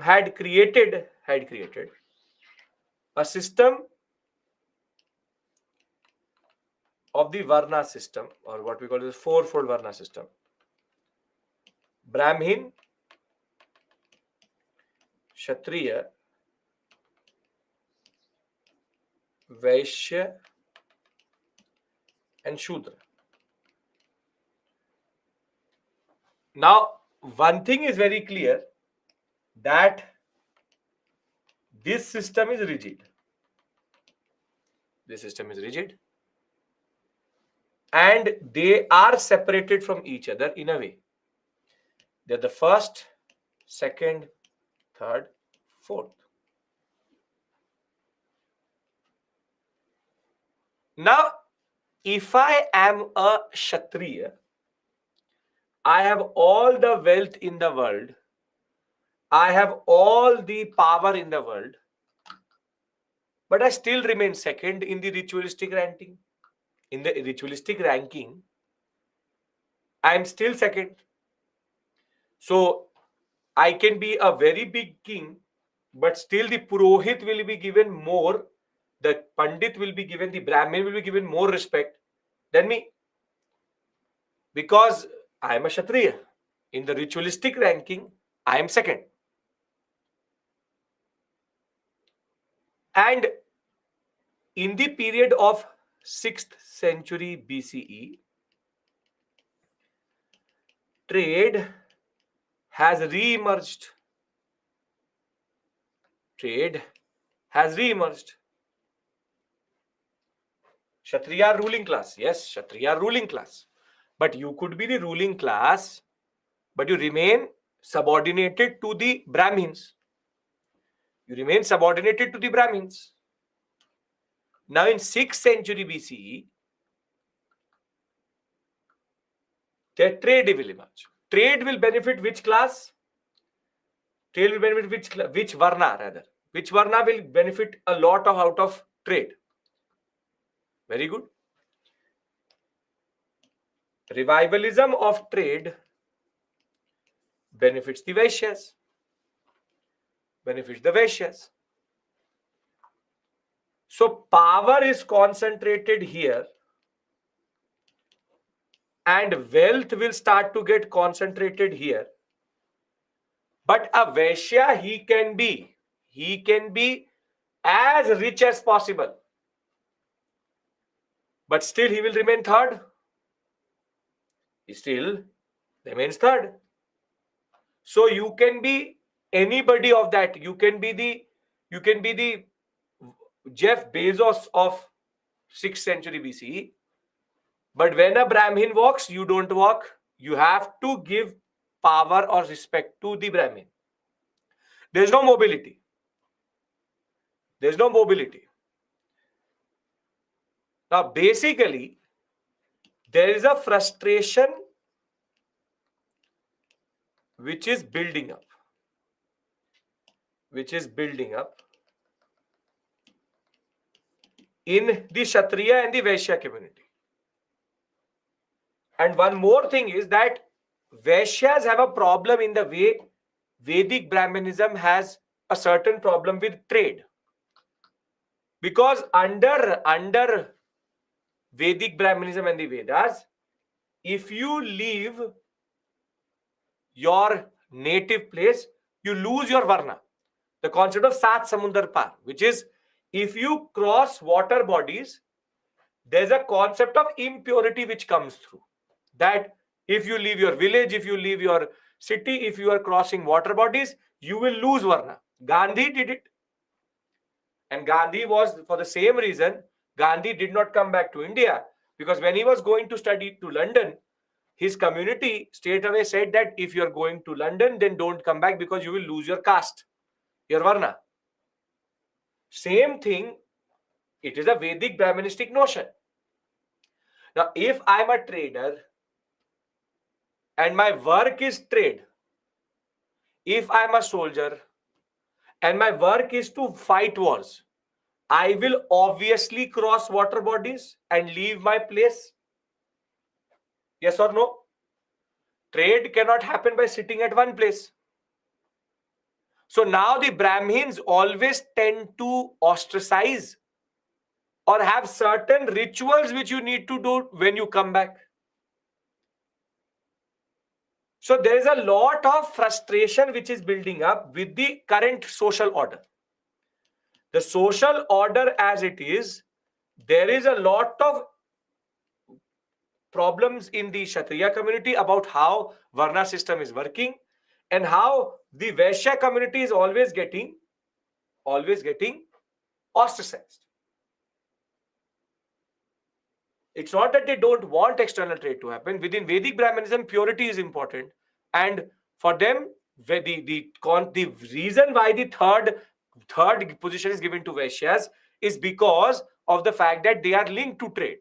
had created a system of the Varna system, or what we call the fourfold Varna system. Brahmin, Kshatriya, Vaishya, and Shudra. Now, one thing is very clear, that this system is rigid. This system is rigid. And they are separated from each other in a way. They're the first, second, third, fourth. Now, if I am a Kshatriya, I have all the wealth in the world, I have all the power in the world, but I still remain second in the ritualistic ranking. In the ritualistic ranking, I am still second. So I can be a very big king, but still the Purohit will be given more, the Pandit will be given, the Brahmin will be given more respect than me. Because I am a Kshatriya. In the ritualistic ranking, I am second. And in the period of 6th century BCE, trade has re-emerged. Trade has re-emerged. Kshatriya ruling class. Yes, Kshatriya ruling class. But you could be the ruling class, but you remain subordinated to the Brahmins. You remain subordinated to the Brahmins. Now in 6th century BCE, the trade will emerge. Trade will benefit which class? Trade will benefit which Varna rather? Which Varna will benefit a lot out of trade? Very good. Revivalism of trade benefits the Vaishyas. Benefits the Vaishyas. So power is concentrated here, and wealth will start to get concentrated here. But a Vaishya, he can be as rich as possible, but still he will remain third. He still remains third. So you can be anybody of that. You can be the Jeff Bezos of 6th century BCE. But when a Brahmin walks, you don't walk. You have to give power or respect to the Brahmin. There's no mobility. There's no mobility. Now, basically, there is a frustration which is building up. In the Kshatriya and the Vaishya community. And one more thing is that Vaishyas have a problem in the way Vedic Brahmanism has a certain problem with trade. Because under Vedic Brahmanism and the Vedas, if you leave your native place, you lose your Varna. The concept of Sat Samundar Par, which is if you cross water bodies, there's a concept of impurity which comes through. That if you leave your village, if you leave your city, if you are crossing water bodies, you will lose Varna. Gandhi did it. And Gandhi was, for the same reason, Gandhi did not come back to India. Because when he was going to study to London, his community straight away said that if you're going to London, then don't come back because you will lose your caste, your Varna. Same thing, it is a Vedic Brahmanistic notion. Now, if I'm a trader and my work is trade, if I'm a soldier and my work is to fight wars, I will obviously cross water bodies and leave my place. Yes or no? Trade cannot happen by sitting at one place. So now the Brahmins always tend to ostracize or have certain rituals which you need to do when you come back. So there is a lot of frustration which is building up with the current social order. The social order as it is, there is a lot of problems in the Kshatriya community about how Varna system is working and how the Vaishya community is always getting ostracized. It's not that they don't want external trade to happen. Within Vedic Brahmanism, purity is important. And for them, the reason why the third position is given to Vaishyas is because of the fact that they are linked to trade.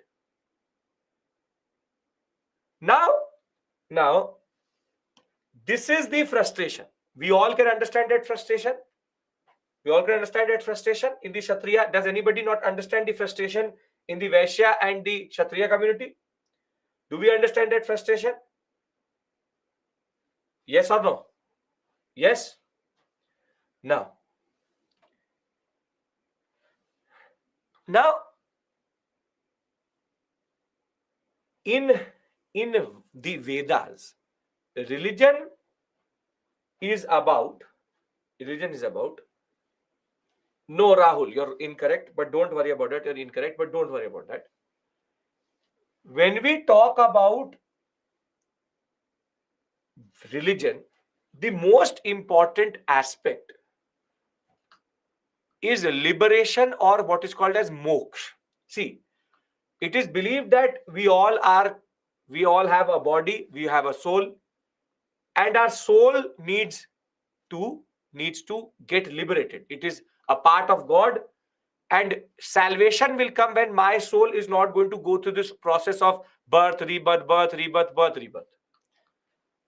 Now, this is the frustration. We all can understand that frustration. We all can understand that frustration in the Kshatriya. Does anybody not understand the frustration in the Vaishya and the Kshatriya community? Do we understand that frustration? Yes or no? Yes? Now, in the Vedas, religion is about, no, Rahul, you're incorrect, but don't worry about it. You're incorrect, but don't worry about that. When we talk about religion, the most important aspect is liberation, or what is called as moksha. See, it is believed that we all have a body, we have a soul, and our soul needs to get liberated. It is a part of God, and salvation will come when my soul is not going to go through this process of birth, rebirth, birth, rebirth, birth, rebirth.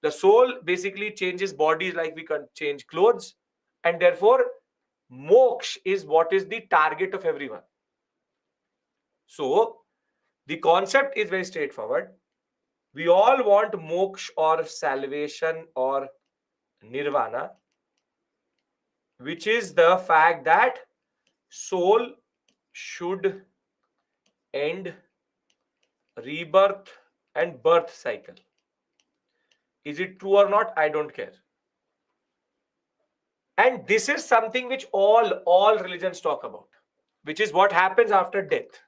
The soul basically changes bodies like we can change clothes, and therefore moksha is what is the target of everyone. So the concept is very straightforward. We all want moksha or salvation or nirvana, which is the fact that soul should end rebirth and birth cycle. Is it true or not? I don't care. And this is something which all religions talk about, which is what happens after death.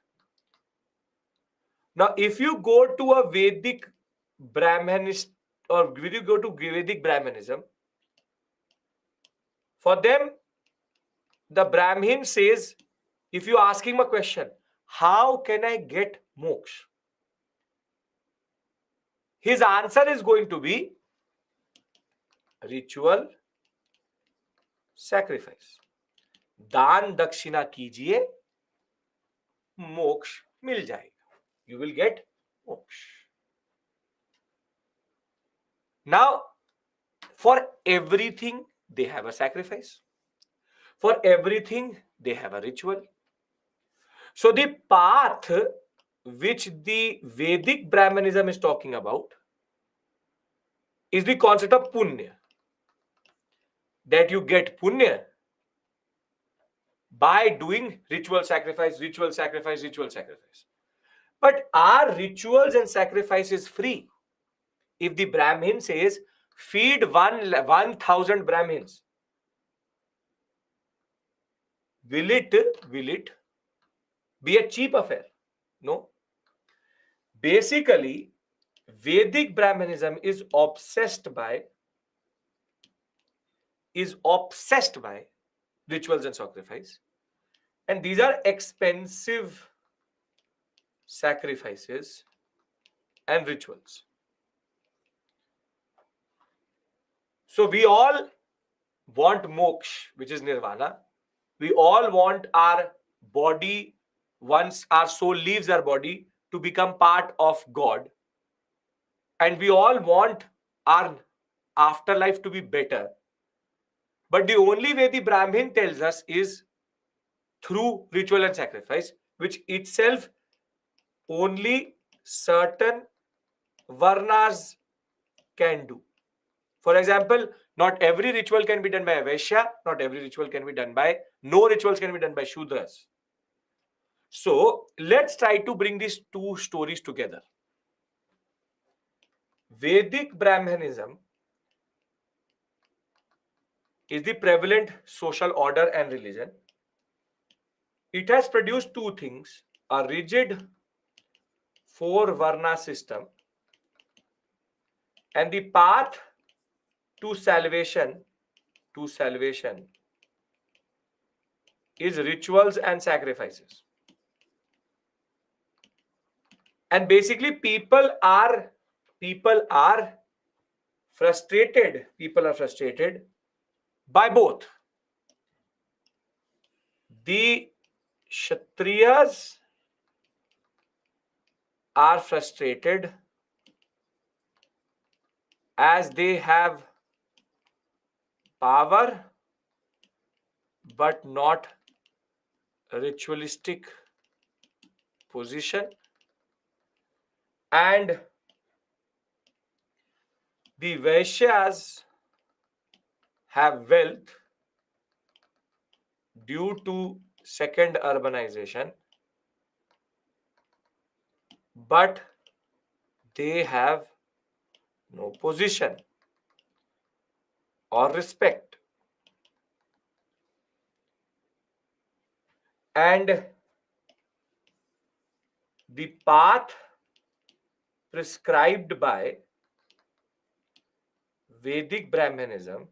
Now, if you go to a Vedic Brahmanist, or if you go to Vedic Brahmanism, for them, the Brahmin says, if you ask him a question, how can I get moksha? His answer is going to be ritual sacrifice. दान दक्षिणा कीजिए, मोक्ष मिल जाएगा. You will get moksha. Now, for everything, they have a sacrifice. For everything, they have a ritual. So the path which the Vedic Brahmanism is talking about is the concept of punya. That you get punya by doing ritual sacrifice, ritual sacrifice, ritual sacrifice. But are rituals and sacrifices free? If the Brahmin says, feed 1,000 Brahmins, will it be a cheap affair? No. Basically, Vedic Brahmanism is obsessed by rituals and sacrifice, and these are expensive sacrifices and rituals. So we all want moksha, which is nirvana. We all want our body, once our soul leaves our body, to become part of God. And we all want our afterlife to be better. But the only way the Brahmin tells us is through ritual and sacrifice, which itself only certain varnas can do. For example, not every ritual can be done by a Vaishya, not every ritual can be done by, no rituals can be done by Shudras. So let's try to bring these two stories together. Vedic Brahmanism is the prevalent social order and religion. It has produced two things: a rigid four varna system and the path to salvation is rituals and sacrifices. And basically people are frustrated by both. The Kshatriyas are frustrated as they have power but not ritualistic position, and the Vaishyas have wealth due to second urbanization, but they have no position or respect. And the path prescribed by Vedic Brahmanism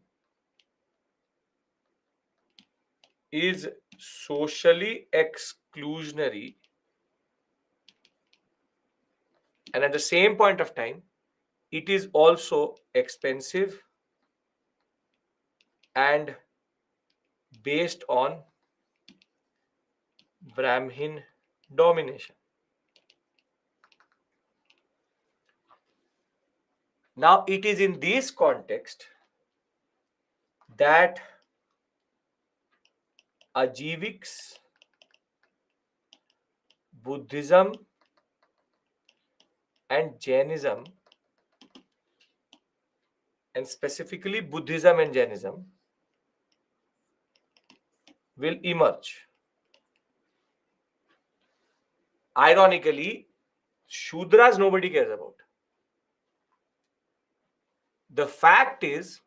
is socially exclusionary, and at the same point of time, it is also expensive and based on Brahmin domination. Now, it is in this context that Ajiviks, Buddhism and Jainism, and specifically Buddhism and Jainism, will emerge. Ironically, Shudras nobody cares about. The fact is,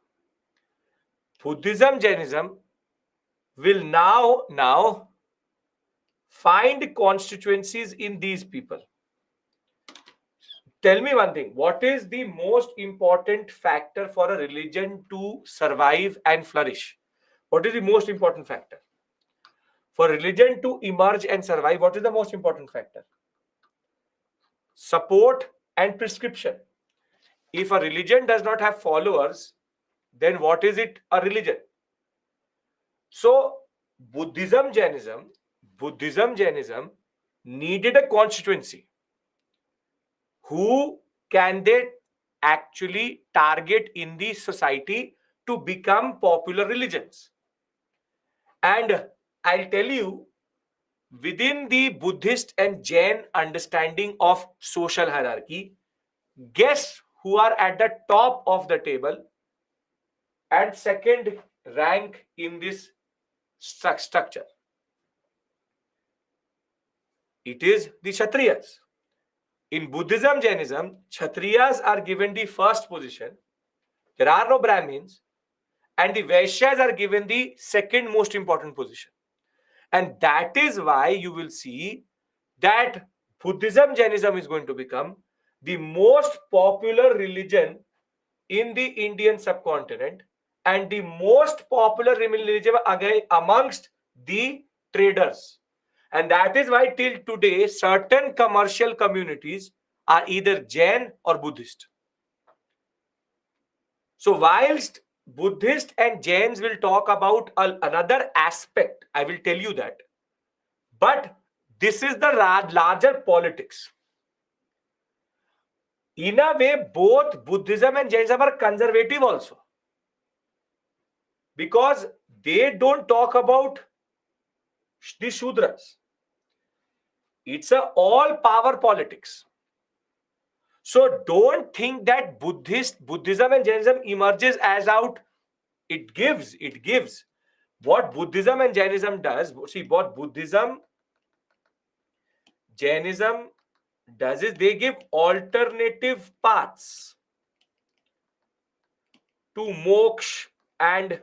Buddhism, Jainism will now find constituencies in these people. Tell me one thing. What is the most important factor for a religion to survive and flourish? What is the most important factor? For religion to emerge and survive, what is the most important factor? Support and prescription. If a religion does not have followers, then what is it a religion? So Buddhism, Jainism needed a constituency. Who can they actually target in the society to become popular religions? And I'll tell you, within the Buddhist and Jain understanding of social hierarchy, guess who are at the top of the table and second rank in this structure? It is the Kshatriyas. In Buddhism, Jainism, Kshatriyas are given the first position. There are no Brahmins, and the Vaishyas are given the second most important position. And that is why you will see that Buddhism, Jainism is going to become the most popular religion in the Indian subcontinent and the most popular religion again amongst the traders. And that is why till today certain commercial communities are either Jain or Buddhist. So whilst Buddhist and Jains will talk about another aspect, I will tell you that. But this is the larger politics. In a way, both Buddhism and Jainism are conservative also. Because they don't talk about the Shudras. It's all power politics. So don't think that Buddhism and Jainism emerges as out. It gives. What Buddhism and Jainism does, see what Buddhism, Jainism does is they give alternative paths to moksha and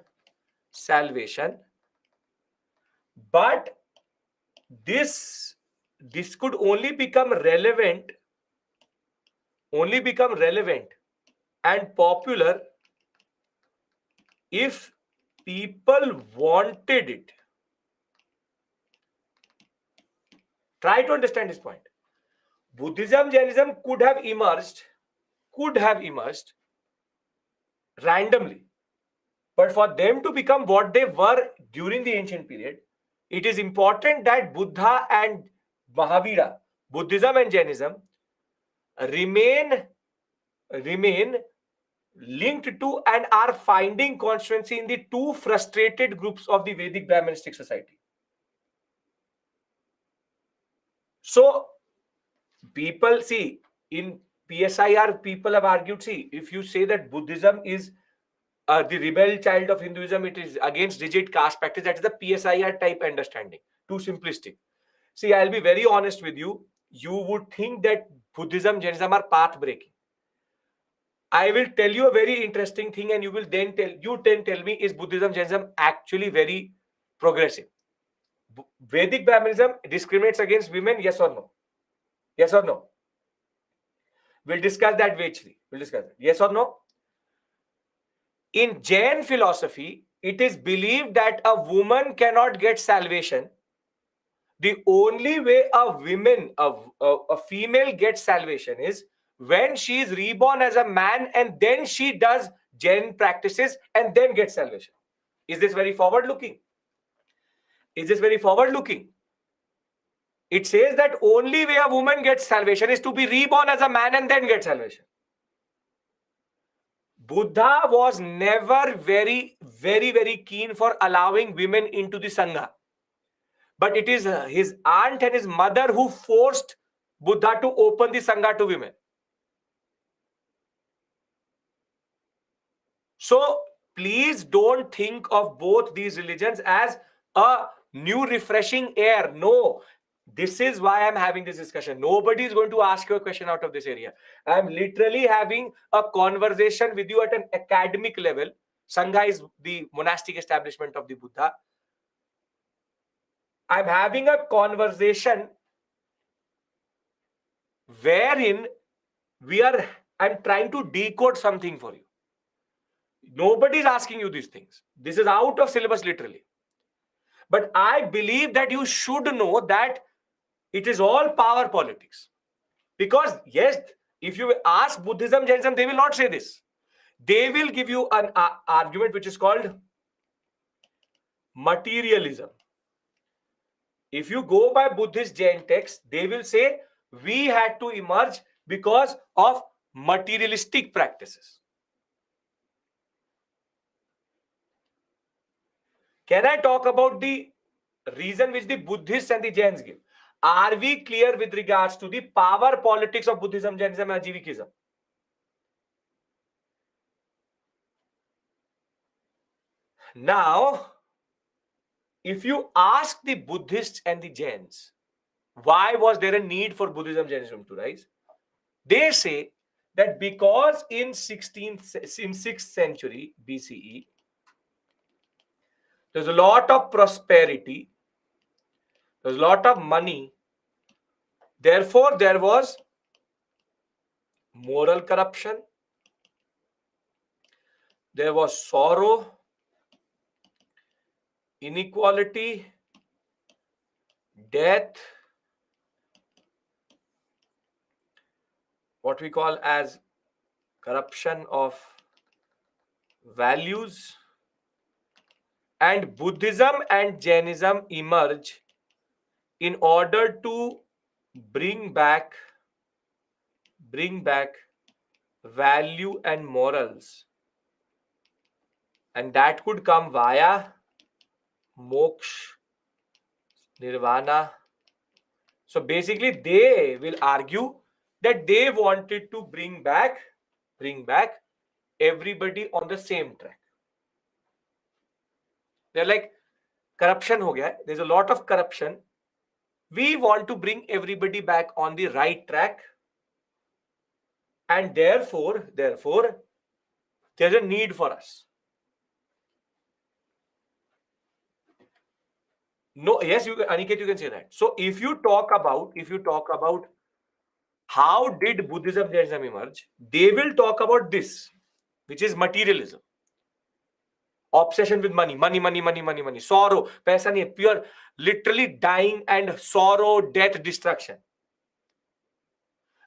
salvation. But this could only become relevant and popular if people wanted it. Try to understand this point. Buddhism, Jainism could have emerged randomly. But for them to become what they were during the ancient period, it is important that Buddha and Mahavira, Buddhism and Jainism, remain linked to and are finding constituency in the two frustrated groups of the Vedic Brahmanistic society. So people see in PSIR, people have argued, see, if you say that Buddhism is the rebel child of Hinduism, it is against rigid caste practice, that is the PSIR type understanding, too simplistic. See, I'll be very honest with you. You would think that Buddhism, Jainism are path breaking. I will tell you a very interesting thing, and you will then tell me, is Buddhism, Jainism actually very progressive? Vedic Brahmanism discriminates against women, yes or no? Yes or no? We'll discuss that, Vechri. We'll discuss it. Yes or no? In Jain philosophy, it is believed that a woman cannot get salvation. The only way a female gets salvation is when she is reborn as a man and then she does Jain practices and then gets salvation. Is this very forward looking? It says that only way a woman gets salvation is to be reborn as a man and then get salvation. Buddha was never very, very, very keen for allowing women into the Sangha. But it is his aunt and his mother who forced Buddha to open the Sangha to women. So please don't think of both these religions as a new refreshing air. No, this is why I'm having this discussion. Nobody is going to ask you a question out of this area. I'm literally having a conversation with you at an academic level. Sangha is the monastic establishment of the Buddha. I'm having a conversation wherein I'm trying to decode something for you. Nobody is asking you these things. This is out of syllabus literally. But I believe that you should know that it is all power politics. Because yes, if you ask Buddhism, Jainism, they will not say this. They will give you an argument which is called materialism. If you go by Buddhist Jain texts, they will say we had to emerge because of materialistic practices. Can I talk about the reason which the Buddhists and the Jains give? Are we clear with regards to the power politics of Buddhism, Jainism, and Ajivikism? Now, if you ask the Buddhists and the Jains, why was there a need for Buddhism, Jainism to rise? They say that because in 6th century BCE, there's a lot of prosperity, there's a lot of money. Therefore, there was moral corruption, there was sorrow, inequality, death, what we call as corruption of values, and Buddhism and Jainism emerge in order to bring back value and morals, and that could come via moksha, nirvana. So basically they will argue that they wanted to bring back everybody on the same track. They're like, corruption ho gaya, there's a lot of corruption, we want to bring everybody back on the right track, and therefore there's a need for us. No, yes, Aniket, you can say that. So if you talk about how did Buddhism, Jainism emerge, they will talk about this, which is materialism, obsession with money, sorrow, paisa nahi, pure, literally dying and sorrow, death, destruction.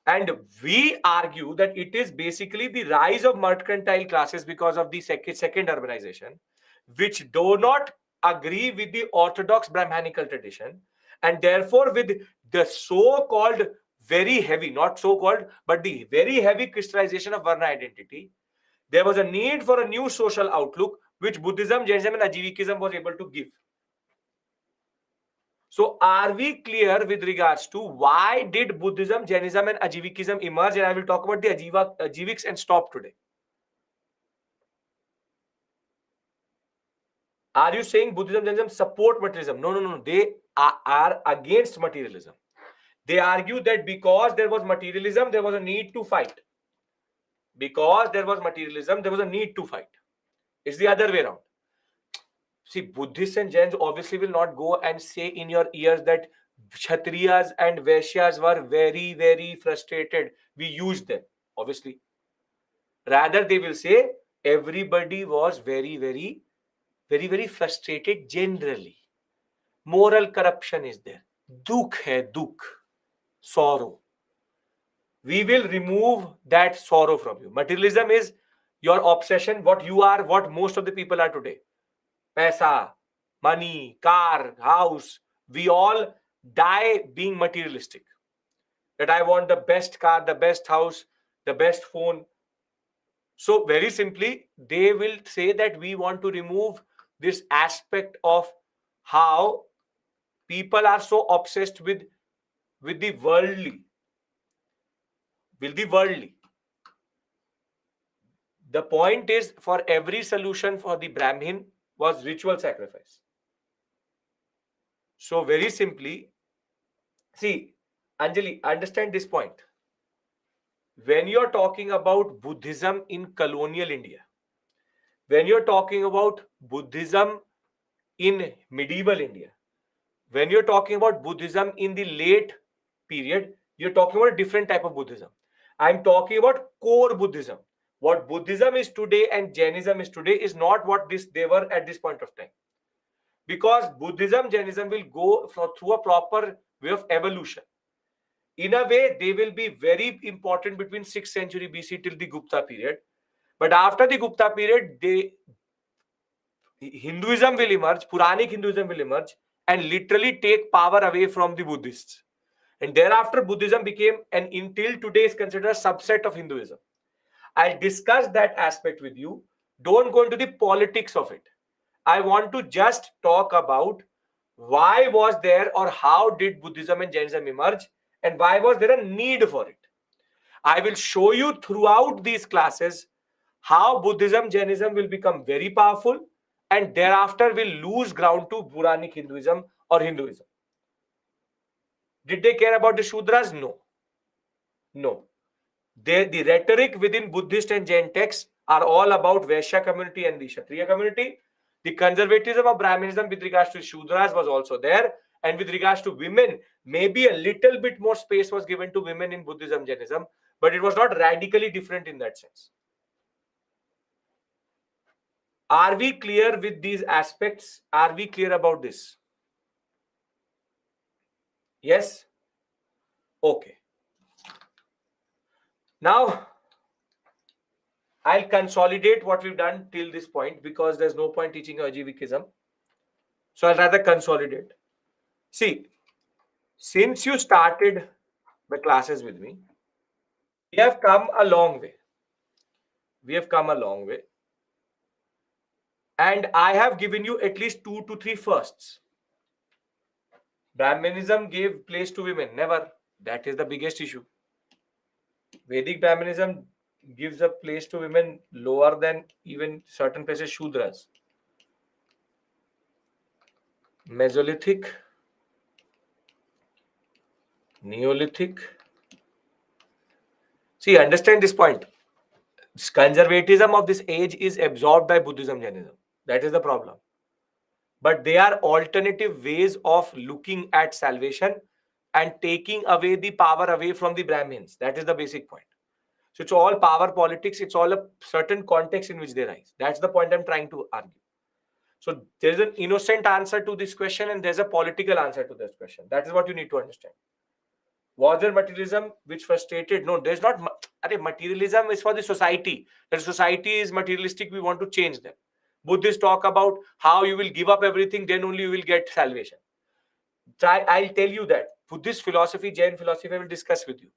And we argue that it is basically the rise of mercantile classes because of the second urbanization, which do not agree with the orthodox Brahmanical tradition, and therefore with the so-called very heavy, not so-called, but the very heavy crystallization of Varna identity, there was a need for a new social outlook, which Buddhism, Jainism, and Ajivikism was able to give. So are we clear with regards to why did Buddhism, Jainism, and Ajivikism emerge? And I will talk about the Ajiviks and stop today. Are you saying Buddhism, Jainism support materialism? No. They are against materialism. They argue that because there was materialism, there was a need to fight. Because there was materialism, there was a need to fight. It's the other way around. See, Buddhists and Jains obviously will not go and say in your ears that Kshatriyas and Vaishyas were very, very frustrated. We used them, obviously. Rather, they will say everybody was very, very, very, very frustrated generally. Moral corruption is there. Dukh hai, dukh. Sorrow. We will remove that sorrow from you. Materialism is your obsession, what you are, what most of the people are today. Paisa, money, car, house. We all die being materialistic. That I want the best car, the best house, the best phone. So very simply, they will say that we want to remove this aspect of how people are so obsessed with the worldly. The point is, for every solution for the Brahmin was ritual sacrifice. So very simply, see, Anjali, understand this point. When you're talking about Buddhism in colonial India, when you're talking about Buddhism in medieval India, when you're talking about Buddhism in the late period, you're talking about a different type of Buddhism. I'm talking about core Buddhism. What Buddhism is today and Jainism is today is not what they were at this point of time. Because Buddhism, Jainism will go through a proper way of evolution. In a way, they will be very important between 6th century BC till the Gupta period. But after the Gupta period, Hinduism will emerge, Puranic Hinduism will emerge, and literally take power away from the Buddhists. And thereafter, Buddhism became, and until today is considered a subset of Hinduism. I'll discuss that aspect with you. Don't go into the politics of it. I want to just talk about why was there, or how did Buddhism and Jainism emerge, and why was there a need for it. I will show you throughout these classes how Buddhism, Jainism will become very powerful and thereafter will lose ground to Puranic Hinduism or Hinduism. Did they care about the Shudras? No. No. The rhetoric within Buddhist and Jain texts are all about Vaishya community and the Kshatriya community. The conservatism of Brahminism with regards to Shudras was also there. And with regards to women, maybe a little bit more space was given to women in Buddhism, Jainism, but it was not radically different in that sense. Are we clear with these aspects? Are we clear about this? Yes? Okay. Now, I'll consolidate what we've done till this point because there's no point teaching Ajivikism. So I'll rather consolidate. See, since you started the classes with me, we have come a long way. And I have given you at least 2 to 3 firsts. Brahminism gave place to women. Never. That is the biggest issue. Vedic Brahminism gives a place to women lower than even certain places Shudras. Mesolithic, Neolithic. See, understand this point. Conservatism of this age is absorbed by Buddhism, Jainism. That is the problem. But they are alternative ways of looking at salvation and taking away the power away from the Brahmins. That is the basic point. So it's all power politics. It's all a certain context in which they rise. That's the point I'm trying to argue. So there's an innocent answer to this question and there's a political answer to this question. That is what you need to understand. Was there materialism which frustrated? No, there's not. Materialism is for the society. The society is materialistic. We want to change them. Buddhists talk about how you will give up everything, then only you will get salvation. I'll tell you that. Buddhist philosophy, Jain philosophy, I will discuss with you.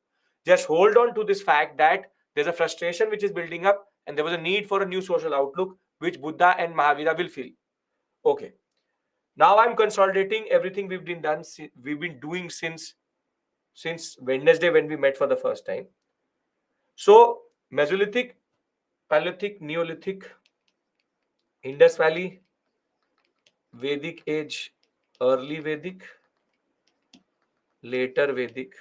Just hold on to this fact that there's a frustration which is building up and there was a need for a new social outlook which Buddha and Mahavira will feel. Okay. Now I'm consolidating everything we've been doing since Wednesday when we met for the first time. So Mesolithic, Paleolithic, Neolithic, Indus Valley, Vedic age, early Vedic, later Vedic,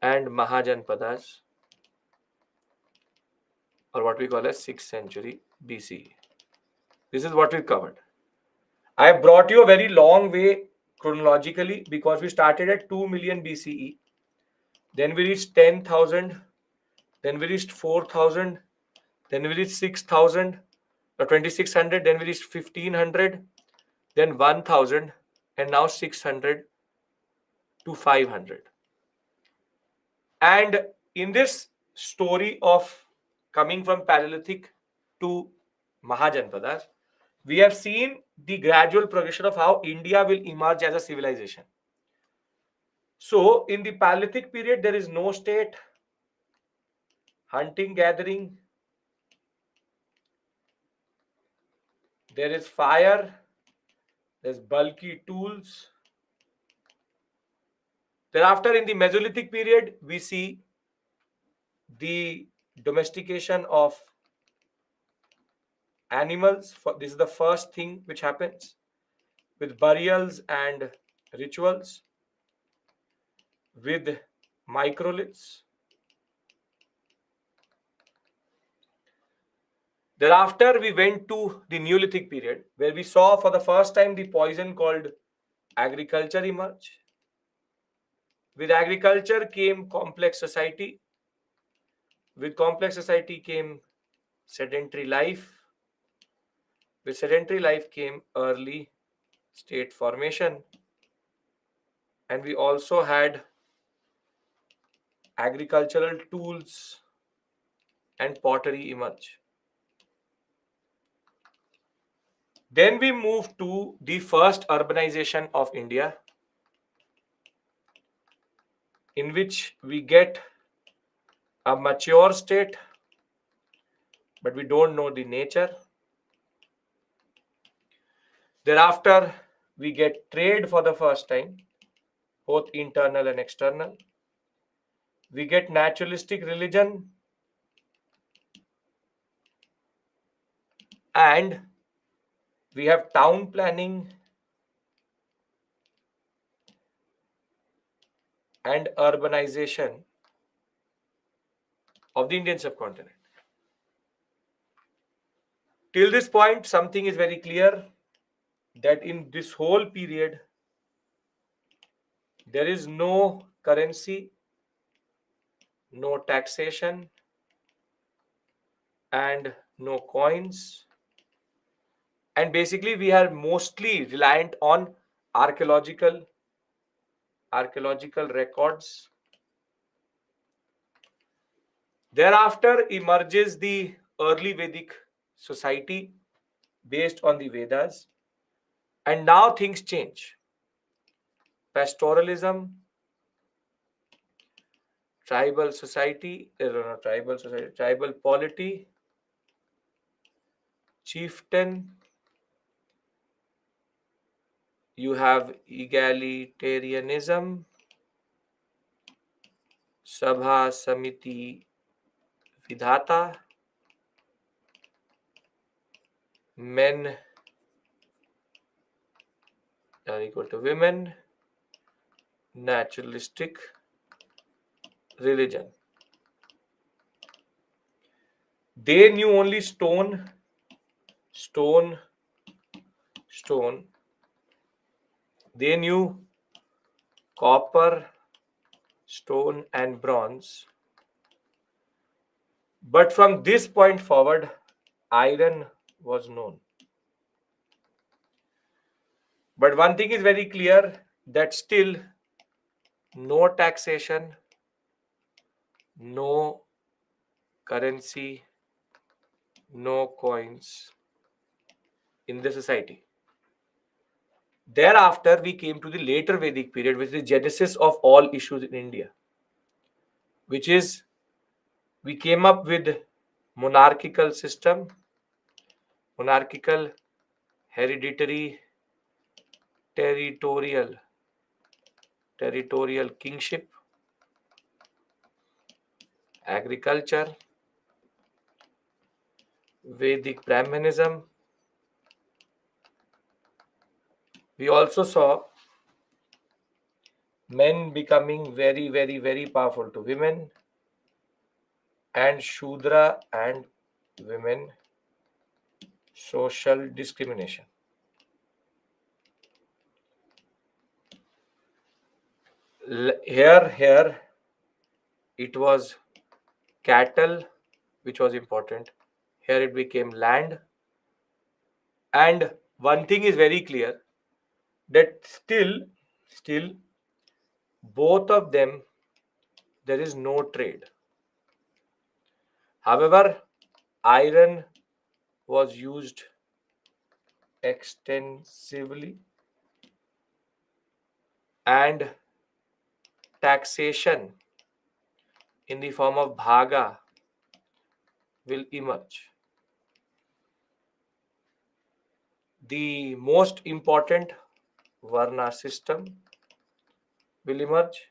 and Mahajanpadas, or what we call as 6th century BCE. This is what we covered. I have brought you a very long way chronologically because we started at 2 million BCE. Then we reached 10,000. Then we reached 4,000. Then we reached 6,000 or 2,600. Then we reached 1,500. Then 1,000. And now 600 to 500. And in this story of coming from Paleolithic to Mahajanpadas, we have seen the gradual progression of how India will emerge as a civilization. So, in the Paleolithic period, there is no state, hunting, gathering, there is fire, There's bulky tools. Thereafter, in the Mesolithic period, we see the domestication of animals. This is the first thing which happens with burials and rituals, with microliths. Thereafter, we went to the Neolithic period, where we saw for the first time the poison called agriculture emerge. With agriculture came complex society. With complex society came sedentary life. With sedentary life came early state formation. And we also had agricultural tools and pottery emerge. Then we moved to the first urbanization of India, in which we get a mature state, but we don't know the nature. Thereafter, we get trade for the first time, both internal and external. We get naturalistic religion, and we have town planning and urbanization of the Indian subcontinent. Till this point, something is very clear, that in this whole period, there is no currency, no taxation, and no coins. And basically, we are mostly reliant on archaeological records. Thereafter emerges the early Vedic society based on the Vedas. And now things change. Pastoralism, tribal society, tribal polity, chieftain, you have egalitarianism, Sabha Samiti Vidhata, men are equal to women, naturalistic religion. They knew only stone. They knew copper, stone, and bronze. But from this point forward, iron was known. But one thing is very clear, that still no taxation, no currency, no coins in the society. Thereafter, we came to the later Vedic period, which is the genesis of all issues in India, which is we came up with monarchical system, monarchical, hereditary, territorial kingship, agriculture, Vedic Brahmanism. We also saw men becoming very, very, very powerful to women, and Shudra and women, social discrimination. Here, it was cattle which was important. Here it became land. And one thing is very clear, that still, both of them, there is no trade. However, iron was used extensively, and taxation in the form of bhaga will emerge. the most important Varna system will emerge.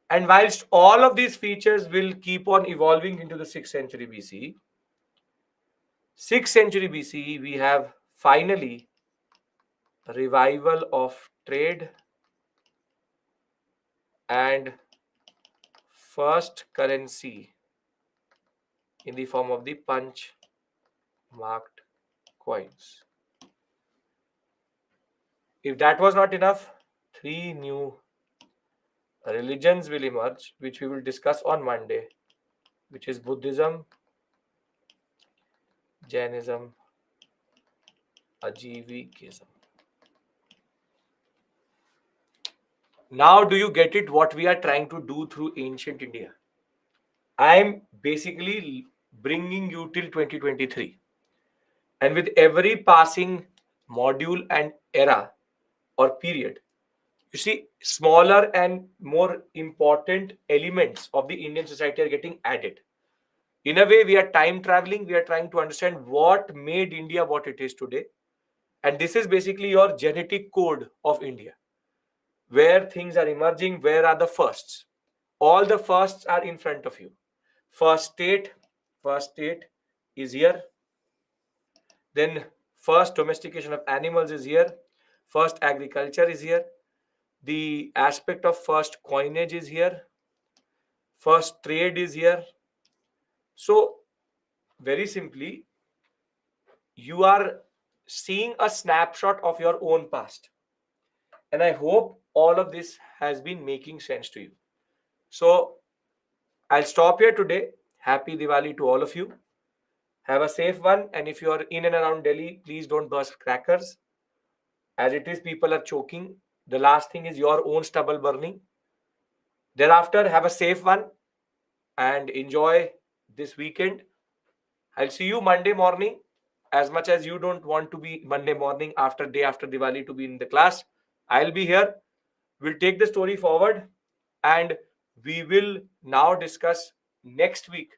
And whilst all of these features will keep on evolving into the 6th century BCE, 6th century BCE, we have finally revival of trade and first currency in the form of the punch marked coins. If that was not enough, 3 new religions will emerge, which we will discuss on Monday, which is Buddhism, Jainism, Ajivikism. Now, do you get it what we are trying to do through ancient India? I'm basically bringing you till 2023. And with every passing module and era or period, you see smaller and more important elements of the Indian society are getting added. In a way, we are time traveling. We are trying to understand what made India what it is today. And this is basically your genetic code of India. Where things are emerging, where are the firsts? All the firsts are in front of you. First state is here. Then first domestication of animals is here. First agriculture is here. The aspect of first coinage is here. First trade is here. So very simply, you are seeing a snapshot of your own past. And I hope all of this has been making sense to you. So I'll stop here today. Happy Diwali to all of you. Have a safe one. And if you are in and around Delhi, please don't burst crackers. As it is, people are choking. The last thing is your own stubble burning. Thereafter, have a safe one and enjoy this weekend. I'll see you Monday morning. As much as you don't want to be Monday morning day after Diwali to be in the class, I'll be here. We'll take the story forward and we will now discuss next week.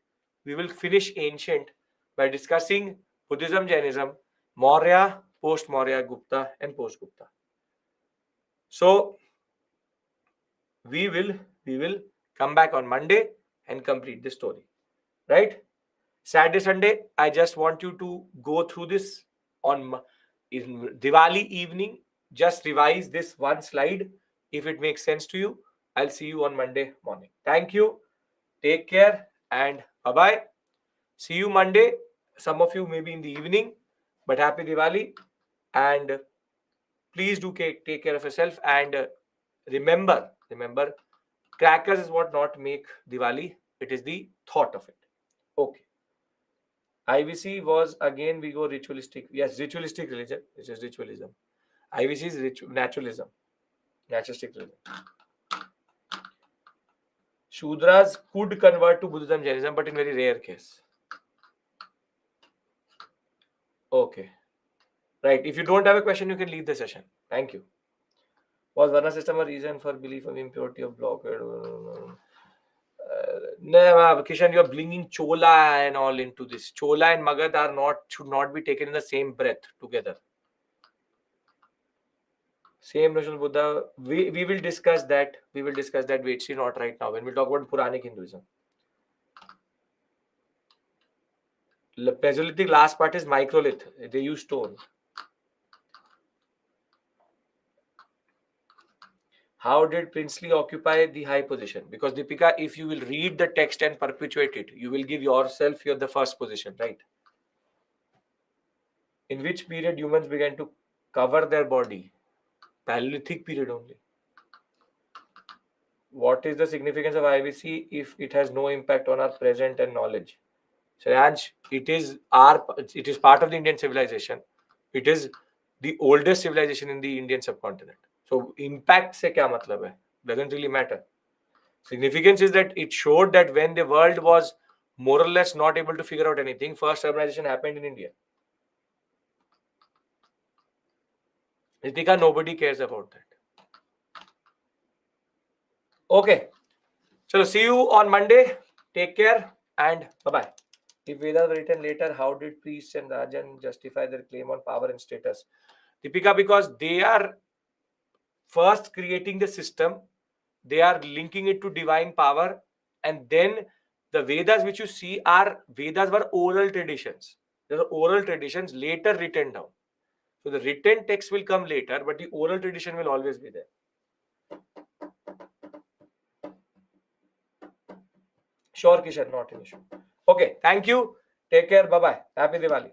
We will finish ancient by discussing Buddhism, Jainism, Maurya, post-Maurya, Gupta, and post-Gupta. So we will come back on Monday and complete the story. Right? Saturday, Sunday, I just want you to go through this in Diwali evening. Just revise this one slide. If it makes sense to you, I'll see you on Monday morning. Thank you. Take care and bye-bye. See you Monday. Some of you may be in the evening, but happy Diwali. And please do take care of yourself. And remember, crackers is what not make Diwali. It is the thought of it. Okay. IVC was again we go ritualistic. Yes, ritualistic religion, which is ritualism. IVC is naturalism, naturalistic religion. Shudras could convert to Buddhism, Jainism, but in very rare case. Okay. Right. If you don't have a question, you can leave the session. Thank you. Was Varna system a reason for belief of impurity of block? No, Kishan, you're bringing Chola and all into this. Chola and Magad should not be taken in the same breath together. Same notion Buddha. We will discuss that. Wait, see, not right now. When we talk about Puranic Hinduism. The Mesolithic last part is microlith. They use stone. How did Princely occupy the high position? Because Deepika, if you will read the text and perpetuate it, you will give yourself the first position, right? In which period humans began to cover their body? Paleolithic period only. What is the significance of IVC if it has no impact on our present and knowledge? Shreyansh, it is part of the Indian civilization. It is the oldest civilization in the Indian subcontinent. So impact se kya matlab hai? Doesn't really matter. Significance is that it showed that when the world was more or less not able to figure out anything, first urbanization happened in India. Ritika, nobody cares about that. Okay. So see you on Monday. Take care and bye-bye. If Vedas were written later, how did priests and Rajan justify their claim on power and status? Deepika, because they are first creating the system, they are linking it to divine power, and then the Vedas which you see are Vedas were oral traditions. There are oral traditions later written down. So the written text will come later, but the oral tradition will always be there. Sure, Kishan, not an issue. Okay, thank you. Take care. Bye bye. Happy Diwali.